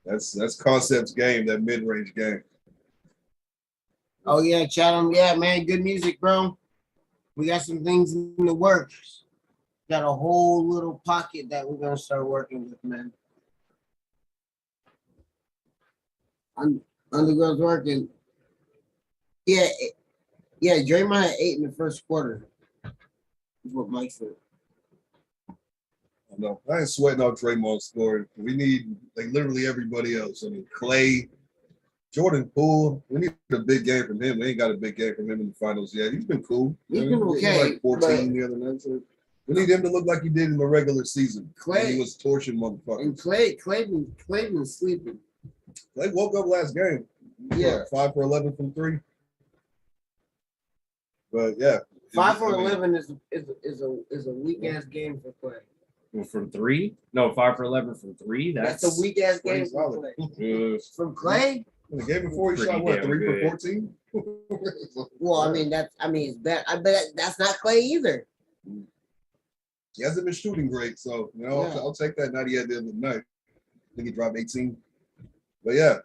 That's Concept's game, that mid-range game. Oh yeah, Chatham. Yeah, man, good music, bro. We got some things in the works. Got a whole little pocket that we're gonna start working with, man. Underground's working. Yeah, Draymond had 8 in the first quarter. Is what Mike said. No, I ain't sweating out Draymond scoring. We need like literally everybody else. I mean, Clay, Jordan Poole. We need a big game from him. We ain't got a big game from him in the finals yet. He's been cool. He's been He was okay, like 14 the other night. So we need him to look like he did in the regular season. Clay- He was torching motherfuckers. And Clay was sleeping. Clay woke up last game. Yeah. 5 for 11 from 3. But yeah. 5 for 11 is a weak ass game for Clay. From 3? No, 5 for 11 from 3. That's a weak ass game for Clay. From Clay? The game before he shot what, 3 for 14? Well, it's bad. But that's not Clay either. He hasn't been shooting great, so you know, I'll take that night he had the other night. I think he dropped 18. But yeah.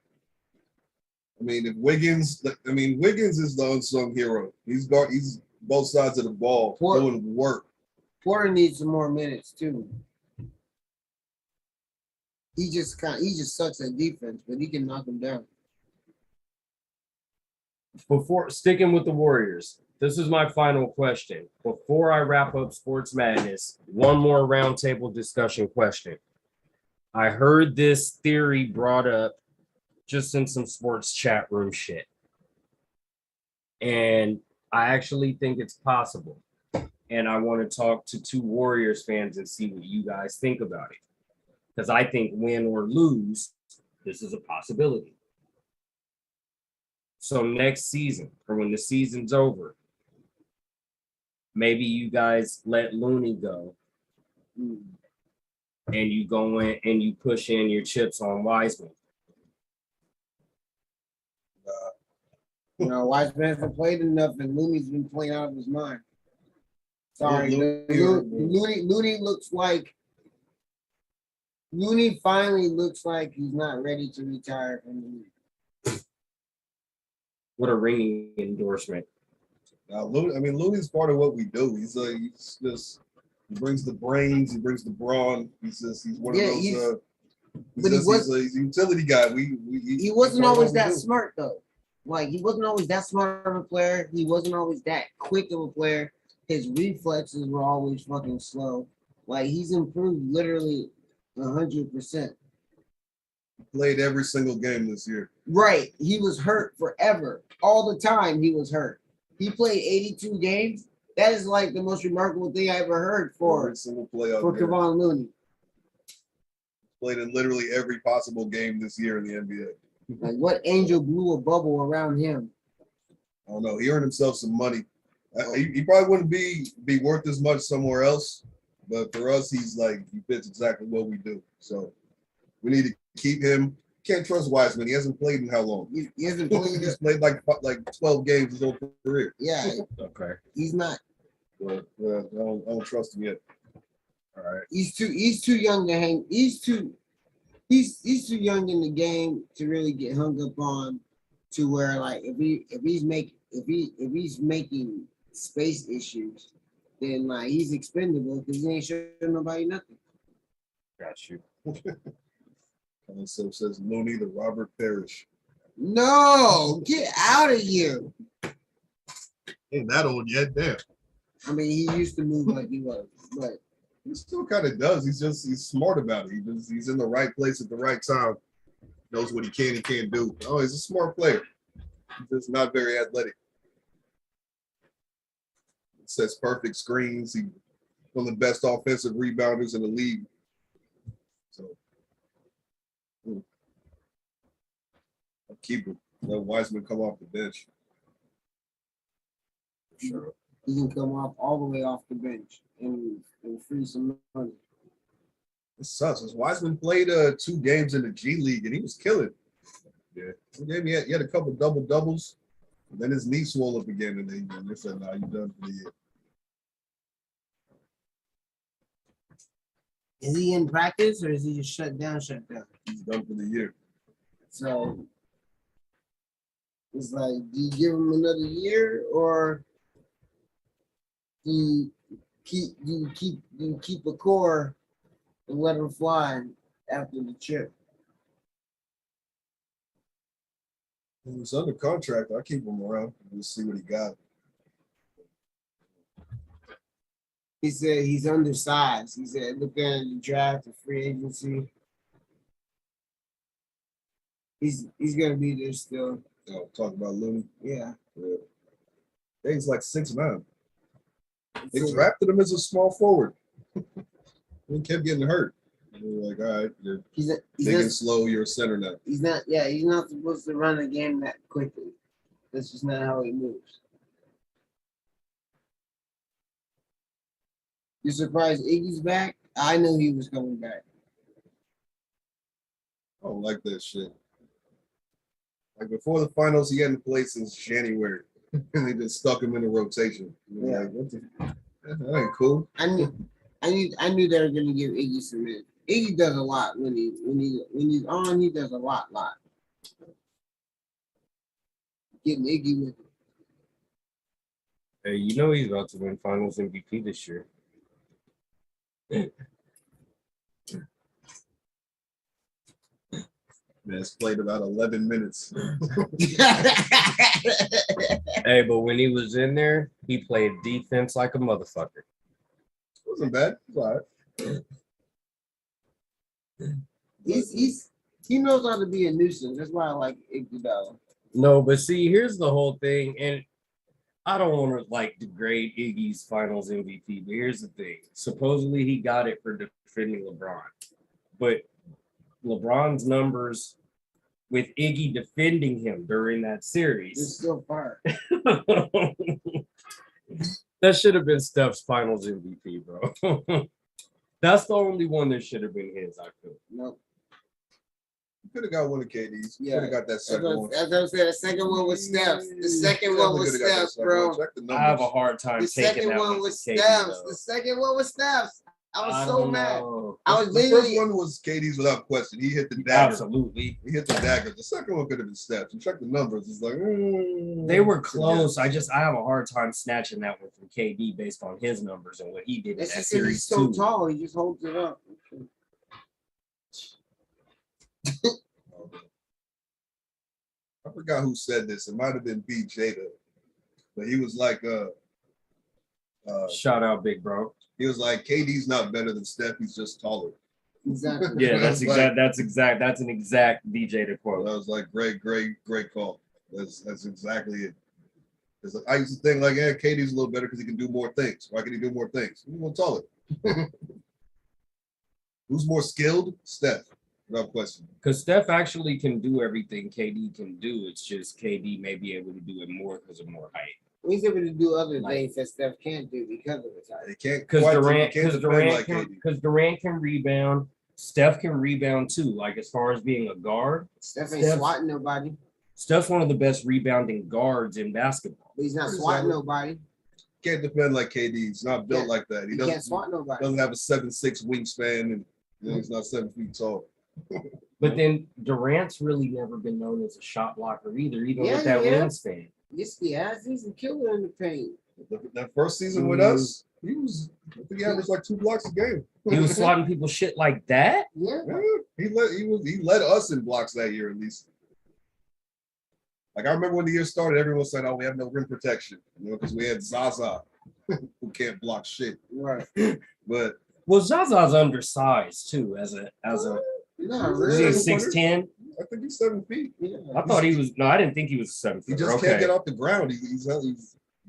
I mean, Wiggins is the unsung hero. He's both sides of the ball doing work. Porter needs some more minutes too. He just sucks at defense, but he can knock him down. Before sticking with the Warriors, this is my final question. Before I wrap up Sports Madness, one more roundtable discussion question. I heard this theory brought up just in some sports chat room shit. And I actually think it's possible. And I want to talk to 2 Warriors fans and see what you guys think about it. Because I think win or lose, this is a possibility. So next season, or when the season's over, maybe you guys let Looney go. And you go in and you push in your chips on Wiseman. Wiseman hasn't played enough, and Looney's been playing out of his mind. Sorry, Looney finally looks like he's not ready to retire from the league. What a ringing endorsement. Now, Looney's part of what we do. He's just he brings the brains, he brings the brawn. He's one of those. He's a utility guy. He wasn't always that smart though. Like he wasn't always that smart of a player. He wasn't always that quick of a player. His reflexes were always fucking slow. Like he's improved literally 100%. Played every single game this year. Right. He was hurt forever. All the time he was hurt. He played 82 games. That is like the most remarkable thing I ever heard for Kevon Looney. Played in literally every possible game this year in the NBA. Like what angel blew a bubble around him? I don't know. He earned himself some money. He probably wouldn't be worth as much somewhere else, but for us, he fits exactly what we do. So we need to keep him. Can't trust Wiseman. He hasn't played in how long? He hasn't played. He's played like 12 games his whole career. Yeah. Okay. He's not. I don't trust him yet. All right. He's too young to hang. He's too young in the game to really get hung up on, to where like if he's making space issues, then like he's expendable because he ain't showing nobody nothing. Got you. So says Looney the Robert Parrish. No, get out of here. Ain't that old yet? Damn. I mean, he used to move like he was, but he still kind of does. He's smart about it. He's in the right place at the right time. Knows what he can and can't do. Oh, he's a smart player. He's just not very athletic. sets perfect screens. He one of the best offensive rebounders in the league. So I'll keep him. Let Wiseman come off the bench. Sure. He can come off all the way off the bench and free some money. It sucks. Because Wiseman played 2 games in the G League and he was killing. Yeah. He had a couple double doubles. Then his knee swelled up again, and they said, "Nah, you done for the year." Is he in practice or is he just shut down? He's done for the year. So it's like, do you give him another year or do you keep a core and let him fly after the trip? He was under contract. I keep him around. We'll see what he got. He said he's undersized. He said, looking at the draft, the free agency, he's gonna be there still. Oh, talking about Looney. Yeah. He's like 6'9". They drafted him as a small forward. He kept getting hurt. We're like, all right, you're big and slow. You're a center now. He's not supposed to run a game that quickly. That's just not how he moves. You surprised Iggy's back? I knew he was coming back. I don't like that shit. Like before the finals, he hadn't played since January, and they just stuck him in the rotation. Yeah. Like, that ain't cool. I knew they were gonna give Iggy some minutes. Iggy does a lot when he's on. He does a lot. Getting Iggy with it. Hey, you know he's about to win Finals MVP this year. Man, it's played about 11 minutes. Hey, but when he was in there, he played defense like a motherfucker. It wasn't bad. It was all right. He knows how to be a nuisance. That's why I like Iggy. No, but see, here's the whole thing, and I don't want to like degrade Iggy's Finals MVP, but here's the thing. Supposedly he got it for defending LeBron, but LeBron's numbers with Iggy defending him during that series. It's still fire. That should have been Steph's Finals MVP, bro. That's the only one that should have been his, I feel. Nope. You could have got one of KD's. You Yeah. could have got that second one. As I said, the second one was Steph's. The second one was Steph's, bro. I have a hard time The taking second that one one was to KD, Steph's. though. The second one was Steph's. I was so don't mad. know. I was The first literally. one was KD's without question. He hit the dagger. Absolutely. He hit the dagger. The second one could have been Steph's. You check the numbers. It's like They were close. I have a hard time snatching that one from KD based on his numbers and what he did in It's that just 'cause series he's so too. tall. He just holds it up. I forgot who said this. It might have been B. Jada, but he was like, Shout out, big bro. He was like, KD's not better than Steph. He's just taller. Exactly. Yeah, that's an exact DJ to quote. I was like, great call. That's exactly it. I used to think like, yeah, KD's a little better because he can do more things. Why can he do more things? He's more taller. Who's more skilled? Steph. No question. Because Steph actually can do everything KD can do. It's just KD may be able to do it more because of more height. He's able to do other things that Steph can't do because of his height. They can't Because Durant Durant can rebound. Steph can rebound too. Like as far as being a guard, Steph ain't swatting nobody. Steph's one of the best rebounding guards in basketball. But he's not swatting nobody. Can't defend like KD. He's not built like that. He can't swat nobody. Doesn't have a 7'6" wingspan, and he's not 7 feet tall. But then Durant's really never been known as a shot blocker either, even Yeah, with that yeah. wingspan. Yes, he has. He's a killer in the paint. That first season with us, I think he averaged like 2 blocks a game. He was swatting people shit like that. Yeah. He led us in blocks that year at least. Like I remember when the year started, everyone was saying, "Oh, we have no rim protection," because we had Zaza, who can't block shit. Right. But Zaza's undersized too, as a no, is he 6'10"? I think he's 7 feet. I thought he was. No, I didn't think he was 7 feet. He just can't get off the ground. He's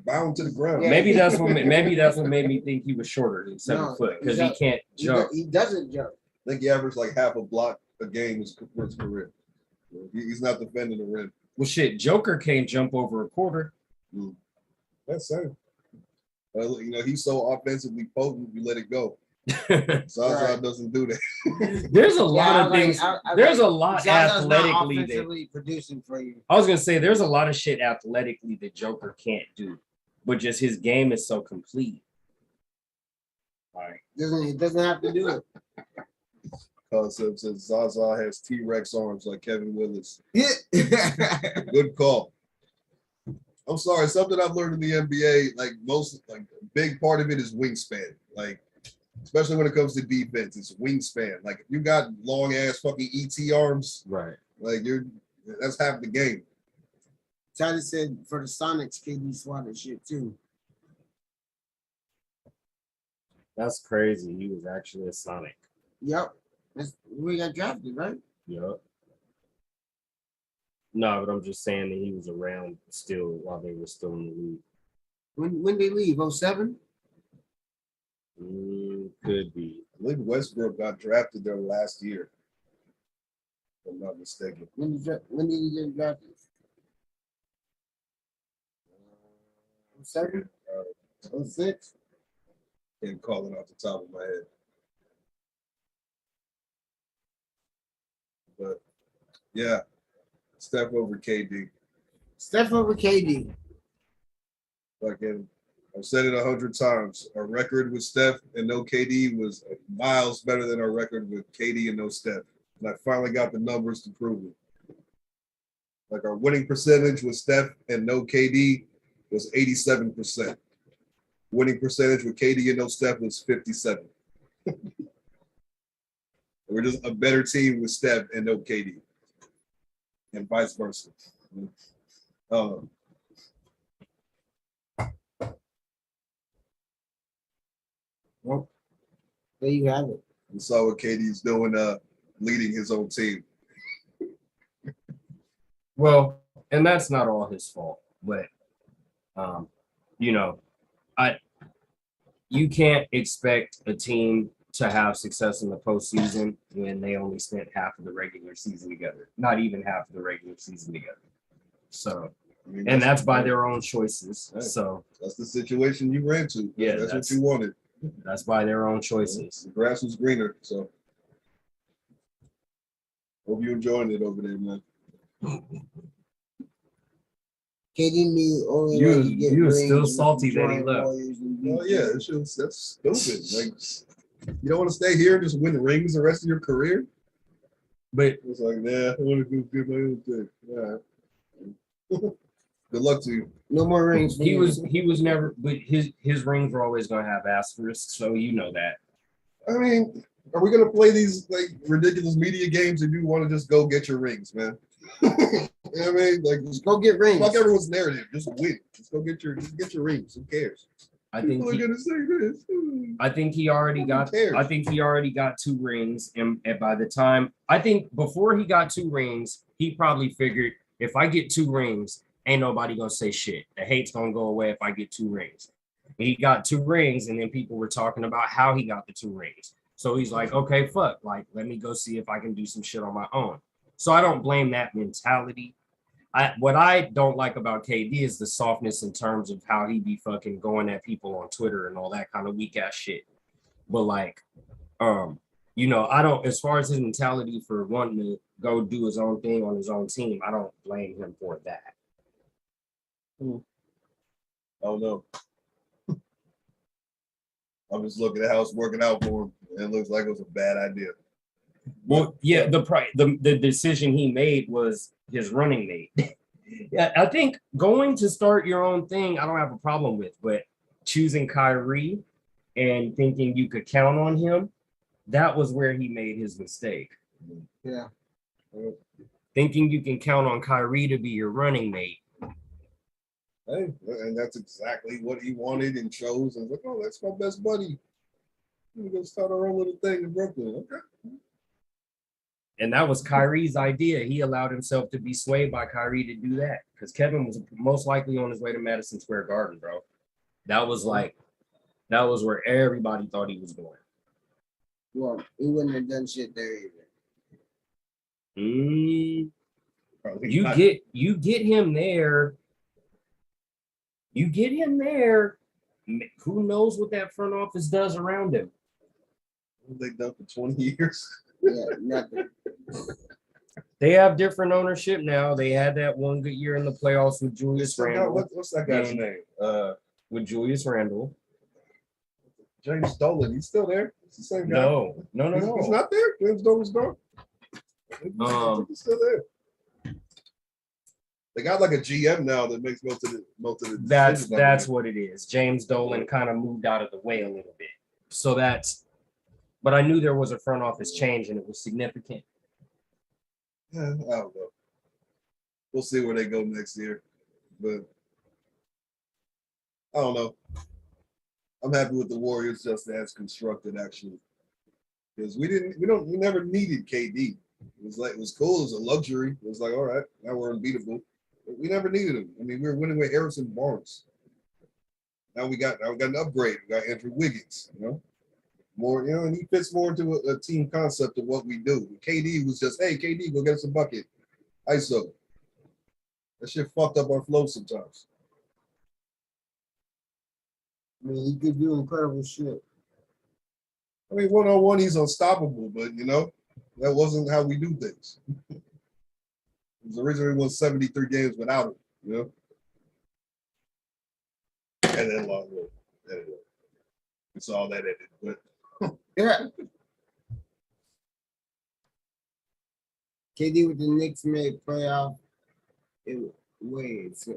bound to the ground. Yeah. Maybe that's what made me think he was shorter than 7 foot because he can't He jump. He doesn't jump. I think he averaged like half a block a game for his career. He's not defending the rim. Well, shit, Joker can't jump over a quarter. That's same. You know, he's so offensively potent, you let it go. Zaza doesn't do that. There's a lot of things. There's a lot Zaza's not athletically offensively producing for you. I was gonna say there's a lot of shit athletically that Joker can't do, but just his game is so complete. Like He doesn't have to do it. Because says Zaza has T-Rex arms like Kevin Willis. Yeah. Good call. I'm sorry, something I've learned in the NBA, like a big part of it is wingspan. Like, especially when it comes to defense, it's wingspan. Like, if you got long ass fucking ET arms, right? Like that's half the game. Tyler said for the Sonics, KD swatted shit too. That's crazy. He was actually a Sonic. Yep. We got drafted, right? Yep. No, but I'm just saying that he was around still while they were still in the league. When they leave? 07? Could be. I believe Westbrook got drafted there last year, if I'm not mistaken. When did he get drafted? 07? 06? Can't call it off the top of my head. But yeah, Steph over KD. Steph over KD. Fucking, I've said it 100 times. Our record with Steph and no KD was miles better than our record with KD and no Steph. And I finally got the numbers to prove it. Like our winning percentage with Steph and no KD was 87%. Winning percentage with KD and no Steph was 57. We're just a better team with Steph and no KD. And vice versa. Well, there you have it. We saw what KD's doing, leading his own team. Well, and that's not all his fault, but you know, you can't expect a team to have success in the postseason when they only spent half of the regular season together, not even half of the regular season together. So, and that's by their own choices. Right. So that's the situation you ran to. Yeah, that's what you wanted. That's by their own choices. The grass was greener. So, hope you're enjoying it over there, man. KD knew only you was still salty that he left. Oh yeah, that's stupid. Like, you don't want to stay here and just win rings the rest of your career? But it's like, nah, I want to go get my own thing. Yeah. Good luck to you. No more rings. He was never, but his rings were always going to have asterisks, so you know that. I mean, are we gonna play these like ridiculous media games if you want to just go get your rings, man? You know what I mean, like just go get rings. Fuck everyone's narrative. Just win. Just go get your rings. Who cares? I think People are gonna say this. I think he already got. I think he already got 2 rings, and by the time I think before he got 2 rings, he probably figured if I get 2 rings, ain't nobody gonna say shit. The hate's gonna go away if I get 2 rings. He got 2 rings, and then people were talking about how he got the 2 rings. So he's like, okay, fuck, like let me go see if I can do some shit on my own. So I don't blame that mentality. What I don't like about KD is the softness in terms of how he be fucking going at people on Twitter and all that kind of weak ass shit. But like, you know, I don't, as far as his mentality for wanting to go do his own thing on his own team, I don't blame him for that. I don't know. I'm just looking at how it's working out for him. It looks like it was a bad idea. Well, yeah, the decision he made was his running mate. Yeah, I think going to start your own thing, I don't have a problem with, but choosing Kyrie and thinking you could count on him, that was where he made his mistake. Yeah. Thinking you can count on Kyrie to be your running mate. Hey, and that's exactly what he wanted and chose. And like, oh, that's my best buddy. We're gonna start our own little thing in Brooklyn. Okay. And that was Kyrie's idea. He allowed himself to be swayed by Kyrie to do that because Kevin was most likely on his way to Madison Square Garden, bro. That was where everybody thought he was going. Well, he wouldn't have done shit there either. You get him there. You get him there. Who knows what that front office does around him? What they done for 20 years? Yeah, nothing. They have different ownership now. They had that one good year in the playoffs with Julius Randle. What's that guy's name? With Julius Randle. James Dolan. He's still there. It's the same guy. No. He's not there. James Dolan's gone. He's still there. They got like a GM now that makes most of the That's what it is. James Dolan kind of moved out of the way a little bit. So but I knew there was a front office change and it was significant. Yeah, I don't know. We'll see where they go next year. But I don't know. I'm happy with the Warriors just as constructed, actually. Because we never needed KD. It was cool. It was a luxury. It was like, all right, now we're unbeatable. But we never needed him. I mean, we were winning with Harrison Barnes. Now we got an upgrade. We got Andrew Wiggins, more, and he fits more into a team concept of what we do. KD was just, hey, KD, go get us a bucket. ISO. That shit fucked up our flow sometimes. I mean, he could do incredible shit. I mean, 1-on-1, he's unstoppable, but, that wasn't how we do things. It was originally won 73 games without him, And then long road. Anyway, it's all that ended, but yeah. KD with the Knicks made playoff. It was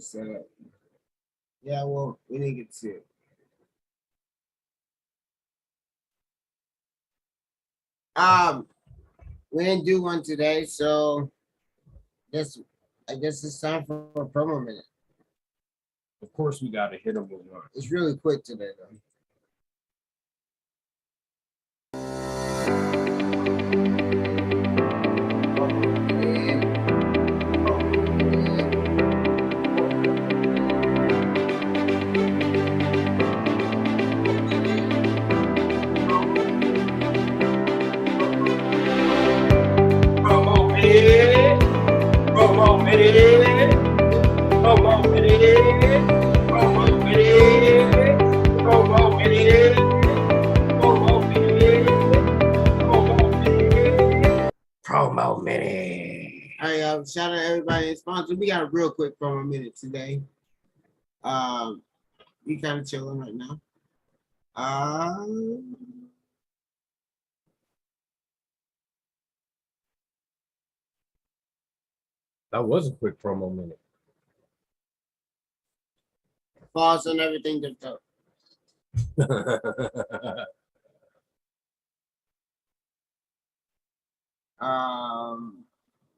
set up. Yeah, well, we didn't get to see it. We didn't do one today, so I guess it's time for a promo minute. Of course, we got to hit them with one. It's really quick today, though. Promo minute. All right, shout out to everybody and sponsor. We got a real quick promo minute today. We kind of chilling right now. That was a quick promo minute. Pause on everything that's up.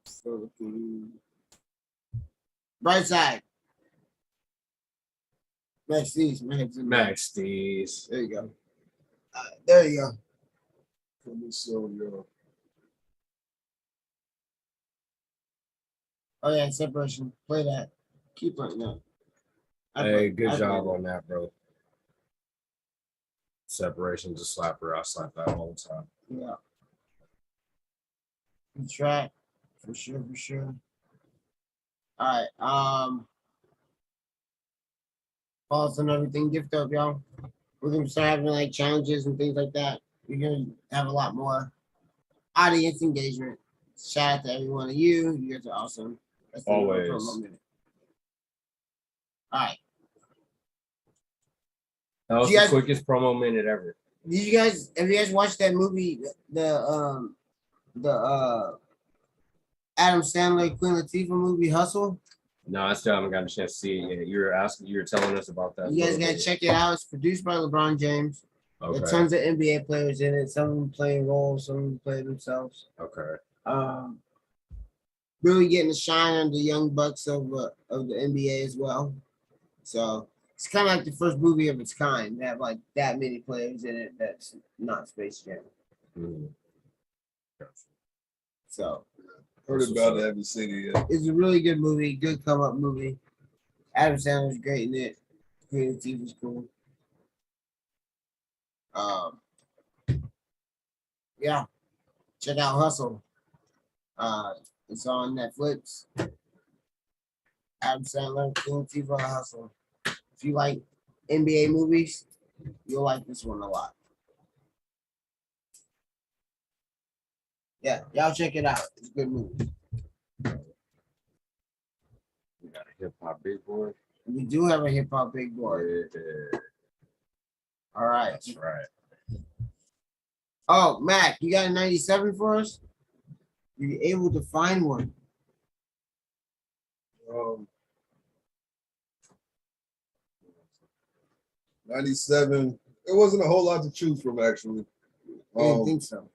So right side. Max D's. Max D's. There you go. There you go. Oh yeah, separation. Play that. Keep playing that. Hey, good job on that, bro. Separation's a slapper. I slap that all the time. Yeah. Good track. For sure. All right. Pause and everything. Gift up, y'all. We're gonna start having like challenges and things like that. We're gonna have a lot more audience engagement. Shout out to every one of you. You guys are awesome. That's always. All right. That was the quickest promo minute ever. Have you guys watched that movie, the Adam Sandler, Queen Latifah movie, Hustle? No, I still haven't gotten a chance to see it yet. You were telling us about that. You guys gotta check it out. It's produced by LeBron James. Okay. There's tons of NBA players in it. Some of them playing roles, some of them play themselves. Okay. Really getting to shine on the young bucks of the NBA as well. So it's kind of like the first movie of its kind that have like that many players in it. That's not Space Jam. Mm-hmm. So Heard about it, haven't seen it yet. it's a really good movie, good come up movie. Adam Sandler's great in it. Creative team was cool. Yeah, check out Hustle. It's on Netflix. Adam Sandler, Creative team on Hustle. If you like NBA movies, you'll like this one a lot. Yeah, y'all check it out. It's a good movie. We got a hip hop big boy. We do have a hip hop big boy. Yeah. All right. That's right. Oh, Mac, you got a 97 for us? You're able to find one. 97. It wasn't a whole lot to choose from, actually. I didn't think so.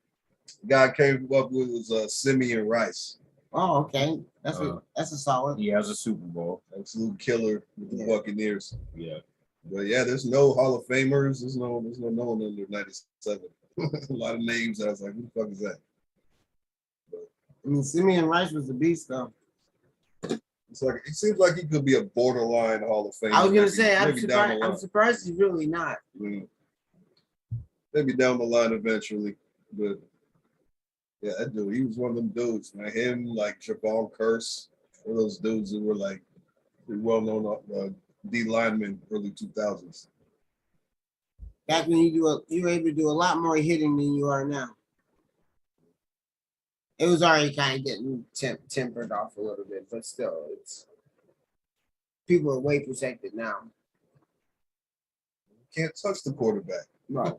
The guy I came up with was Simeon Rice. Oh, okay. That's a solid. He has a Super Bowl. Absolute killer with the Buccaneers. Yeah. But yeah, there's no Hall of Famers. There's no one under 97. A lot of names. I was like, who the fuck is that? I mean, Simeon Rice was a beast, though. It's like it seems like he could be a borderline Hall of Famer. I was gonna say, maybe I'm surprised he's really not. Maybe down the line eventually, but yeah, that dude, he was one of them dudes, man. Him, like Javon Curse, one of those dudes who were like pretty well known D linemen early 2000s. Back when you were able to do a lot more hitting than you are now. It was already kind of getting tempered off a little bit, but still, it's people are way protected now. Can't touch the quarterback. Right.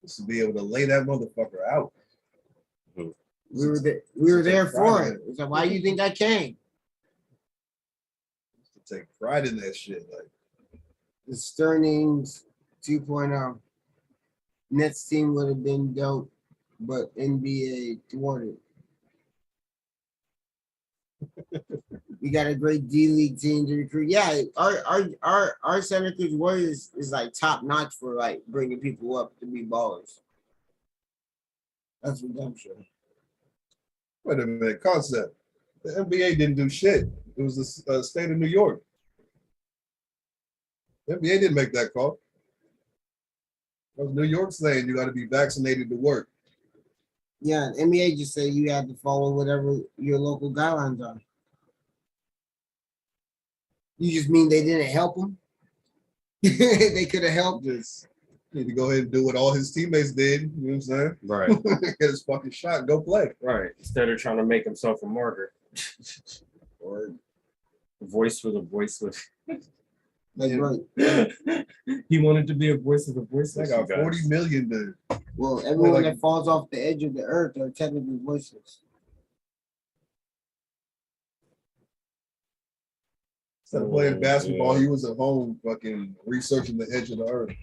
Just to be able to lay that motherfucker out. We were there for it. It's like, why do you think I came? To take pride in that shit. Like the Sternings 2.0. Nets team would have been dope, but NBA thwarted. We got a great D League team to recruit. Yeah, our Santa Cruz Warriors is like top notch for like bringing people up to be ballers. That's redemption. Wait a minute, concept. The NBA didn't do shit. It was the state of New York. The NBA didn't make that call. That was New York saying you got to be vaccinated to work. Yeah, NBA just say you have to follow whatever your local guidelines are. You just mean they didn't help him? They could have helped. Just need to go ahead and do what all his teammates did. You know what I'm saying? Right. Get his fucking shot. Go play. Right. Instead of trying to make himself a martyr. Or a voice for the voiceless. That's right. He wanted to be a voice of the voiceless. I got 40 million dude. Well, everyone that falls off the edge of the earth are technically voiceless. Instead of playing basketball, he was at home fucking researching the edge of the earth.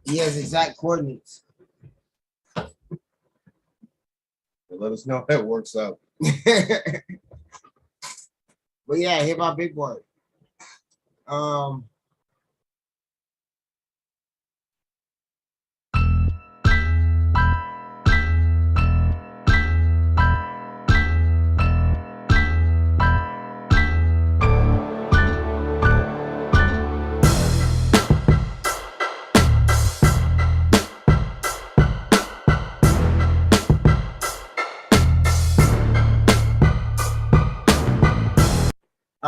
He has exact coordinates. Let us know how that works out. But yeah, hip hop big boy. All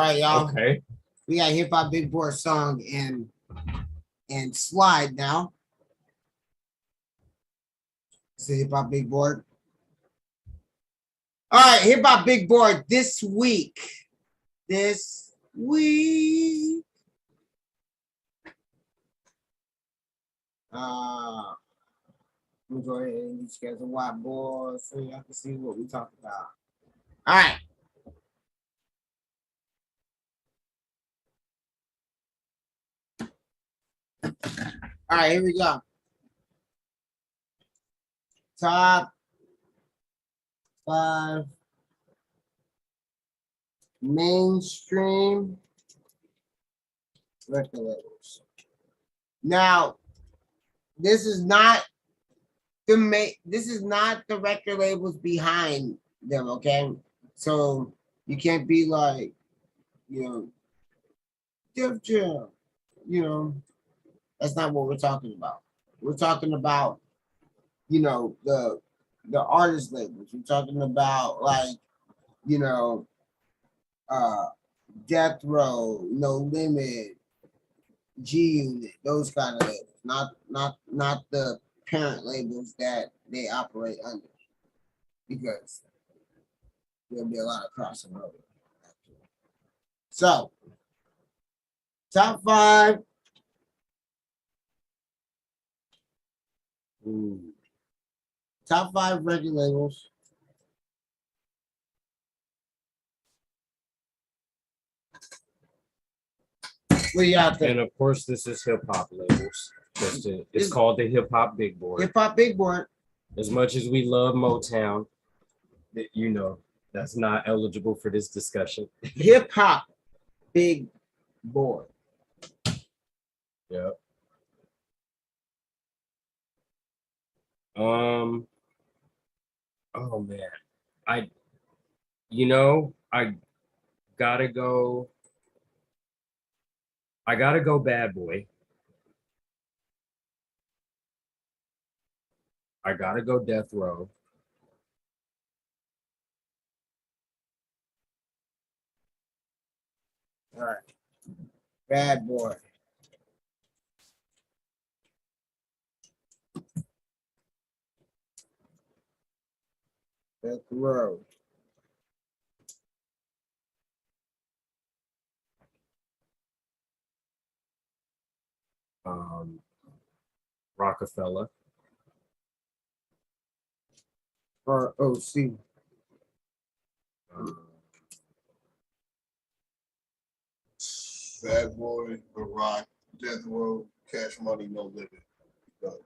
right, y'all. Okay. We got hip hop big boy song and slide now. It's the hip hop big board. All right, hip hop big board this week. This week. I'm gonna go ahead and get you guys a whiteboard so y'all can see what we talk about. All right. All right, here we go. Top 5 mainstream record labels. Now, this is not this is not the record labels behind them, okay? So you can't be like, you know, Def Jam, you know, that's not what we're talking about. We're talking about, you know, the artist labels. We're talking about like, you know, Death Row, No Limit, G Unit, those kind of labels, not the parent labels that they operate under, because there'll be a lot of crossing over. So, top 5. Top 5 record labels. What you got there? And of course, this is hip hop labels. It's called the Hip Hop Big Board. Hip Hop Big Board. As much as we love Motown, you know, that's not eligible for this discussion. Hip Hop Big Board. Yep. Oh man, I gotta go. I gotta go Bad Boy. I gotta go Death Row. All right. Bad Boy. Death Row. Rockefeller. ROC. Bad Boy, The Rock, Death Row, Cash Money, No Limit. Go.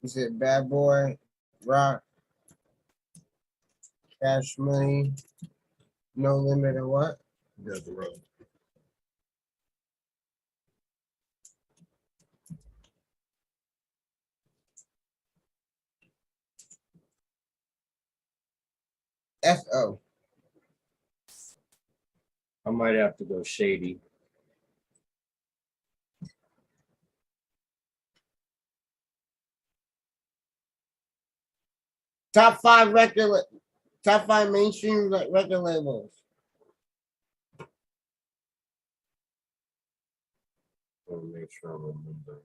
You said Bad Boy, Rock, Cash Money, No Limit, or what? Death Row. FO. I might have to go Shady. Top 5 mainstream record labels. I'll make sure I remember.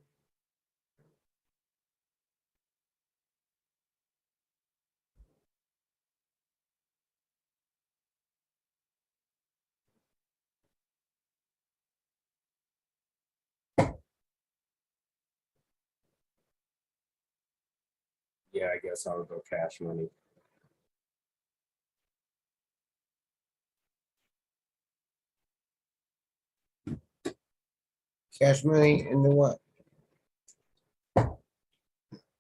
Yeah, I guess I would go Cash Money. Cash Money and the what?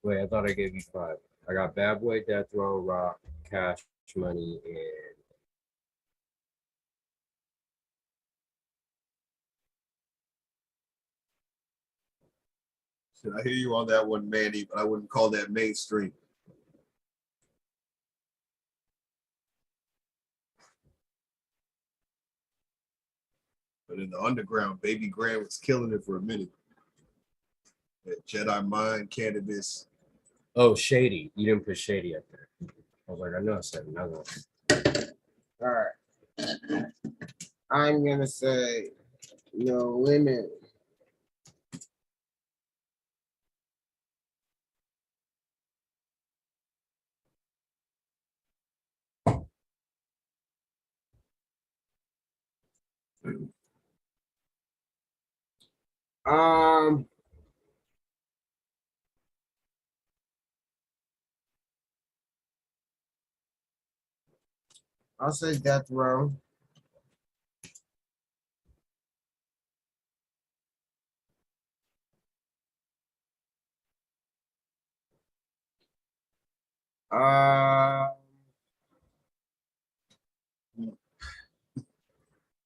Wait, I thought I gave you 5. I got Bad Boy, Death Row, Rock, Cash Money, and Shit, I hear you on that one, Manny, but I wouldn't call that mainstream. But in the underground, Baby Grand was killing it for a minute. That Jedi Mind, Cannabis. oh, Shady. You didn't put Shady up there. I was like, I know I said another one. All right. I'm gonna say No Limit. I'll say Death Row.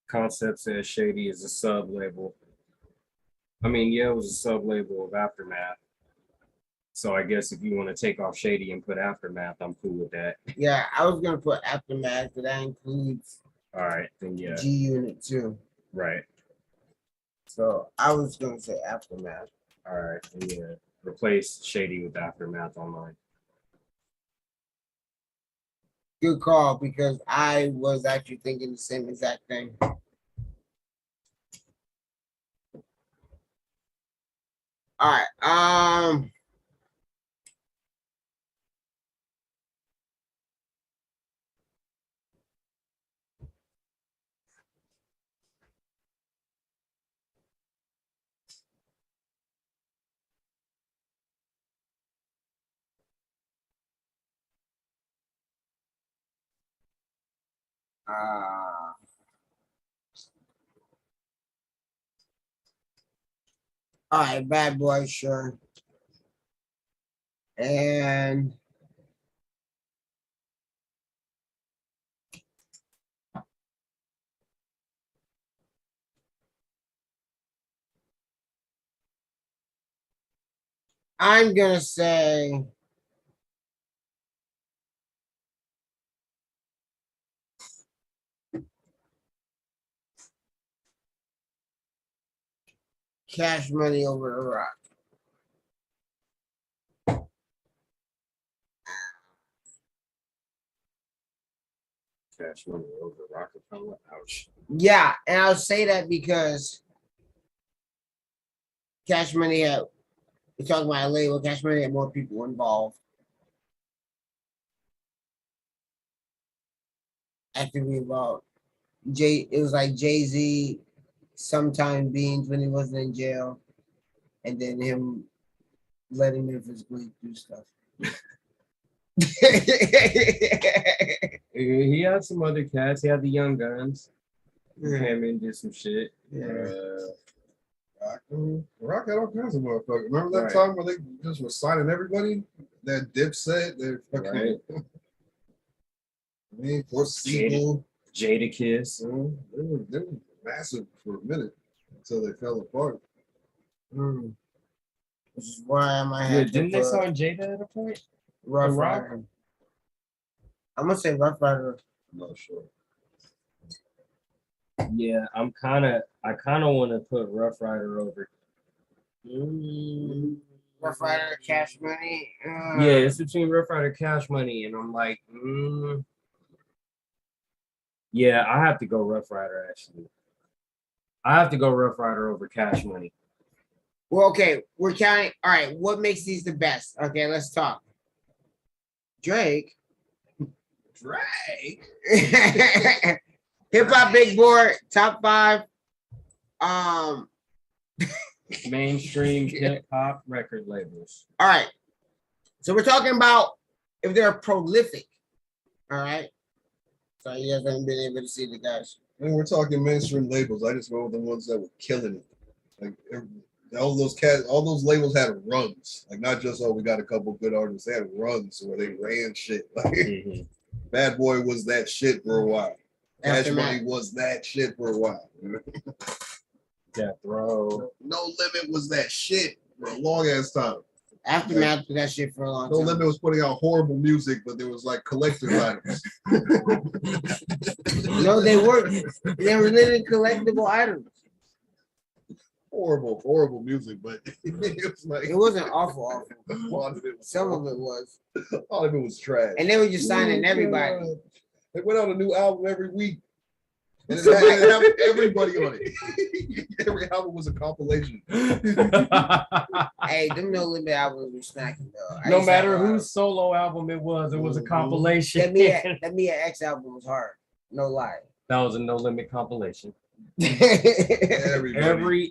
Concept says Shady is a sub label. I mean, yeah, it was a sub label of Aftermath. So I guess if you want to take off Shady and put Aftermath, I'm cool with that. Yeah, I was gonna put Aftermath, but that includes All right, then yeah. G Unit too. Right. So I was gonna say Aftermath. All right, then yeah. Replace Shady with Aftermath online. Good call, because I was actually thinking the same exact thing. All right. All right, Bad Boy, sure. And I'm gonna say Cash Money over the Rock. Cash Money over Rockefeller. Ouch. Yeah, and I'll say that because Cash Money had, we're talking about a label, Cash Money had more people involved. Actively involved. It was like Jay-Z, sometime Beans when he wasn't in jail, and then him letting Memphis Bleak do stuff. He had some other cats. He had the Young Guns. Yeah. Came in and did some shit. Yeah. Rock had all kinds of motherfuckers. Remember that Right. time where they just were signing everybody? That Diff said they fucking. Right. I mean, for sequel. Jada Kiss. They were massive for a minute until they fell apart. Which is why I might Yeah, have didn't they put sign Jada at a point? Rough The Rock? Rider. I'm gonna say Rough Rider. I'm not sure. Yeah, I kind of want to put Rough Rider over. Rough Rider, Cash Money. Yeah, it's between Rough Rider, Cash Money, and I'm like, yeah, I have to go Rough Rider actually. I have to go Rough Rider over Cash Money. Well, okay, we're counting. All right, what makes these the best? Okay, let's talk. Drake. Hip Hop Big Board, top 5. Mainstream hip hop record labels. All right. So we're talking about if they're prolific. All right. So you guys haven't been able to see the guys. When we're talking mainstream labels, I just went with the ones that were killing it. Like all those labels had runs. Like not just we got a couple good artists. They had runs where they ran shit. Like Bad Boy was that shit for a while. Cash Money was that shit for a while. Death Row. No Limit was that shit for a long ass time. Aftermath was that shit for a long No time. Limit was putting out horrible music, but there was like collector items. No, they weren't. They were literally collectible items. Horrible music, but it was like it wasn't awful. Some of it was. All of it was trash. And they were just signing everybody. They went out a new album every week. And it had everybody on it. Every album was a compilation. Hey, them No Limit albums were snacking though. No matter whose solo album it was a compilation. That Mia X album was hard. No lie. That was a No Limit compilation.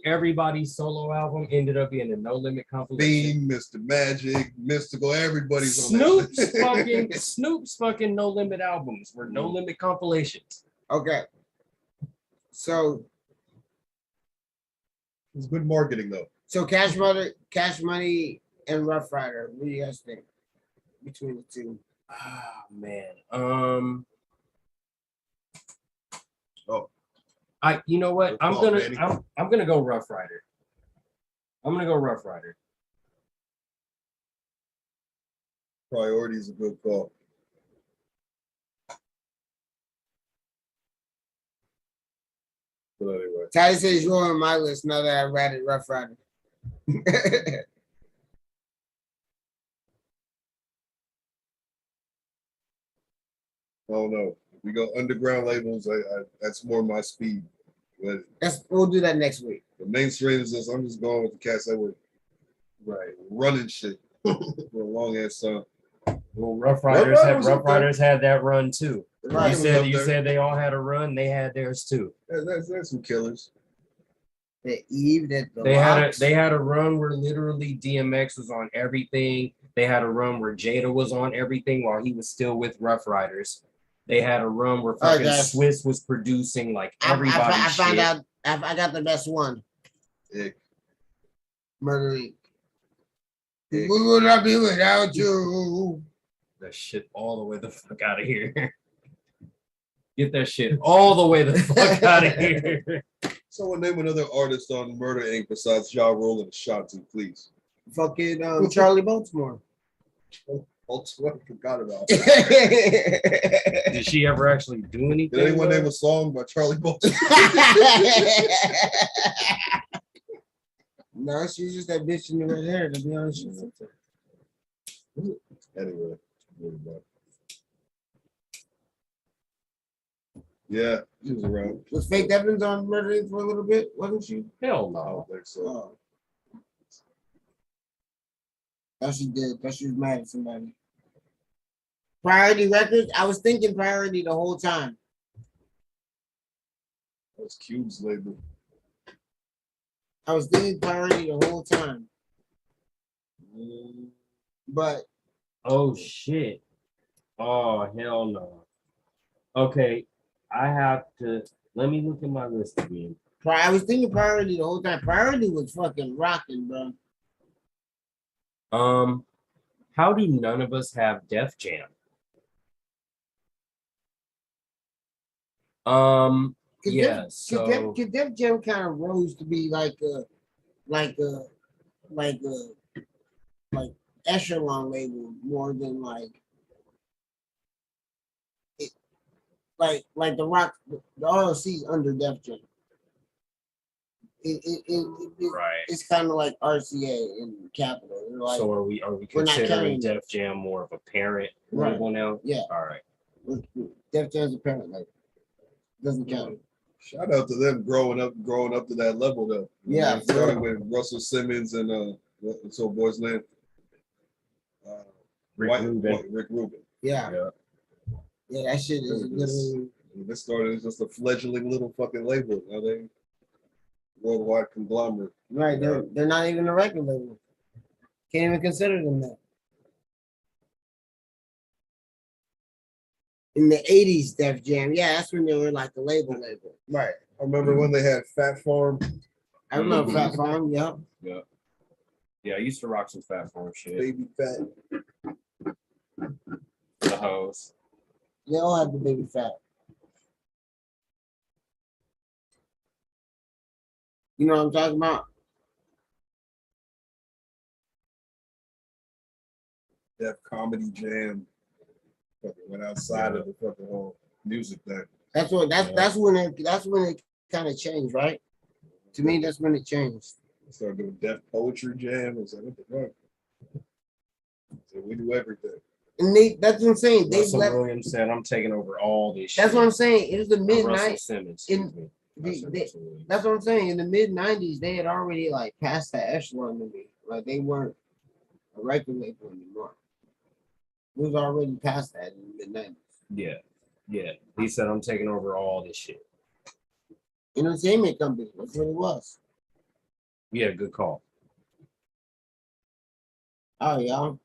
Everybody's solo album ended up being a No Limit compilation. Bean, Mr. Magic, Mystical, everybody's on that. Snoop's fucking No Limit albums were No Limit compilations. Okay. So it's good marketing though. So Cash Money, and Rough Rider. What do you guys think between the two? Ah man. You know what? I'm gonna go Rough Rider. I'm gonna go Rough Rider. Priority is a good call. But anyway. Ty says you're on my list now that I read it, Rough Rider. I don't know. If we go underground labels, that's more my speed. But we'll do that next week. The mainstream is just, I'm just going with the cats that were running shit for a long ass time. Well, Rough Riders had that run too. You said they all had a run. They had theirs too. That's some killers. The Eve that They had a run where literally DMX was on everything. They had a run where Jada was on everything while he was still with Rough Riders. They had a run where fucking Swiss was producing like everybody. I found out. I got the best one. Murder Inc. We would not be without you. That shit all the way the fuck out of here. Get that shit all the way the fuck out of here. Someone name another artist on Murder Inc. besides Ja Rule and Ashanti, please. Fucking Charlie Baltimore. Baltimore, I forgot about. Did she ever actually do anything? Did anyone name a song by Charlie Baltimore? No, she's just that bitch in the red hair, to be honest with you. Anyway. Yeah, she was around. Was Faith Evans on Murder Inc. for a little bit, wasn't she? Hell no. I don't think so. Thought she did. Thought she was mad at somebody. Priority Records? I was thinking Priority the whole time. That's Cube's label. I was thinking Priority the whole time. But oh shit. Oh hell no. Okay, I have to let me look at my list again. I was thinking Priority the whole time. Priority was fucking rocking, bro. How do none of us have Def Jam? Yeah, so Def Jam kind of rose to be like echelon label more than like the rock, the RLC's under Def Jam. It's kind of like RCA and Capitol. Like, so are we considering Def Jam more of a parent label now? Yeah. All right. Def Jam's a parent label. Doesn't count. Shout out to them growing up to that level though. Yeah. Starting with Russell Simmons and what's old boy's name? Rick Rubin. Yeah. Yeah, that shit is literally. This started as just a fledgling little fucking label. Now they worldwide conglomerate. Right, they're not even a record label. Can't even consider them that. In the 80s, Def Jam, yeah, that's when they were like the label. Right. I remember when they had Fat Farm. I remember Fat Farm, yeah. Yeah, I used to rock some Fat Farm shit. Baby Fat. The Hoes. They all had the Baby Fat. You know what I'm talking about? Def Comedy Jam. Fucking went outside of the fucking whole music thing. That's when it kind of changed, right? To me, that's when it changed. Started doing Def Poetry Jam. It's like, what the fuck? So we do everything. And that's what I'm saying. Russell Williams said, "I'm taking over all this shit." That's what I'm saying. It was the mid-90s. Simmons. That's what I'm saying. In the mid-90s, they had already like passed that echelon to me. Like they weren't a record label anymore. It was already past that in the mid-90s. Yeah. He said, "I'm taking over all this shit." Entertainment company. That's what it was. Yeah, good call. Oh, y'all.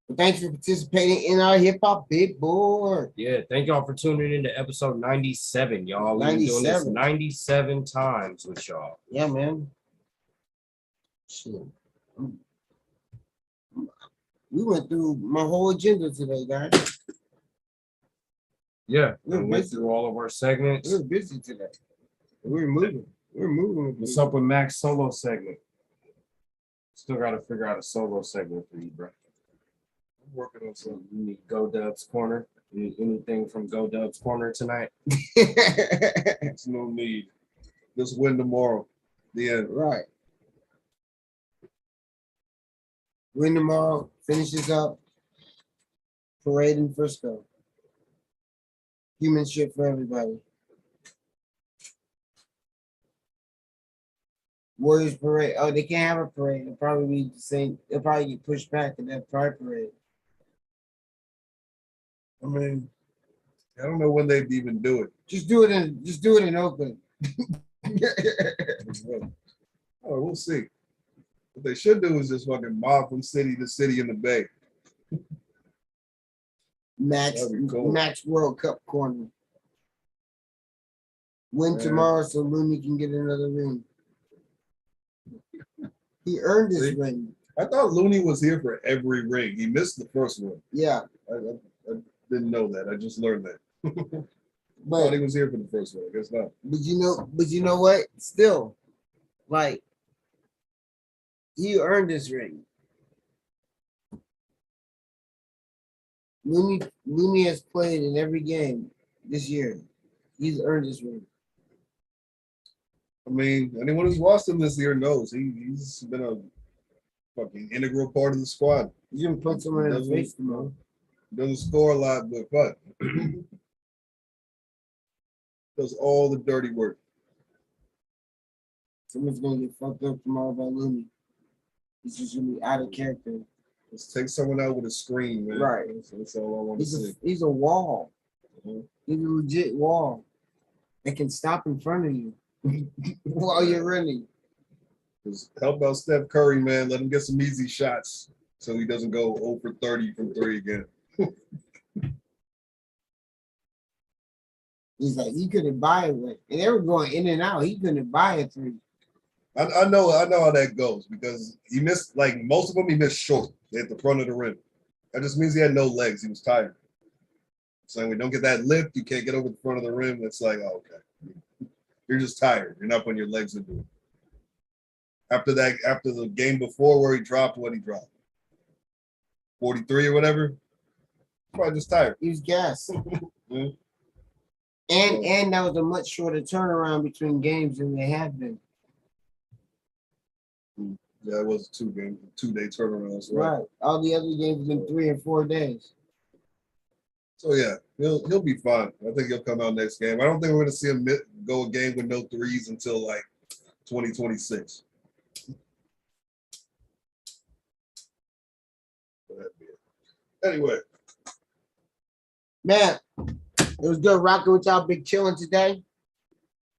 Well, thanks for participating in our hip hop big board. Yeah, thank y'all for tuning in to episode 97, y'all. We've been doing this 97 times with y'all. Yeah, man. Shit. We went through my whole agenda today, guys. Yeah, we went through all of our segments. We were busy today. We're moving. What's up with Mac's solo segment? Still got to figure out a solo segment for you, bro. I'm working on something. You need Go Dub's Corner. You need anything from Go Dub's Corner tonight? There's no need. Just win tomorrow. The end. Right. Win tomorrow, finishes up. Parade in Frisco. Human shit for everybody. Warriors parade. Oh, they can't have a parade. It'll probably be the same. They'll probably get pushed back in that Pride parade. I mean, I don't know when they'd even do it. Just do it in Oakland. Oh, we'll see. What they should do is just fucking mob from city to city in the Bay. Max cool. Max World Cup corner. Win tomorrow so Looney can get another ring. He earned his ring. I thought Looney was here for every ring. He missed the first one. Yeah. I didn't know that. I just learned that. But thought he was here for the first one. I guess not. But you know what? Still, like, he earned his ring. Looney has played in every game this year. He's earned his ring. I mean, anyone who's watched him this year knows he's been a fucking integral part of the squad. He's gonna put someone in the face tomorrow. Doesn't score a lot, but does all the dirty work. Someone's gonna get fucked up tomorrow by Looney. He's just gonna be out of character. Let's take someone out with a screen, man. Right. That's all I want to see. He's a wall. Mm-hmm. He's a legit wall that can stop in front of you while you're running. Just help out Steph Curry, man. Let him get some easy shots so he doesn't go 0 for 30 from 3 again. He's like, he couldn't buy it. And they were going in and out. He couldn't buy a 3. I know how that goes because he missed, like most of them, he missed short at the front of the rim. That just means he had no legs. He was tired. So when you don't get that lift, you can't get over the front of the rim. It's like, oh, okay. You're just tired. You're not putting your legs into it. After the game before where he dropped what he dropped, 43 or whatever, probably just tired. He was gassed. Yeah. And that was a much shorter turnaround between games than they have been. Yeah, it was a 2-day turnaround. Right. All the other games have been 3 and 4 days. So yeah, he'll be fine. I think he'll come out next game. I don't think we're going to see him go a game with no threes until like 2026. Anyway, man, it was good rocking with y'all, big chillin' today.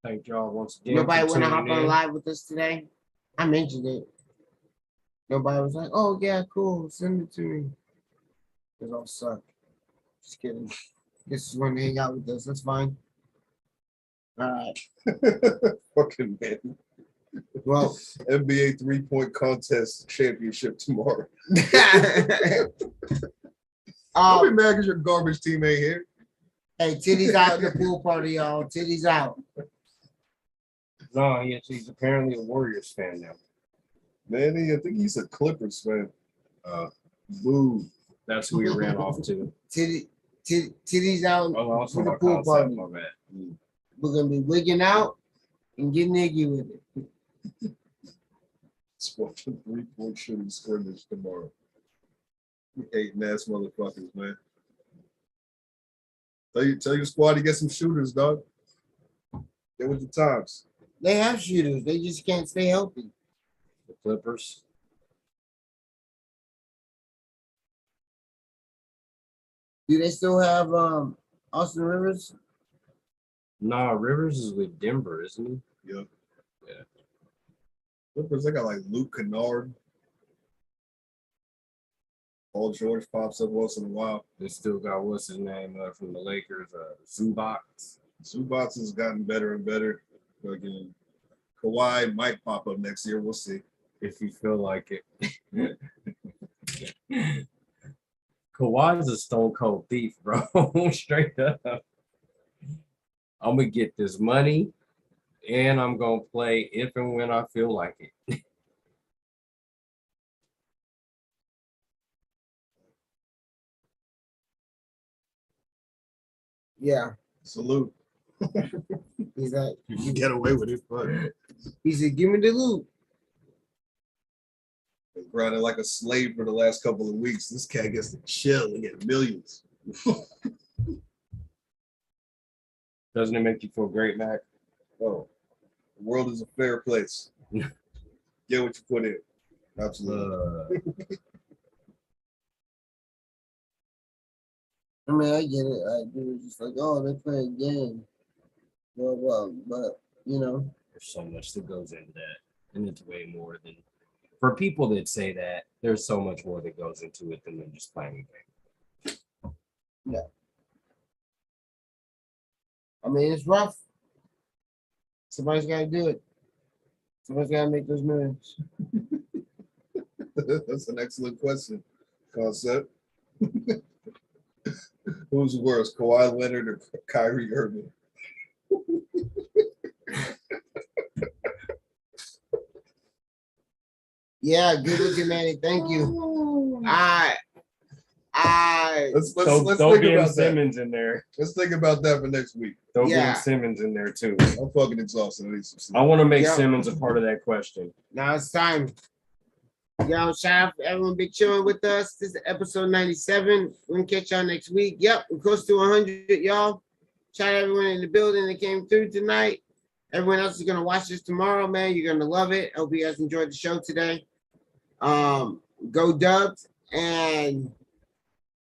Thank y'all once again. Nobody want to tuning hop on in. live with us today. I mentioned it. Nobody was like, "Oh yeah, cool, send it to me." It all suck. Just kidding. This is when to hang out with us. That's fine. All right. Fucking man. Well, NBA 3-point contest championship tomorrow. I'll be mad because your garbage team ain't here. Hey, Titty's out in the pool party, y'all. Titty's out. No, he's apparently a Warriors fan now. Man, I think he's a Clippers fan. Boo. That's who he ran off to. Titty's out Also for the my pool concept, party. my bad. We're gonna be wigging out and getting niggy with it. It's watching 3-point shooting scrimmage tomorrow. You hating ass motherfuckers, man. Tell your squad to get some shooters, dog. Get with the times. They have shooters. They just can't stay healthy. The Clippers. Do they still have Austin Rivers? Nah, Rivers is with Denver, isn't he? Yep. Yeah. Clippers, they got like Luke Kennard. Paul George pops up once in a while. They still got what's his name from the Lakers, Zubac. Zubac has gotten better and better. Again, Kawhi might pop up next year. We'll see. If you feel like it. Kawhi's a stone cold thief, bro. Straight up. I'm gonna get this money, and I'm gonna play if and when I feel like it. Yeah. Salute. He's like, You can get away with it, but he said, "Give me the loot." been grinding like a slave for the last couple of weeks. This cat gets to chill and get millions. Doesn't it make you feel great, Mac? Oh, the world is a fair place. Get what you put in. Absolutely. I mean, I get it. I do. It's just like, oh, they play a game. Well, but you know, There's so much that goes into that, and it's way more than for people that say that. There's so much more that goes into it than just playing a game. yeah. I mean, it's rough. Somebody's got to do it. Somebody's got to make those moves. That's an excellent question. Concept. Who's worse, Kawhi Leonard or Kyrie Irving? Yeah, good looking, Manny. Thank you. Let's Throw think Ben about Simmons that. in there. Let's think about that for next week. Throw Yeah. Ben Simmons in there too. I'm fucking exhausted. I need some sleep. I want to make Yeah. Simmons a part of that question. Now it's time. Yo, shout out for everyone been chilling with us. This is episode 97. We're gonna catch y'all next week. Yep, we're close to 100, y'all. Shout out everyone in the building that came through tonight. Everyone else is gonna watch this tomorrow, man. You're gonna love it. Hope you guys enjoyed the show today. Go Dubs, and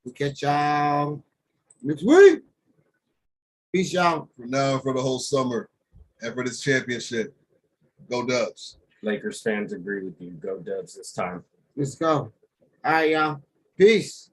we'll catch y'all next week. Peace, y'all. From now on for the whole summer and for this championship. Go Dubs. Lakers fans agree with you. Go Dubs this time. Let's go. All right, y'all. Peace.